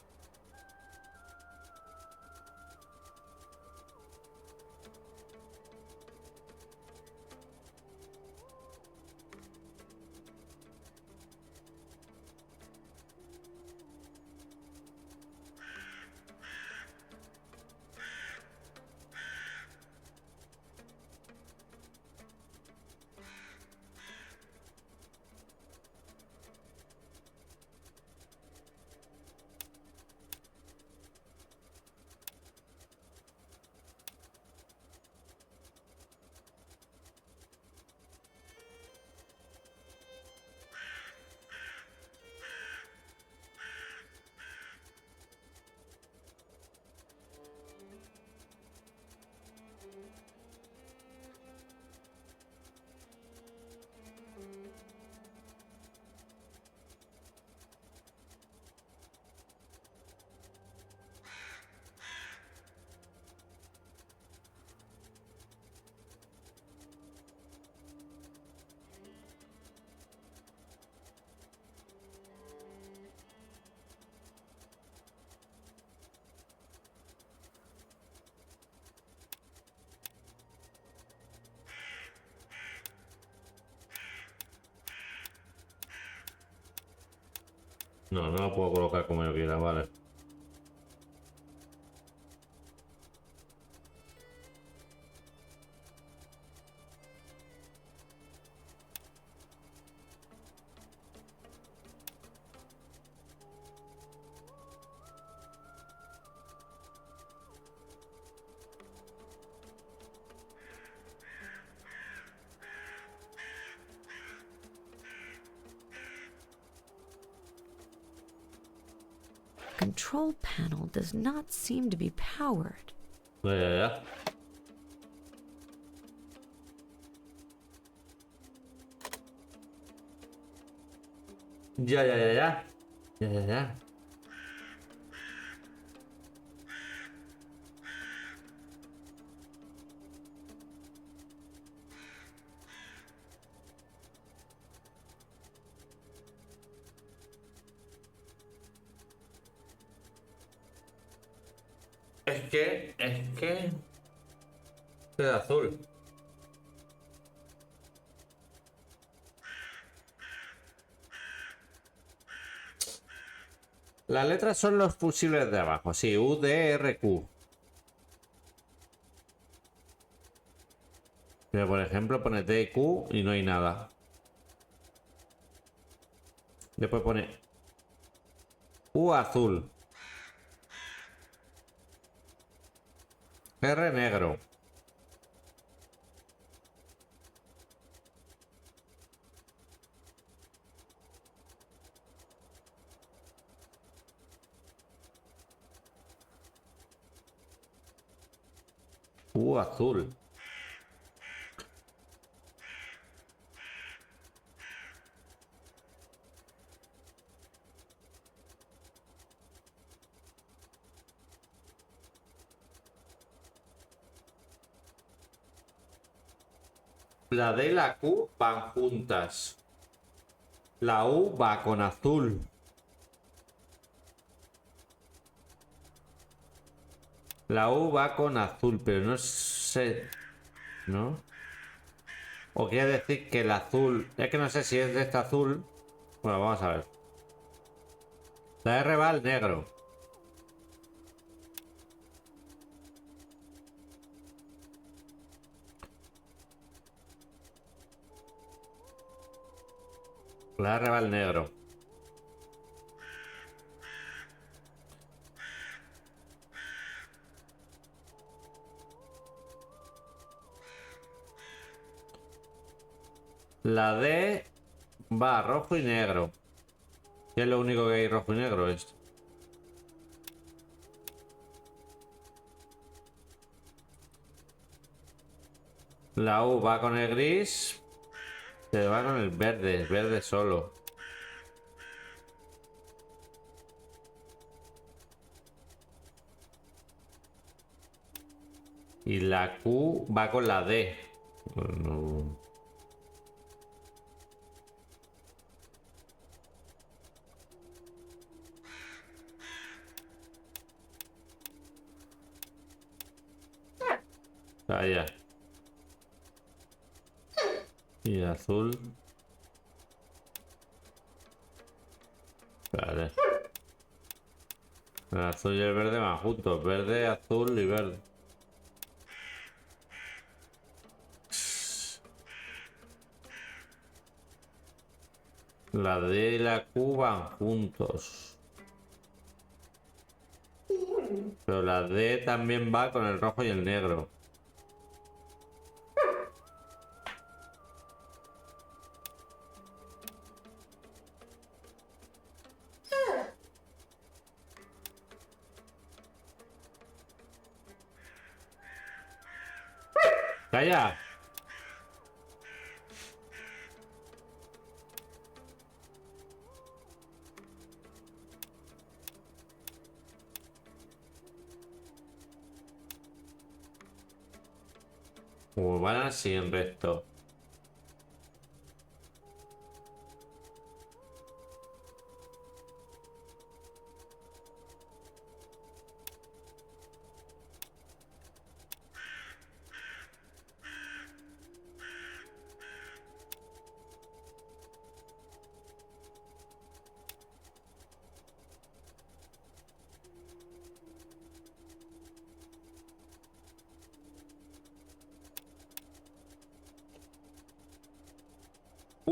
No, no lo puedo colocar como yo quiera, vale. control panel does not seem to be powered. Ya. Ya. Es que... Es azul. Las letras son los fusibles de abajo, sí, U, D, R, Q. Pero por ejemplo pone D, Q y no hay nada. Después pone U azul. R negro. U azul. La D y la Q van juntas. La U va con azul. La U va con azul, pero no sé... ¿No? O quiere decir que el azul... Es que no sé si es de este azul. Bueno, vamos a ver. La R va al negro. La R va al negro. La D va a rojo y negro. ¿Qué es lo único que hay rojo y negro? Esto. La U va con el gris. Se va con el verde solo. Y la Q va con la D. Bueno. Vaya. Y azul. Vale. El azul y el verde van juntos. Verde, azul y verde. La D y la Q van juntos. Pero la D también va con el rojo y el negro. ¡Calla! Van así en recto.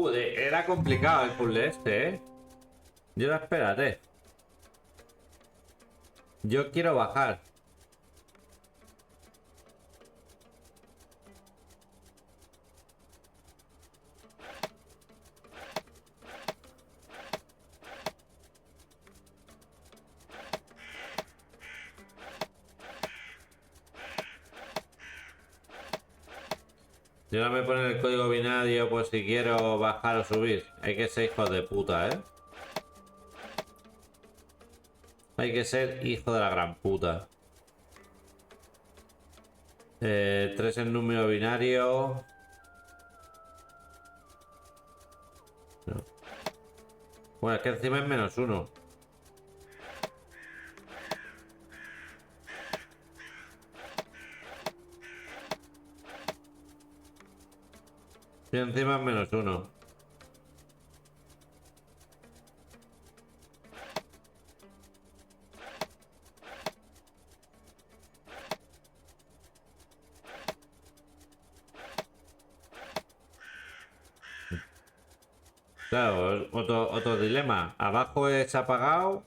Era complicado el puzzle este, ¿eh? Yo espérate. Yo quiero bajar. Y ahora me ponen el código binario, pues si quiero bajar o subir. Hay que ser hijo de puta, ¿eh? Hay que ser hijo de la gran puta. 3 en número binario. No. Bueno, es que encima es -1. Y encima es -1. Claro, otro dilema. Abajo es apagado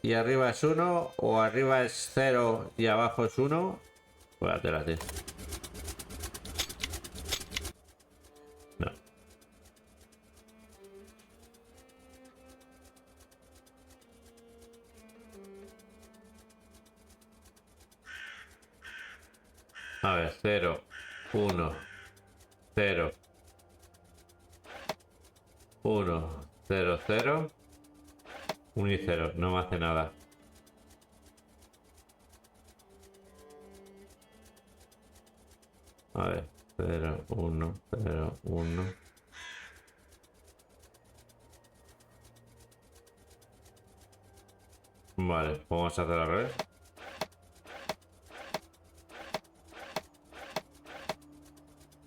y arriba es 1, o arriba es 0 y abajo es 1. Pues tío. No. A ver, 0, 1, 0. 1, 0, 0. 1 y 0. No me hace nada. A ver. 0, 1, 0, 1. Vale, pues vamos a hacer al revés.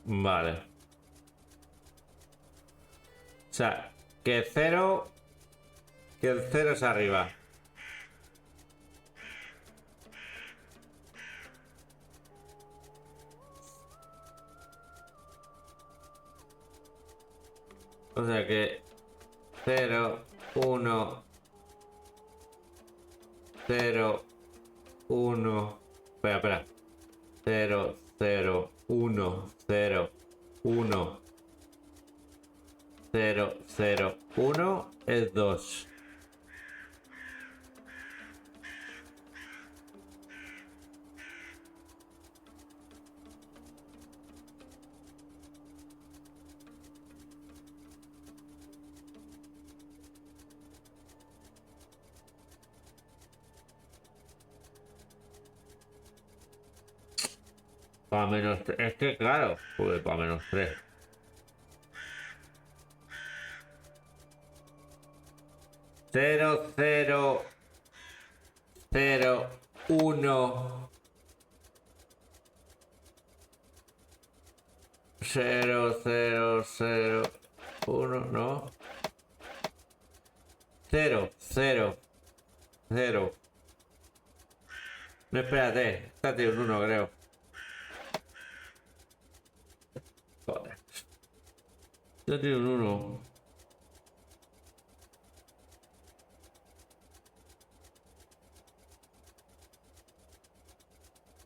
Vale. O sea, que el 0 es arriba. O sea que 0, 1, 0, 1. Espera. 0, 0, 1, 0, 1. 0, 0, 1 es 2. Para -3. Es que claro, pues para -3. 0, 0, 0, 1. 0, 0, 0, 1, no. 0, 0, 0. No, espérate. Está tío un 1, creo. Joder. Está tío un 1.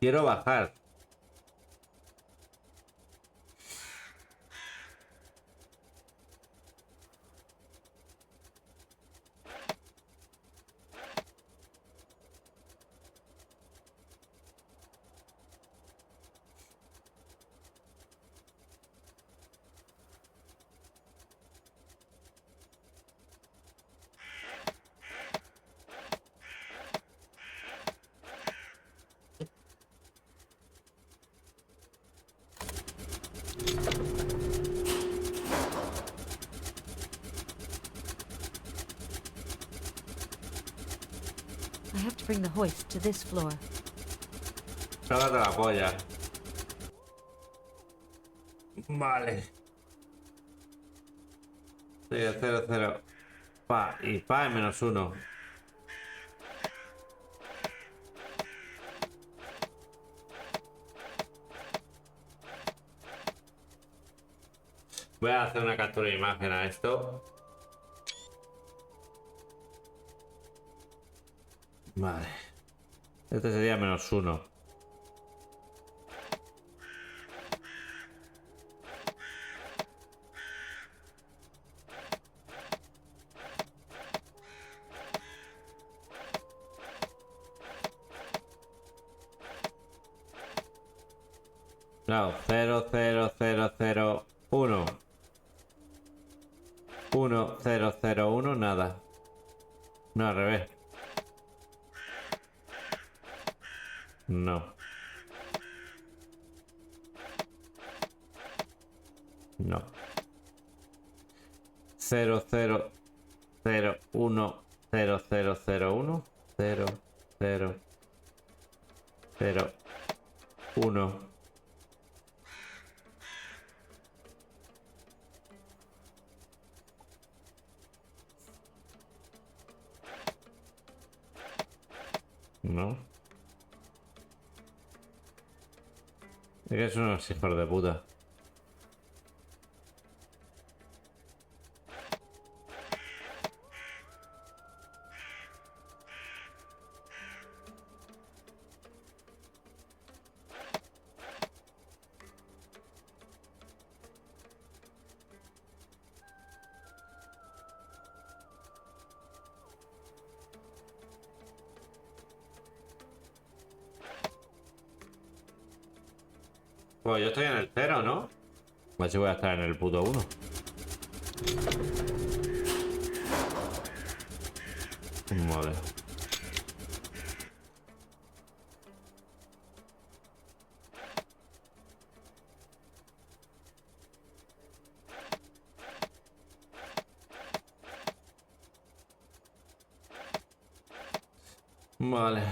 Quiero bajar. I have to bring the hoist to this floor. Sácate la polla. Vale. 0, 0, 0. Pa. Y pa es -1. Voy a hacer una captura de imagen a esto. Vale. Este sería -1. Claro, 0, 0, 0, 0, 1. 1, 0, 0, 1, nada. No, al revés. No. No. 0, 0, 0, 1, 0, 0, 0, 1, 0, 0, 0, 1. No. Es que son unos hijos de puta. Pues yo estoy en el 0, ¿no? A ver si voy a estar en el puto 1. Vale. Vale.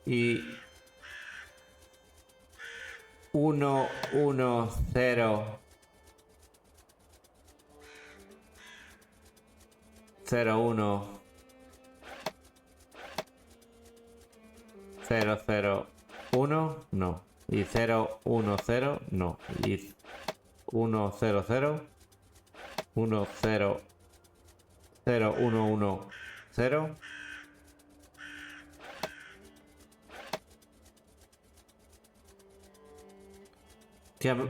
Y 1, 1, 0, 0, 1, 0, 0, 1, no. Y 0, 1, 0, no. Y 1, 0, 0, 1, 0, 0, 1, 1, 0.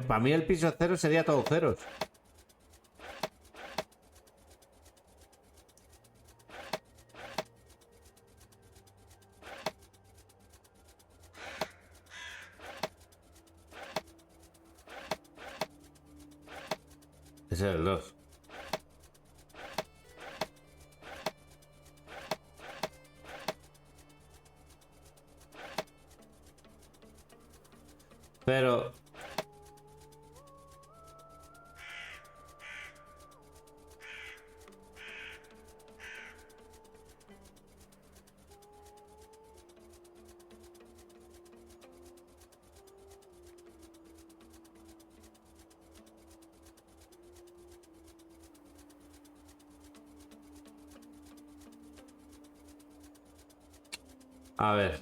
Para mí el piso 0 sería todo ceros. Ese es el 2. Pero a ver.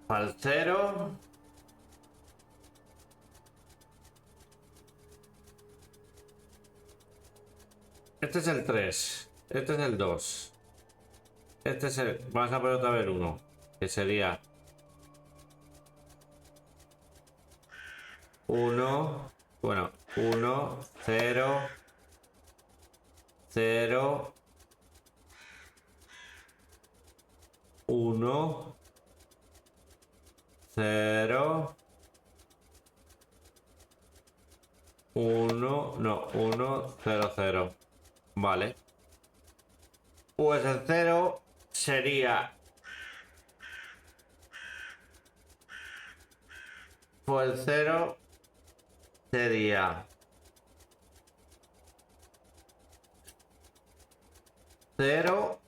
Al 0. Este es el 3. Este es el 2. Este es el... Vamos a poner otra vez 1. Que sería 1. Bueno, 1, 0, 0, 1, 0, 1, no, 1, 0, 0. Vale. Pues el 0 sería... Pues el 0 sería... 0...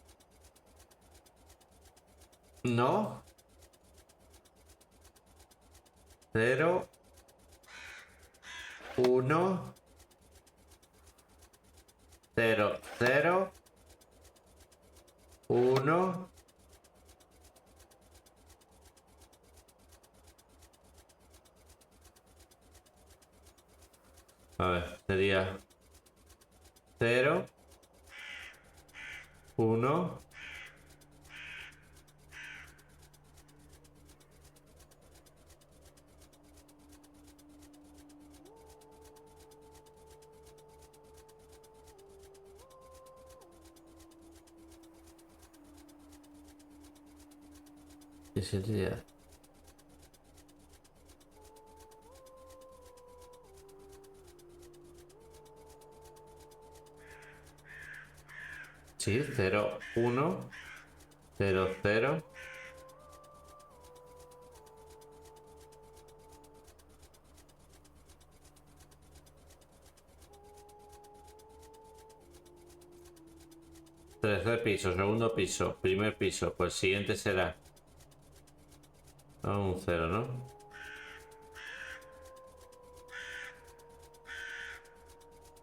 No. 0, 1, 0, 0, 1, a ver, sería 0, 1, 0, 17 días. Sí, 0, 1, 0, 0. Tercer piso, segundo piso, primer piso. Pues siguiente será un 0, ¿no?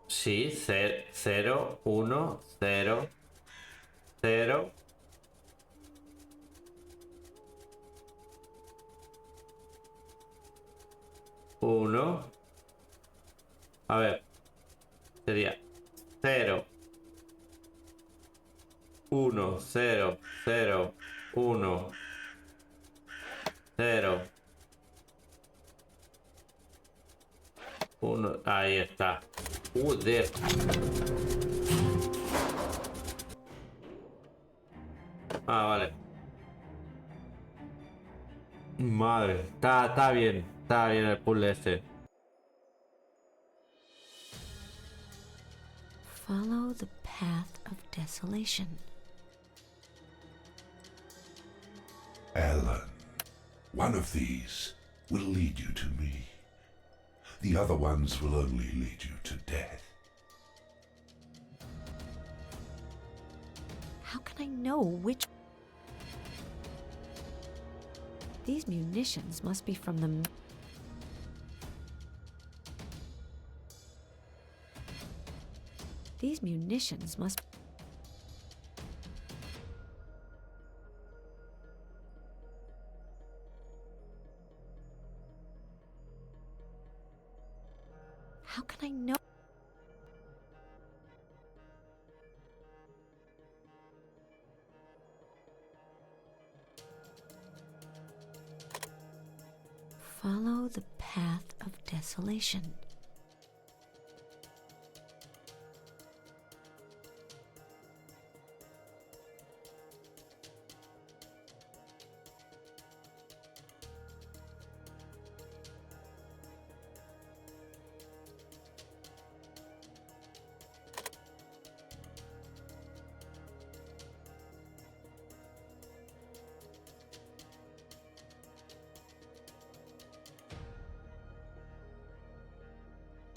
Sí, 0, 1, 0, 0. Uno. A ver. Sería 0. 1, 0, 0, 1, 0, 1. Ahí está. Joder. Ah, vale. Madre. Está bien. Está bien el puzzle este. Follow the path of desolation. Ellen, one of these will lead you to me. The other ones will only lead you to death. How can I know which... These munitions must be from the... These munitions must... How can I know? Follow the path of desolation.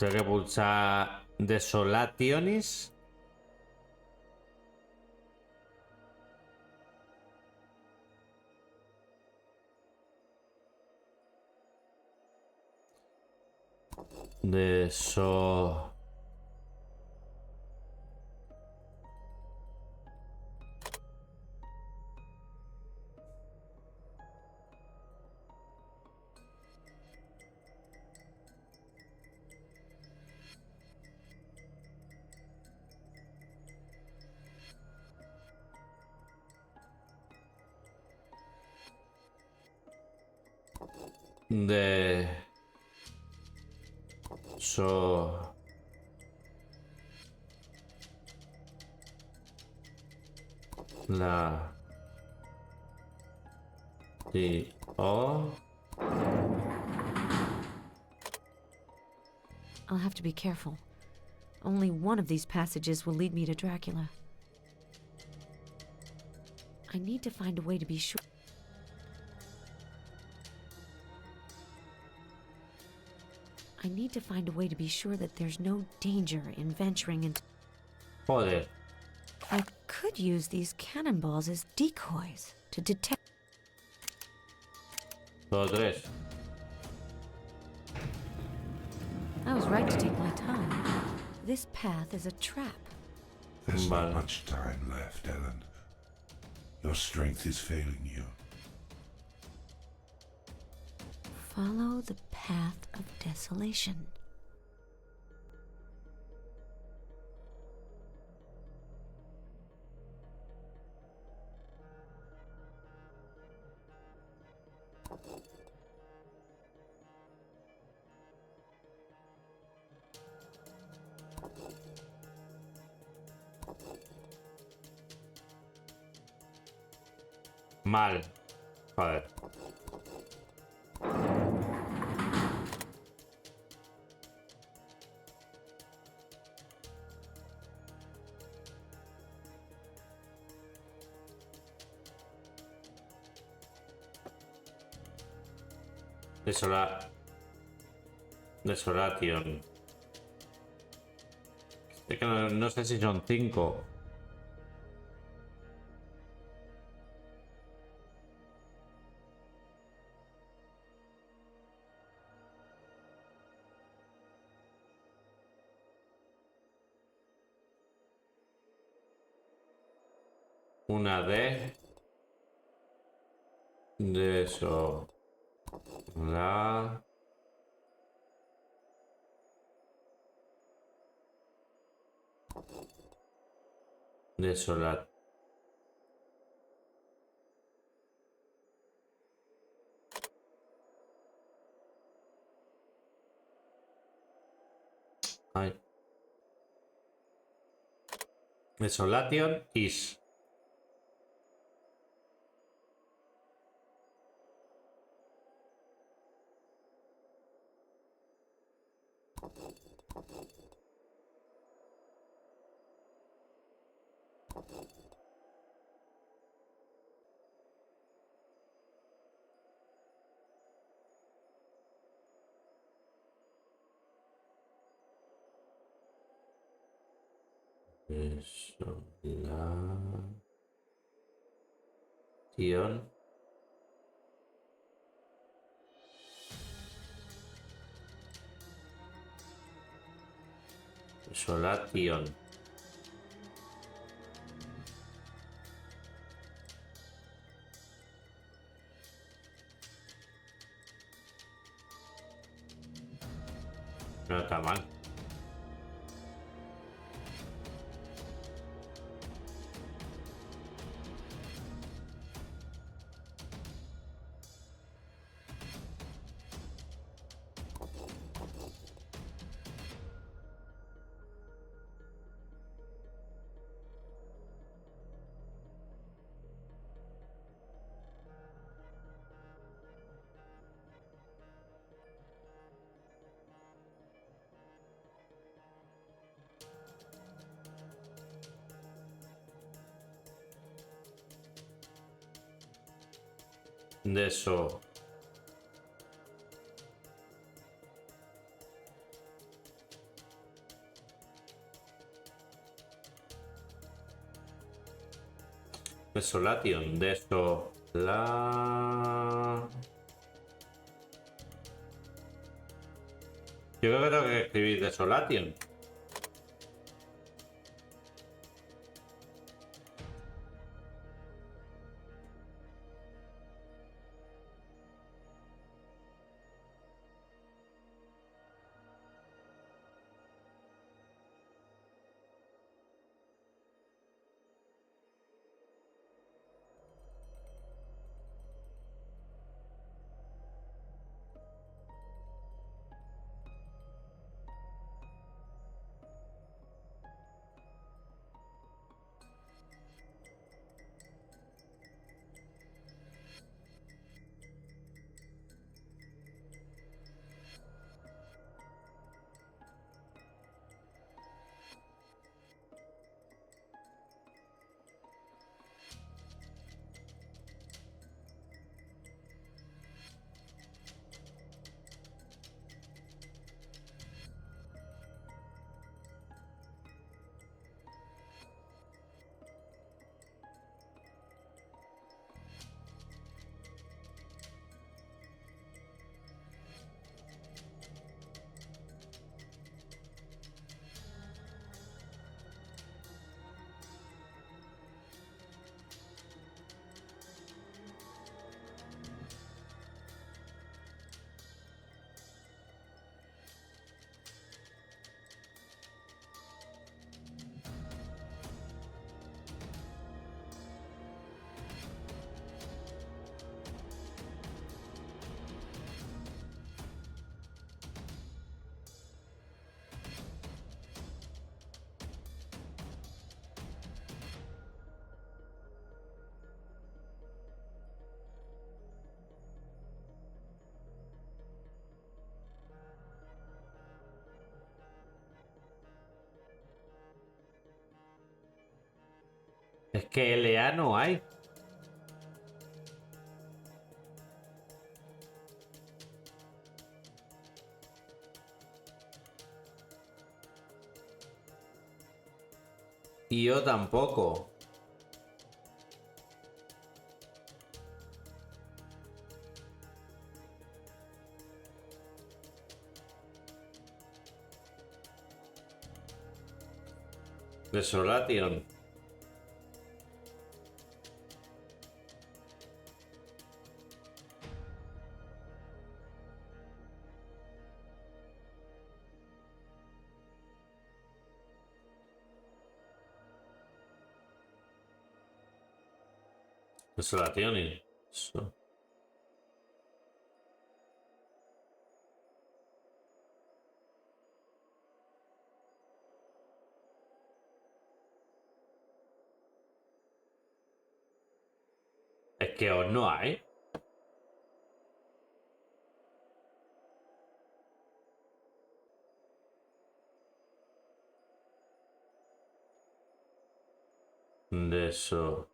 Tengo que pulsar Desolationis. Deso... De... So... La... Y... O... I'll have to be careful. Only one of these passages will lead me to Dracula. I need to find a way to be sure. I need to find a way to be sure that there's no danger in venturing into... Joder. I could use these cannonballs as decoys to detect... Todo tres. I was right to take my time. This path is a trap. There's not much time left, Ellen. Your strength is failing you. Follow the path of desolation. Mal. A ver. Desolation. Es que no sé si son 5. Una de eso. La. Desolat. Ay. Desolation is. Desolación. Desolation. No está mal. De eso. Desolation. De eso. La. Yo creo que tengo que escribir Desolation. que LA no hay. Y yo tampoco. Desolation. Desolación y eso. Es que os no hay. De eso.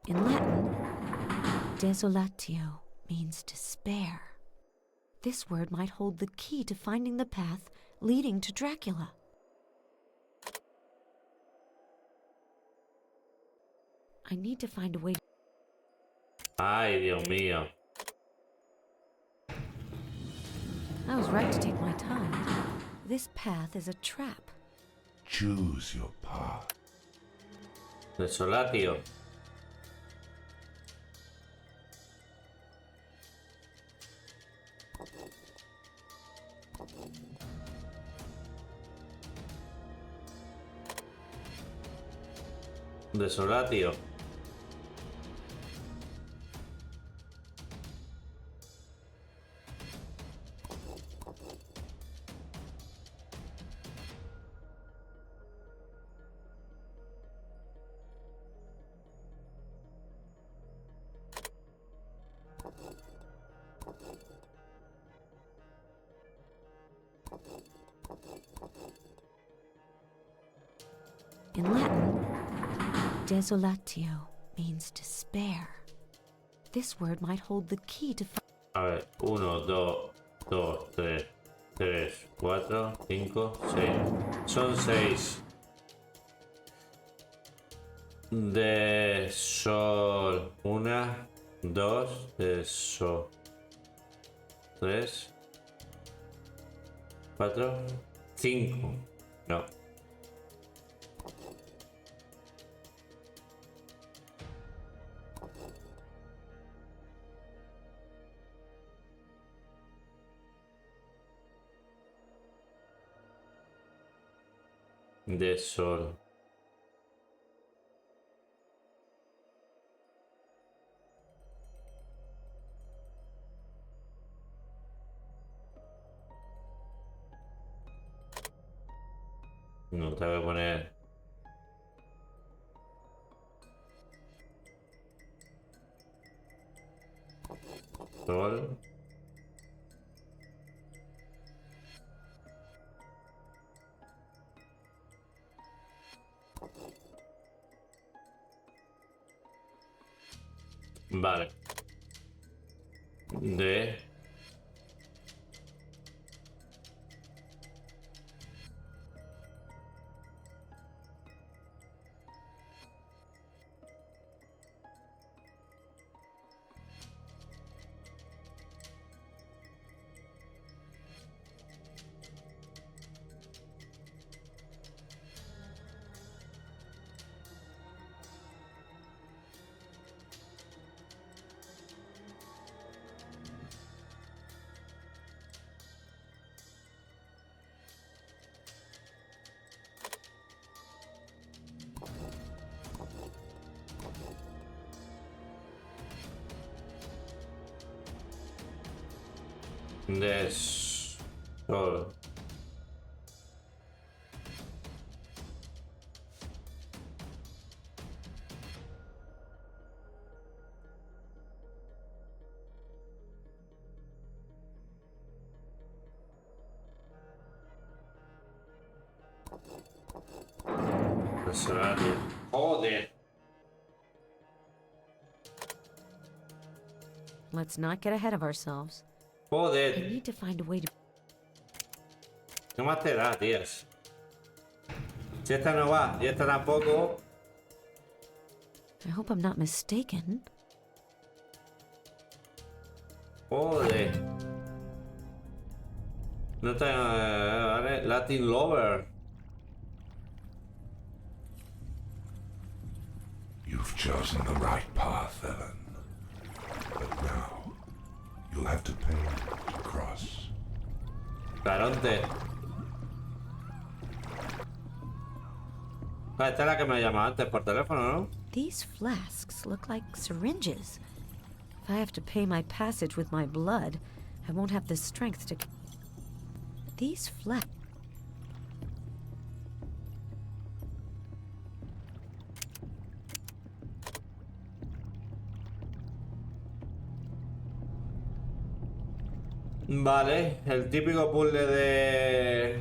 In Latin, desolatio means despair. This word might hold the key to finding the path leading to Dracula. I need to find a way. Ay, Dios mío. I was right to take my time. This path is a trap. Choose your path. Desolatio. Desolatio. In Latin, desolatio means despair. This word might hold the key to A ver, 1, 2, 2, 3, 3, 4, 5, 6. Son 6. De sol. 1, 2, de sol. 3, 4, 5. No. De sol. No te voy a poner. Sol. Vale. De sol. Joder. Let's not get ahead of ourselves. I Joder. need to find a way to... ¿Qué más te da, tías? Si esta no va y esta tampoco. I hope I'm not mistaken. Joder. No te... vale. Latin Lover. You've chosen the right path, Ellen. But now, you'll have to pay to cross. Caronte. Ah, esta es la que me llamaba antes por teléfono, ¿no? These flasks look like syringes. If I have to pay my passage with my blood, I won't have the strength to... These flasks... Vale, el típico puzzle de...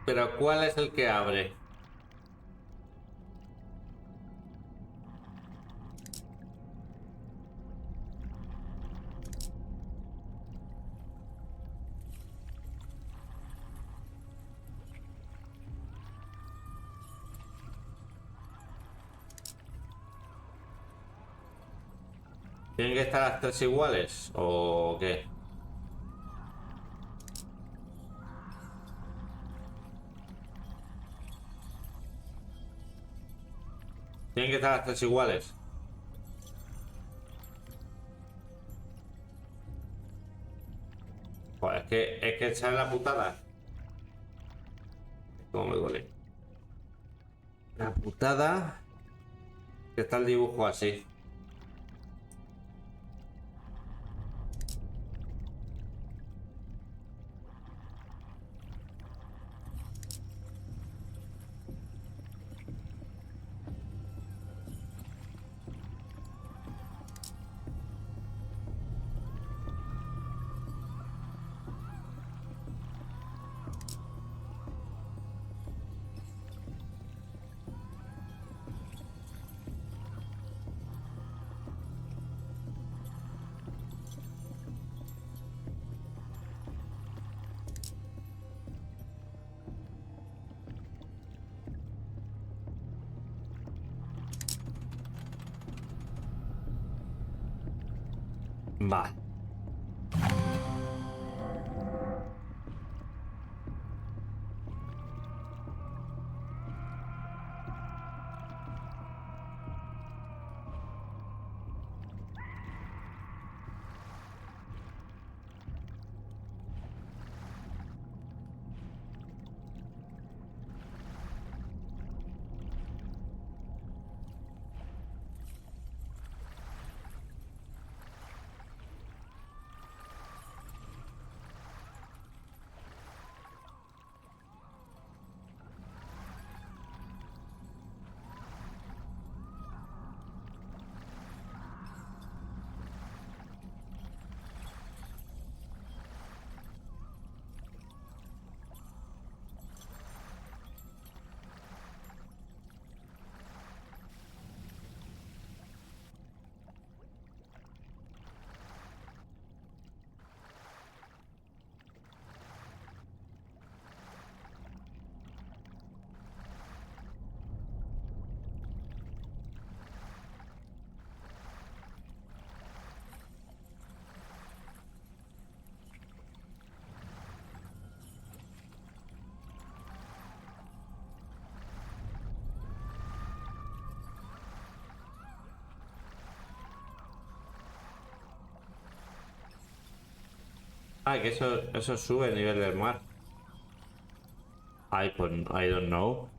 Pero ¿cuál es el que abre? ¿Tienen que estar las tres iguales o qué? Tienen que estar las tres iguales. Joder, es que esa es la putada. ¿Cómo me duele? La putada que está el dibujo así. Vale. Ah, que eso sube el nivel del mar. I don't know.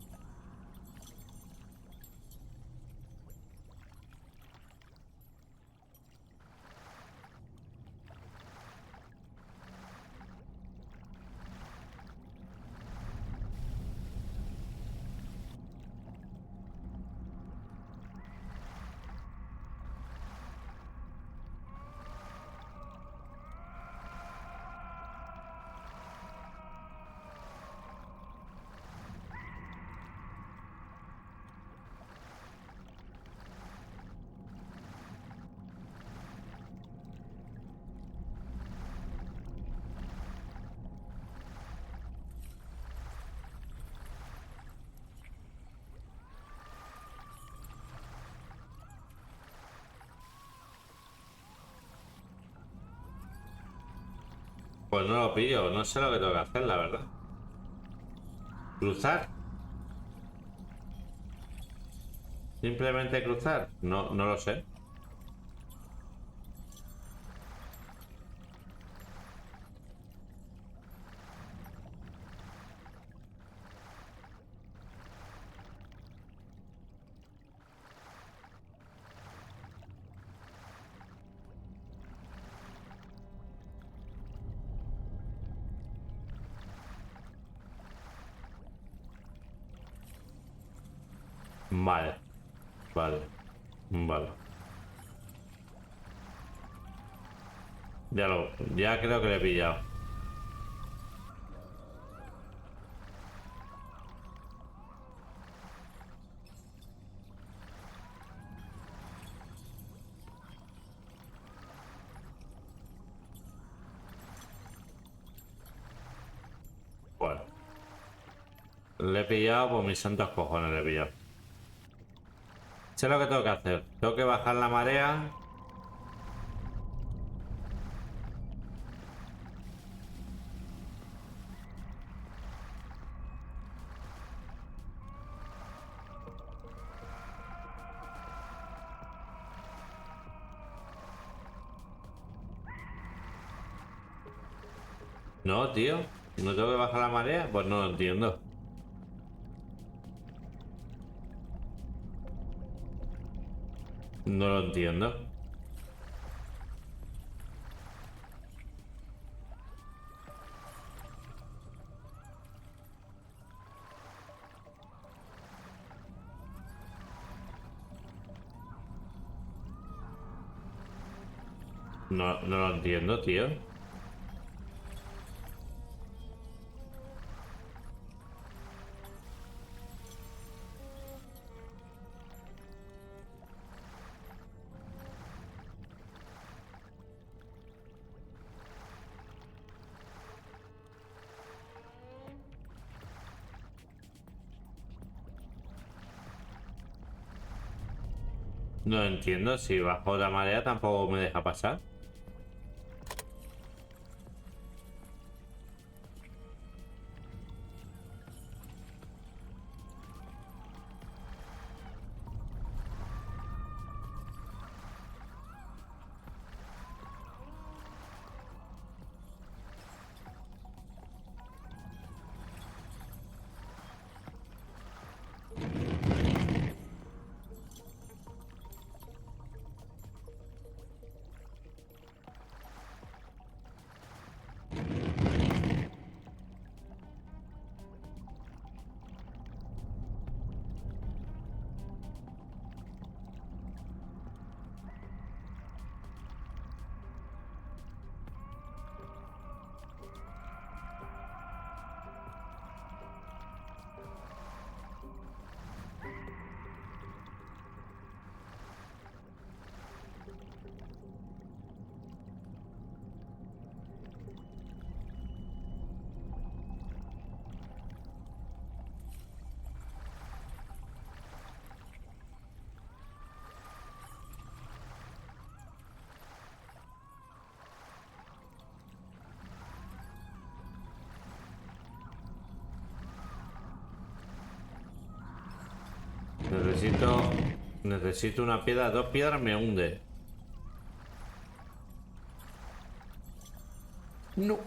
Pues no lo pillo, no sé lo que tengo que hacer, la verdad. ¿Cruzar? ¿Simplemente cruzar? No, no lo sé. Vale. Vale. Vale. Ya creo que le he pillado. Bueno. Le he pillado por mis santos cojones, le he pillado. Sé lo que tengo que hacer. Tengo que bajar la marea. No, tío. ¿No tengo que bajar la marea? Pues no lo entiendo. No lo entiendo. No, no lo entiendo, tío. No entiendo, si bajo la marea tampoco me deja pasar. Necesito una piedra. 2 piedras me hunde. No.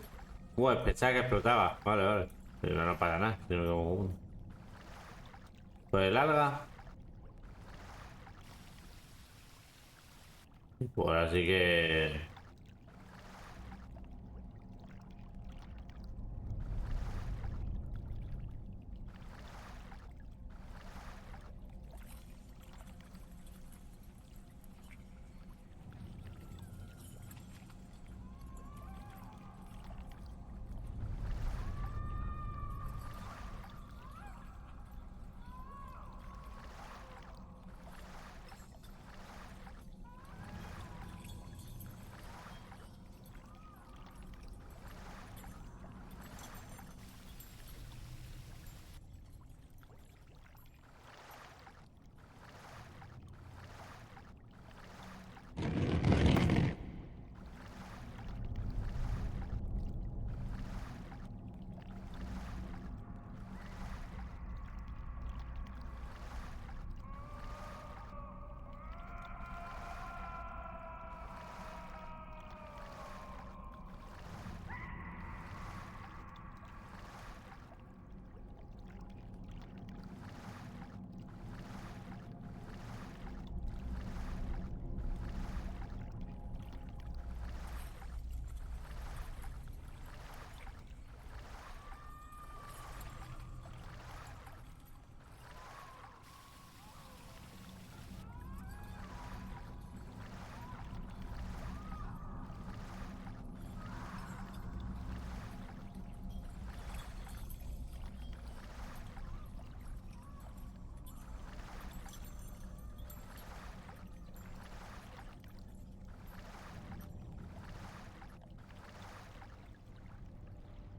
Pues pensaba que explotaba. Vale, vale. Pero no para nada. Sino como uno. Pues el alga. Pues así que...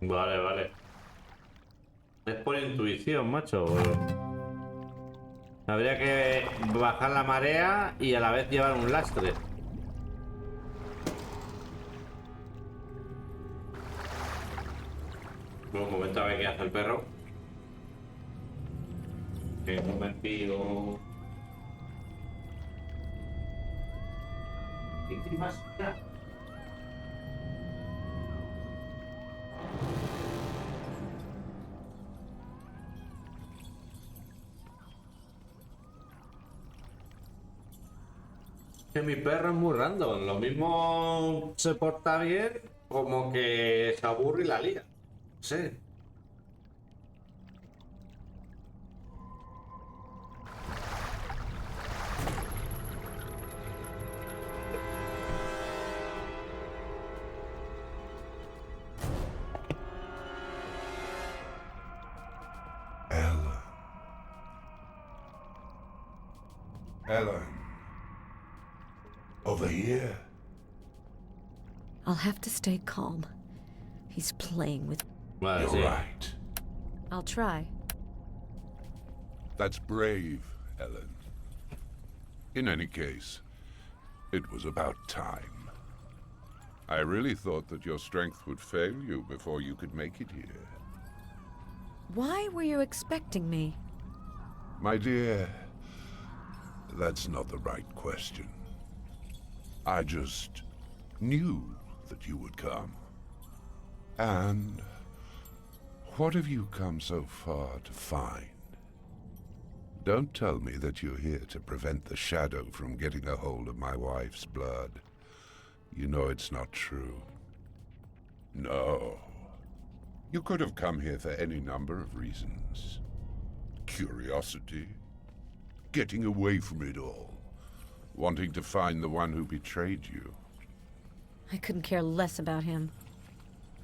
Vale, vale. Es por intuición, macho. Habría que bajar la marea y a la vez llevar un lastre. Un momento a ver qué hace el perro. Un momentito. ¿Qué más? Que mi perro es muy random. Lo mismo se porta bien como que se aburre y la lía. Sí. Ellen. Over here. I'll have to stay calm. He's playing with... Vale, You're sí. right. I'll try. That's brave, Ellen. In any case, it was about time. I really thought that your strength would fail you before you could make it here. Why were you expecting me? My dear, that's not the right question. I just knew that you would come. And what have you come so far to find? Don't tell me that you're here to prevent the shadow from getting a hold of my wife's blood. You know it's not true. No. You could have come here for any number of reasons. Curiosity. Getting away from it all. Wanting to find the one who betrayed you. I couldn't care less about him.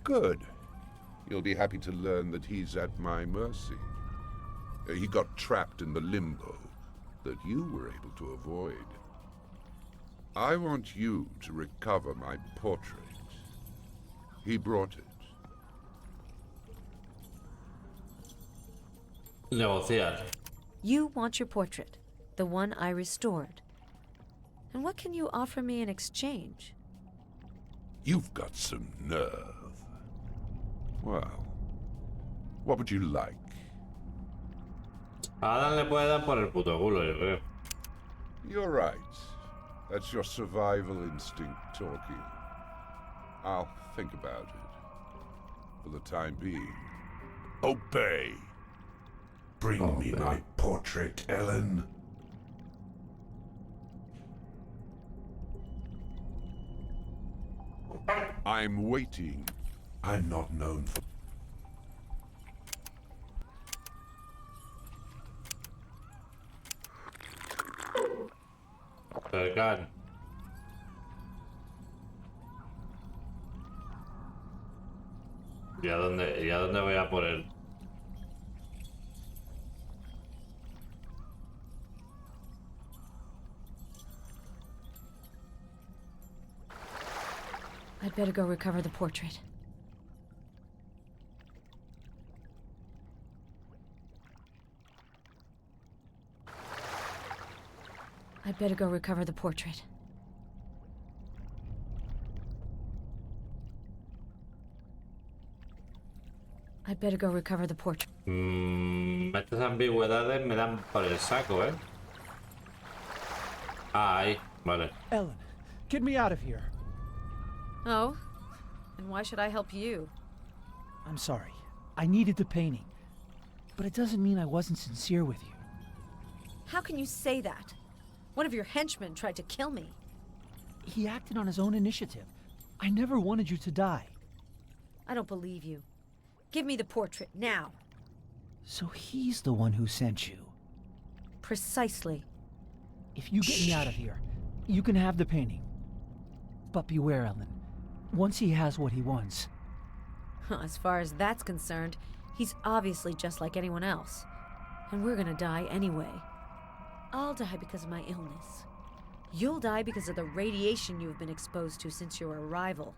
Good. You'll be happy to learn that he's at my mercy. He got trapped in the limbo that you were able to avoid. I want you to recover my portrait. He brought it. Negociar. You want your portrait, the one I restored. And what can you offer me in exchange? You've got some nerve. Well, what would you like? A Adam le puede dar por el puto culo, yo creo. You're right. That's your survival instinct talking. I'll think about it. For the time being, obey. Bring me my portrait, Ellen. I'm waiting. I'm not known for... Cercar. ¿Y a dónde voy a por él? I'd better go recover the portrait. I'd better go recover the portrait. I'd better go recover the portrait. Estas ambigüedades me dan por el saco, ¿eh? Ah, ahí, vale. Ellen, get me out of here. Oh? And why should I help you? I'm sorry. I needed the painting. But it doesn't mean I wasn't sincere with you. How can you say that? One of your henchmen tried to kill me. He acted on his own initiative. I never wanted you to die. I don't believe you. Give me the portrait, now. So he's the one who sent you. Precisely. If you get me out of here, you can have the painting. But beware, Ellen. Once he has what he wants... As far as that's concerned, he's obviously just like anyone else. And we're gonna die anyway. I'll die because of my illness. You'll die because of the radiation you've been exposed to since your arrival.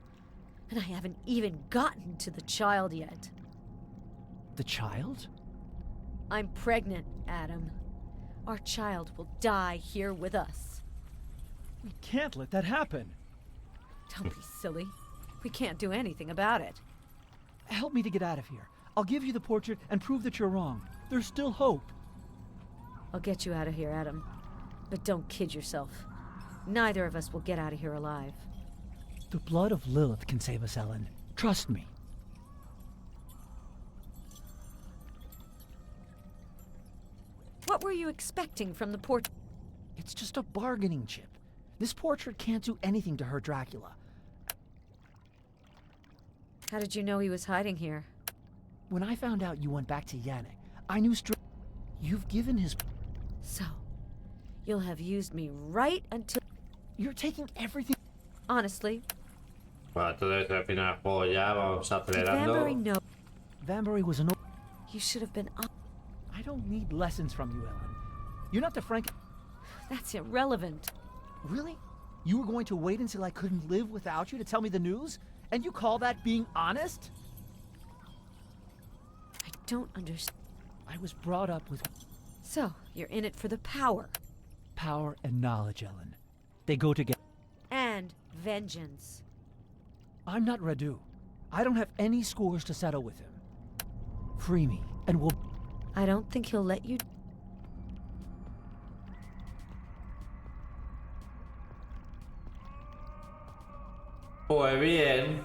And I haven't even gotten to the child yet. The child? I'm pregnant, Adam. Our child will die here with us. We can't let that happen. Don't be silly. We can't do anything about it. Help me to get out of here. I'll give you the portrait and prove that you're wrong. There's still hope. I'll get you out of here, Adam. But don't kid yourself. Neither of us will get out of here alive. The blood of Lilith can save us, Ellen. Trust me. What were you expecting from the portrait? It's just a bargaining chip. This portrait can't do anything to hurt Dracula. How did you know he was hiding here? When I found out you went back to Yannick, I knew You've given his... So, you'll have used me right until... You're taking everything... Honestly. Bueno, entonces al final del juego ya vamos acelerando. Vanbury know. Vanbury was an... You should have been... I don't need lessons from you, Ellen. You're not the Frank... That's irrelevant. Really? You were going to wait until I couldn't live without you to tell me the news? And you call that being honest? I don't understand. I was brought up with... So, you're in it for the power. Power and knowledge, Ellen. They go together. And vengeance. I'm not Radu. I don't have any scores to settle with him. Free me, and we'll... I don't think he'll let you... Pues bien.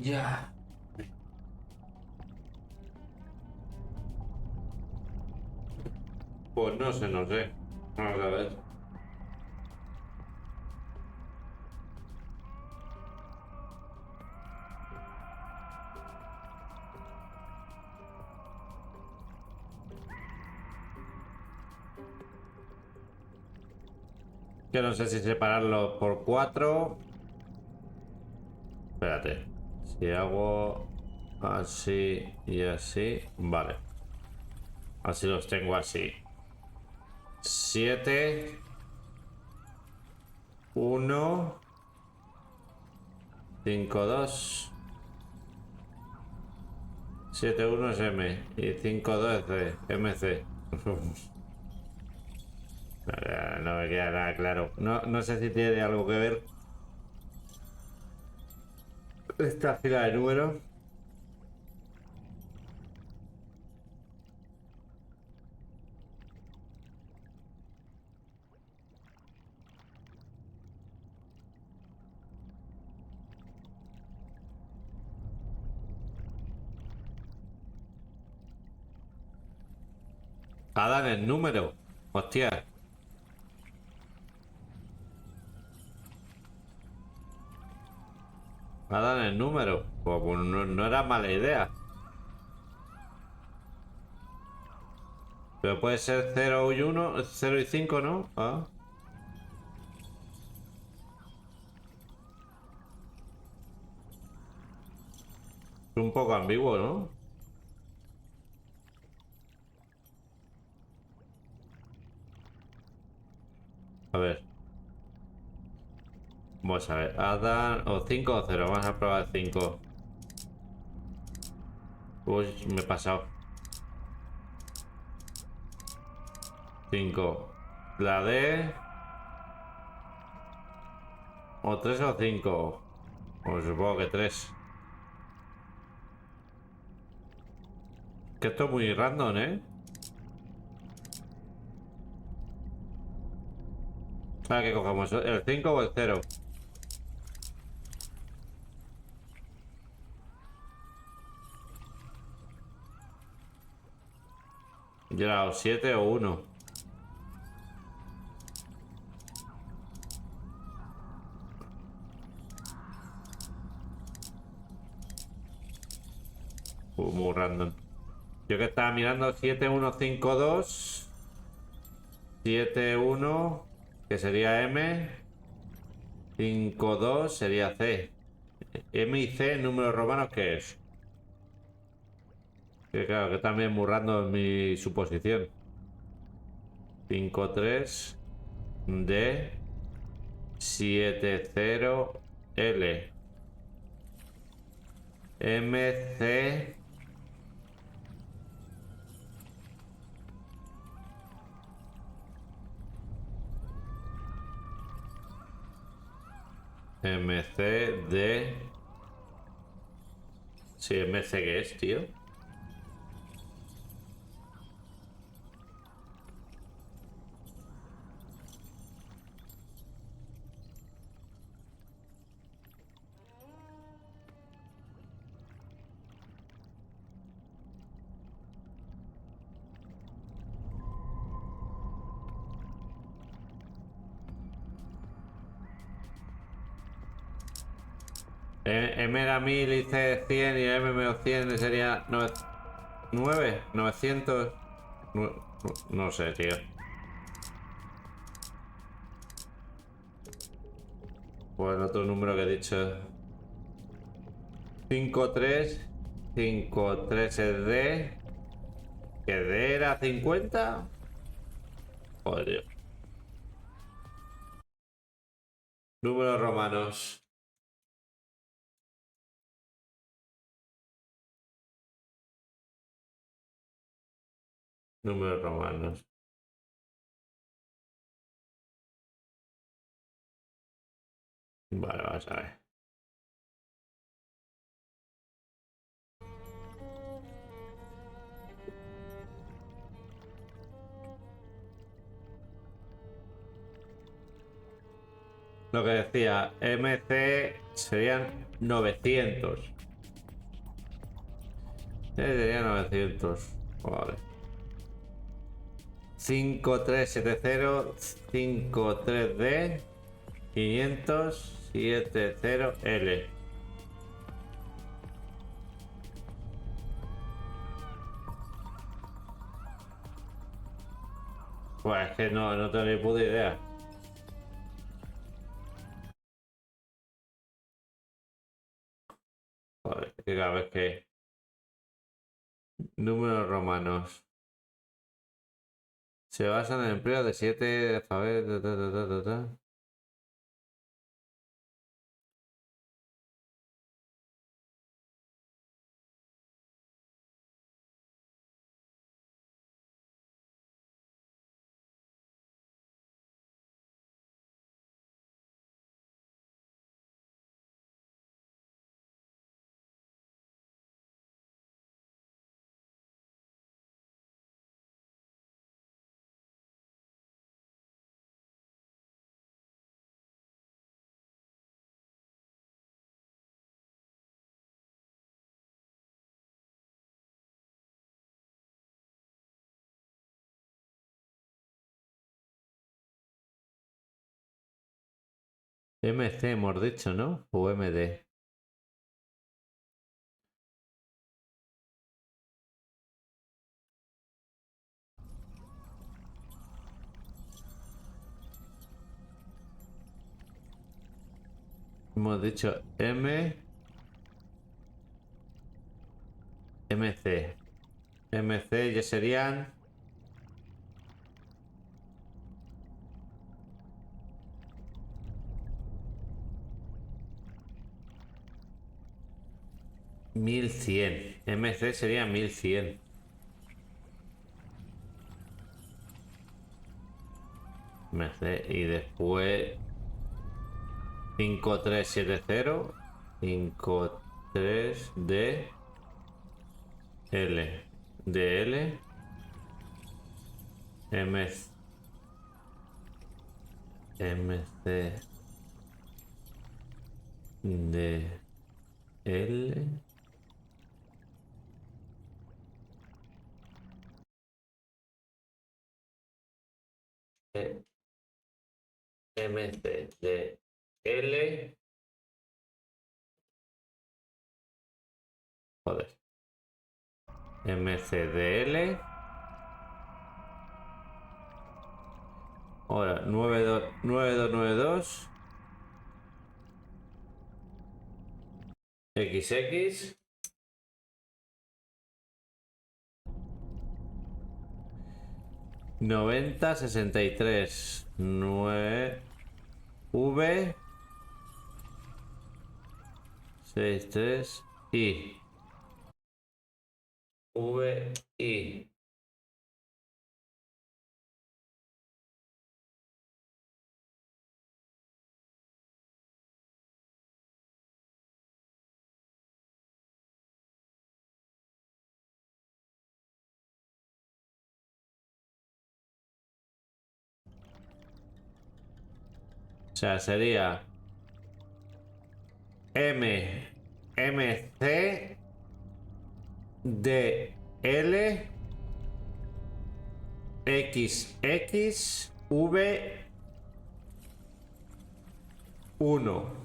Ya. Pues no sé, no sé. Vamos a ver. Que no sé si separarlo por 4. Espérate. Si hago así y así, vale. Así los tengo así. 7 1 5 2 7 1 es M y 5 2 es C, MC. No me queda nada claro. No sé si tiene algo que ver esta fila de números. Adam el número. Hostia. Adam el número. Pues no era mala idea. Pero puede ser 0 y 1, 0 y 5, ¿no? Ah. Es un poco ambiguo, ¿no? A ver. Vamos a ver. Adam, o 5 o 0. Vamos a probar 5. Uy, me he pasado. 5. La D. O 3 o 5. Pues supongo que 3. Que esto es muy random, ¿eh? ¿Para qué cogemos? ¿El 5 o el 0? Ya, o 7 o 1. Muy random. Yo que estaba mirando 7, 1, 5, 2. 7, 1, que sería M. 5, 2 sería C. M y C, números romanos, ¿qué es? Que claro, que también muy random mi suposición. 5, 3. D. 7, 0. L. M, C. MC, D. Sí, MC, ¿qué es, tío? M era 1000 y C 100 y M menos 100 sería 9, 900. No sé, tío. Pues el otro número que he dicho. 5, 3. 5, 3 es D. ¿Que D era 50? Joder, tío. Números romanos. Números romanos. Vale, vamos a ver. Lo que decía, MC serían 900. Serían 900. Vale. 5370 53D 570L. Pues es que no tengo ni puta idea. Joder, que cada vez que... Números romanos. Se basan en el empleo de 7 alfabetos. MC hemos dicho, ¿no? O MD. Hemos dicho MC. MC ya serían... $1100. MC sería 1100. MC y después 5370 53 D L DL MC MC DL MC de L. Joder. MCDL. Ahora 9292 XX 9063 9 V 63 I V I o sea, sería MC DL XX V 1.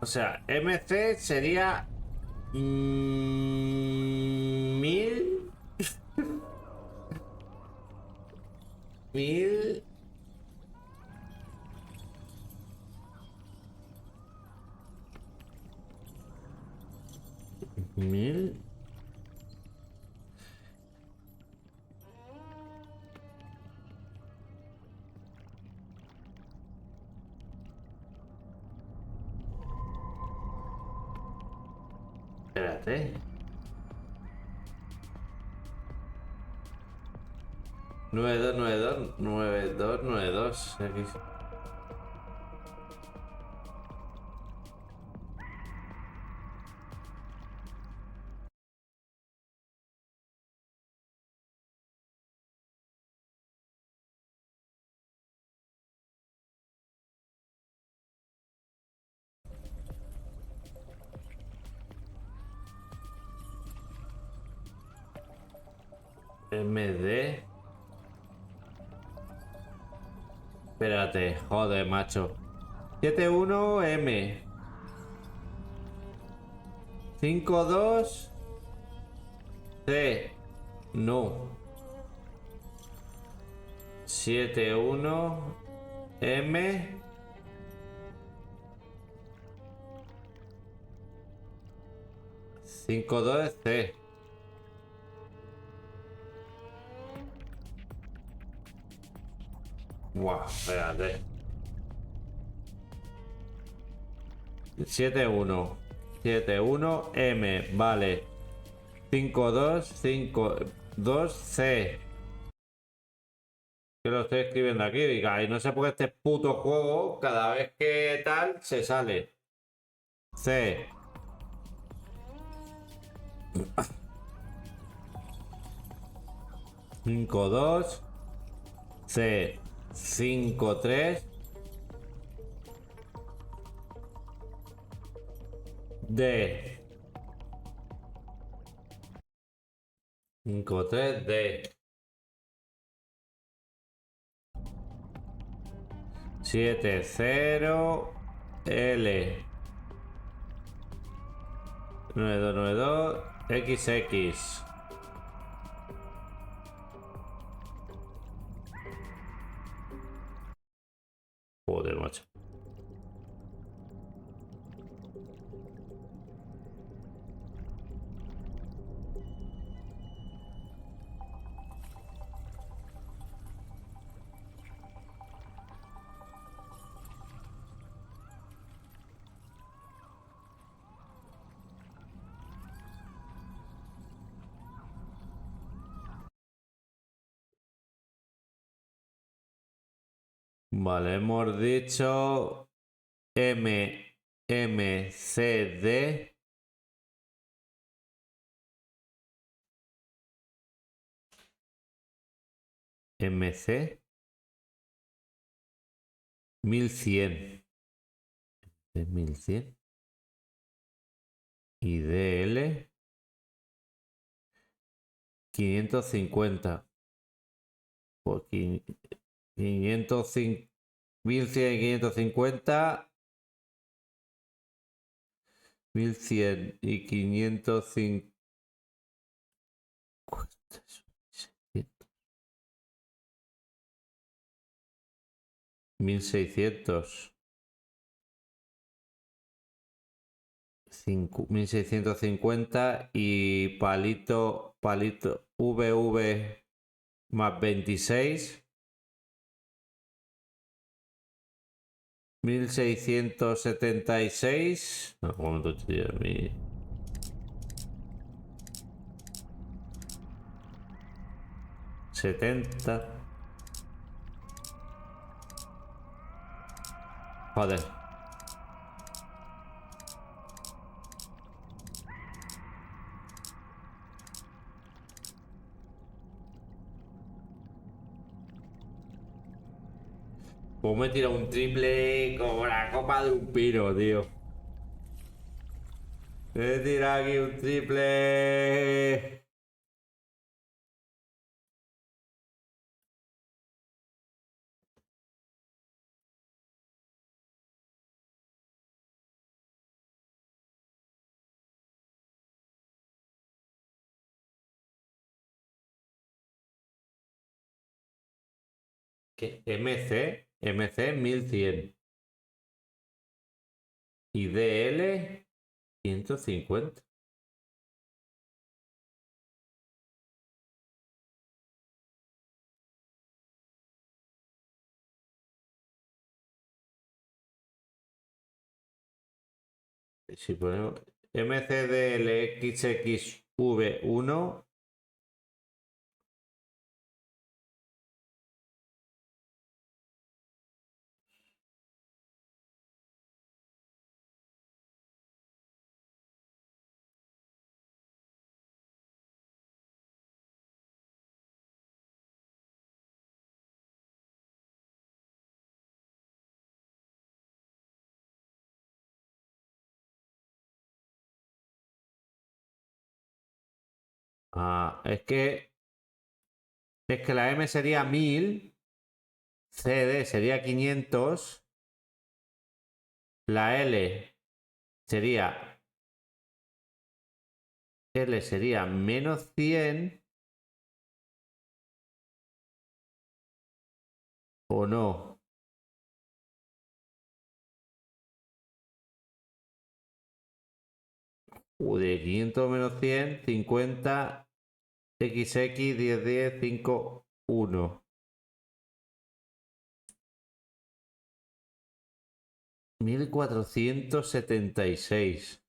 O sea, MC sería 1000 1000 1000 Espérate. 9292 aquí. MD. Espérate, joder, macho. 71M 52 C. No. 71M 52 C. Guau, espérate. 71 M, vale. 52 C. Que lo estoy escribiendo aquí, diga, y no sé por qué este puto juego, cada vez que tal, se sale. C. Cinco dos C 53 D 53 D 70 L 9292 XX Joder, macho. Vale, hemos dicho MCD. MC 1100. De 1100. Y DL 550. Por 550. 1100 y 550. 1100 y 550. 1600. 1650 y palito VV más 26. 1676. No, un momento, tío, 70. Joder. Pues me he tirado un triple como la copa de un pino, tío. Me he tirado aquí un triple. ¿Qué? MC 1100. Y DL 150. Si ponemos MCDLXXV1. Ah, es que la M sería 1000, CD sería 500, la L sería menos 100 o no. De 500 menos 100, 50, XX, 10, 10, 5, 1. 1476.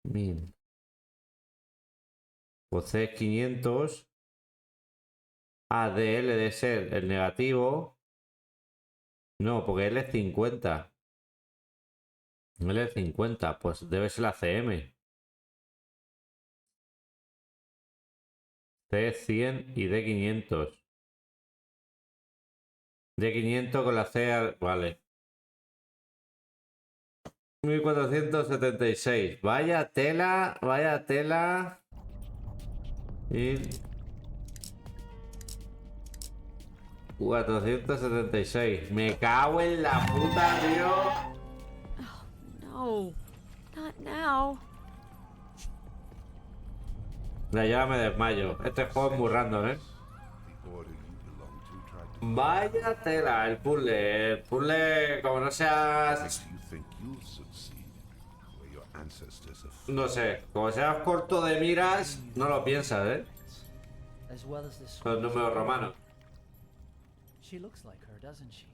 1000. Pues C 500. ADL de ser el negativo. No, porque L es 50. L es 50, pues debe ser la CM. C 100 y D 500. D 500 con la C, vale. 1476. Vaya tela, vaya tela. Y 476. Me cago en la puta, tío. Oh, no. Not now. Ya me desmayo. Este juego es muy random, ¿eh? The order you belong to tried to Vaya tela, el puzzle. El puzzle, como no seas... No sé, como seas corto de miras, no lo piensas, ¿eh? Los números romanos. She looks like her, doesn't she?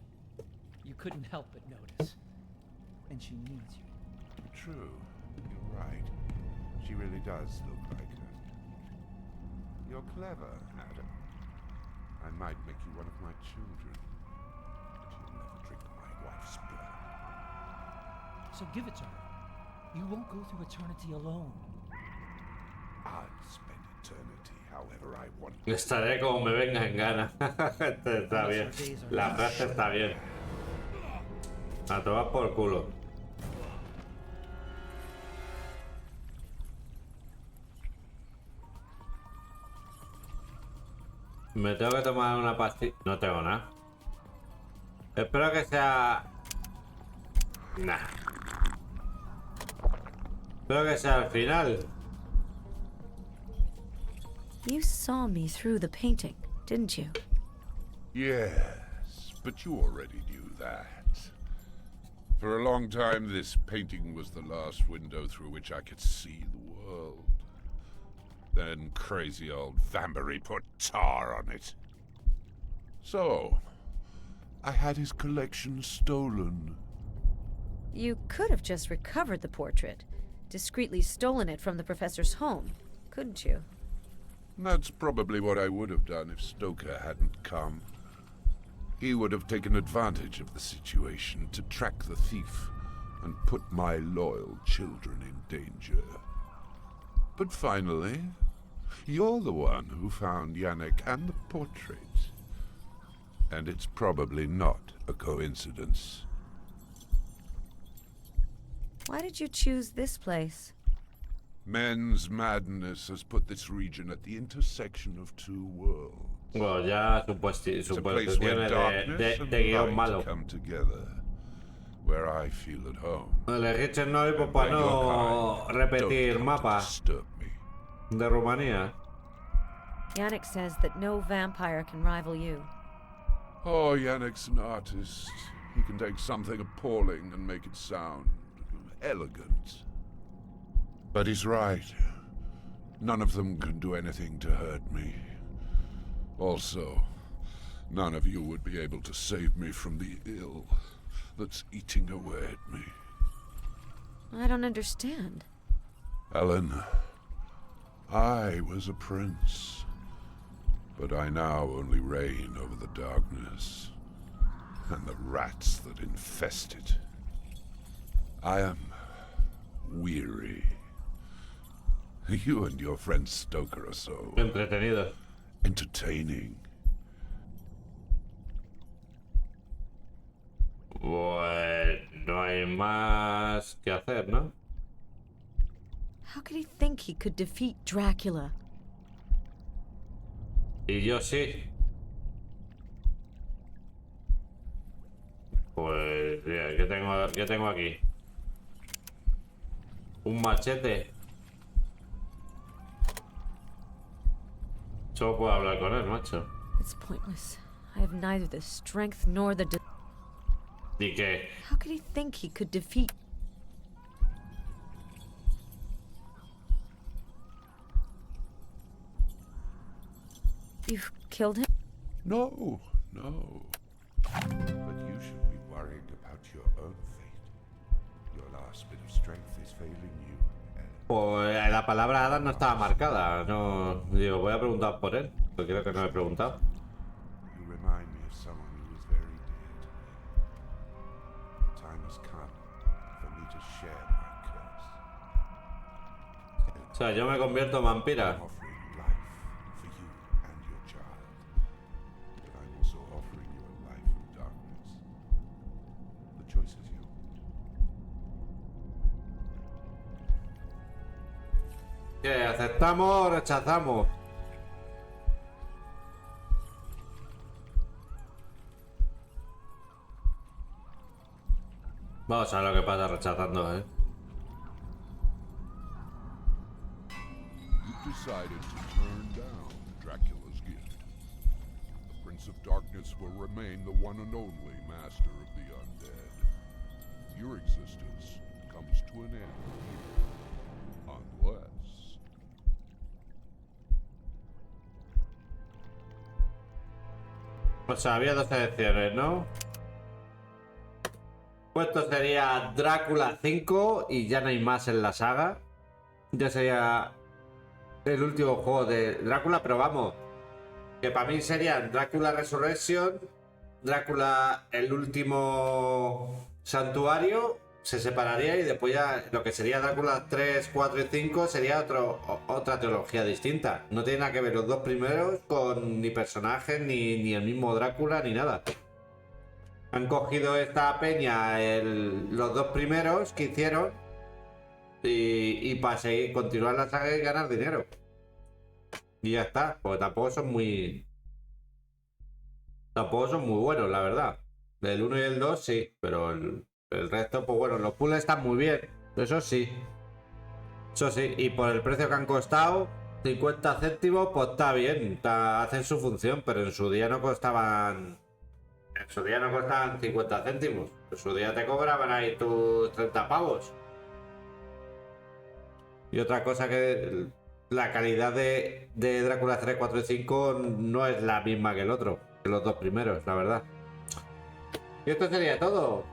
You couldn't help but notice. And she needs you. True. You're right. She really does look like her. You're clever, Adam. I might make you one of my children. But you'll never drink my wife's blood. So give it to her. You won't go through eternity alone. I'll spend eternity however I want. Estaré como me venga en gana. Está bien. La frase está bien. A tomar por culo. Me tengo que tomar una pastilla. No tengo nada. Espero que sea... Nah. Espero que sea al final. You saw me through the painting, didn't you? Yes, but you already knew that. For a long time, this painting was the last window through which I could see the world. Then crazy old Vambury put tar on it. So, I had his collection stolen. You could have just recovered the portrait, discreetly stolen it from the professor's home, couldn't you? That's probably what I would have done if Stoker hadn't come. He would have taken advantage of the situation to track the thief and put my loyal children in danger. But finally, you're the one who found Yannick and the portrait. And it's probably not a coincidence. Why did you choose this place? Men's madness has put this region at the intersection of two worlds. Bueno, ya suposiciones de guión malo. Come together, where I feel at home. Elegiste no ir para no repetir mapa de Rumanía. Yannick says that no vampire can rival you. Oh, Yannick's an artist. He can take something appalling and make it sound elegant. But he's right. None of them can do anything to hurt me. Also, none of you would be able to save me from the ill that's eating away at me. I don't understand. Ellen, I was a prince, but I now only reign over the darkness and the rats that infest it. I am weary. You and your friend Stoker are so... Entretenido. Entertaining. Pues no hay más que hacer, ¿no? How could he think he could defeat Dracula? Y yo sí. Pues, mira, ¿qué tengo aquí? Un machete. Solo puedo hablar con él, macho. It's pointless. I have neither the strength nor the... ¿Y qué? How could he think he could defeat... You've killed him? No, no. But you should be worrying about your own fate. Your last bit of strength is failing you. Pues la palabra Adam no estaba marcada. No, digo, voy a preguntar por él, porque creo que no he preguntado. You remind me of someone who was very dear to me. The time has come for me to share my curse. O sea, yo me convierto en vampira. Offering life for you and your child. But I'm also offering you a life of darkness. The choice is yours. ¿Qué? ¿Aceptamos o rechazamos? Vamos a ver lo que pasa rechazando, You decided to turn down Dracula's gift. The Prince of Darkness will remain the one and only master of the undead. Your existence comes to an end here, unless... O sea, había dos selecciones, ¿no? Pues esto sería Drácula 5 y ya no hay más en la saga. Ya sería el último juego de Drácula, pero vamos, que para mí serían Drácula Resurrection, Drácula el último santuario, se separaría y después ya lo que sería Drácula 3, 4 y 5 sería otra teología distinta. No tiene nada que ver los dos primeros con ni personajes, ni el mismo Drácula, ni nada. Han cogido esta peña, los dos primeros que hicieron, y para seguir, continuar la saga y ganar dinero. Y ya está, porque tampoco son muy buenos, la verdad. El 1 y el 2 sí, pero el resto, pues bueno, los puzzles están muy bien. Eso sí. Eso sí, y por el precio que han costado, 50 céntimos, pues está bien, hacen su función, pero en su día no costaban... En su día no costaban 50 céntimos. En su día te cobraban ahí tus 30 pavos. Y otra cosa que la calidad de Drácula 3, 4 y 5 no es la misma que el otro, que los dos primeros, la verdad. Y esto sería todo.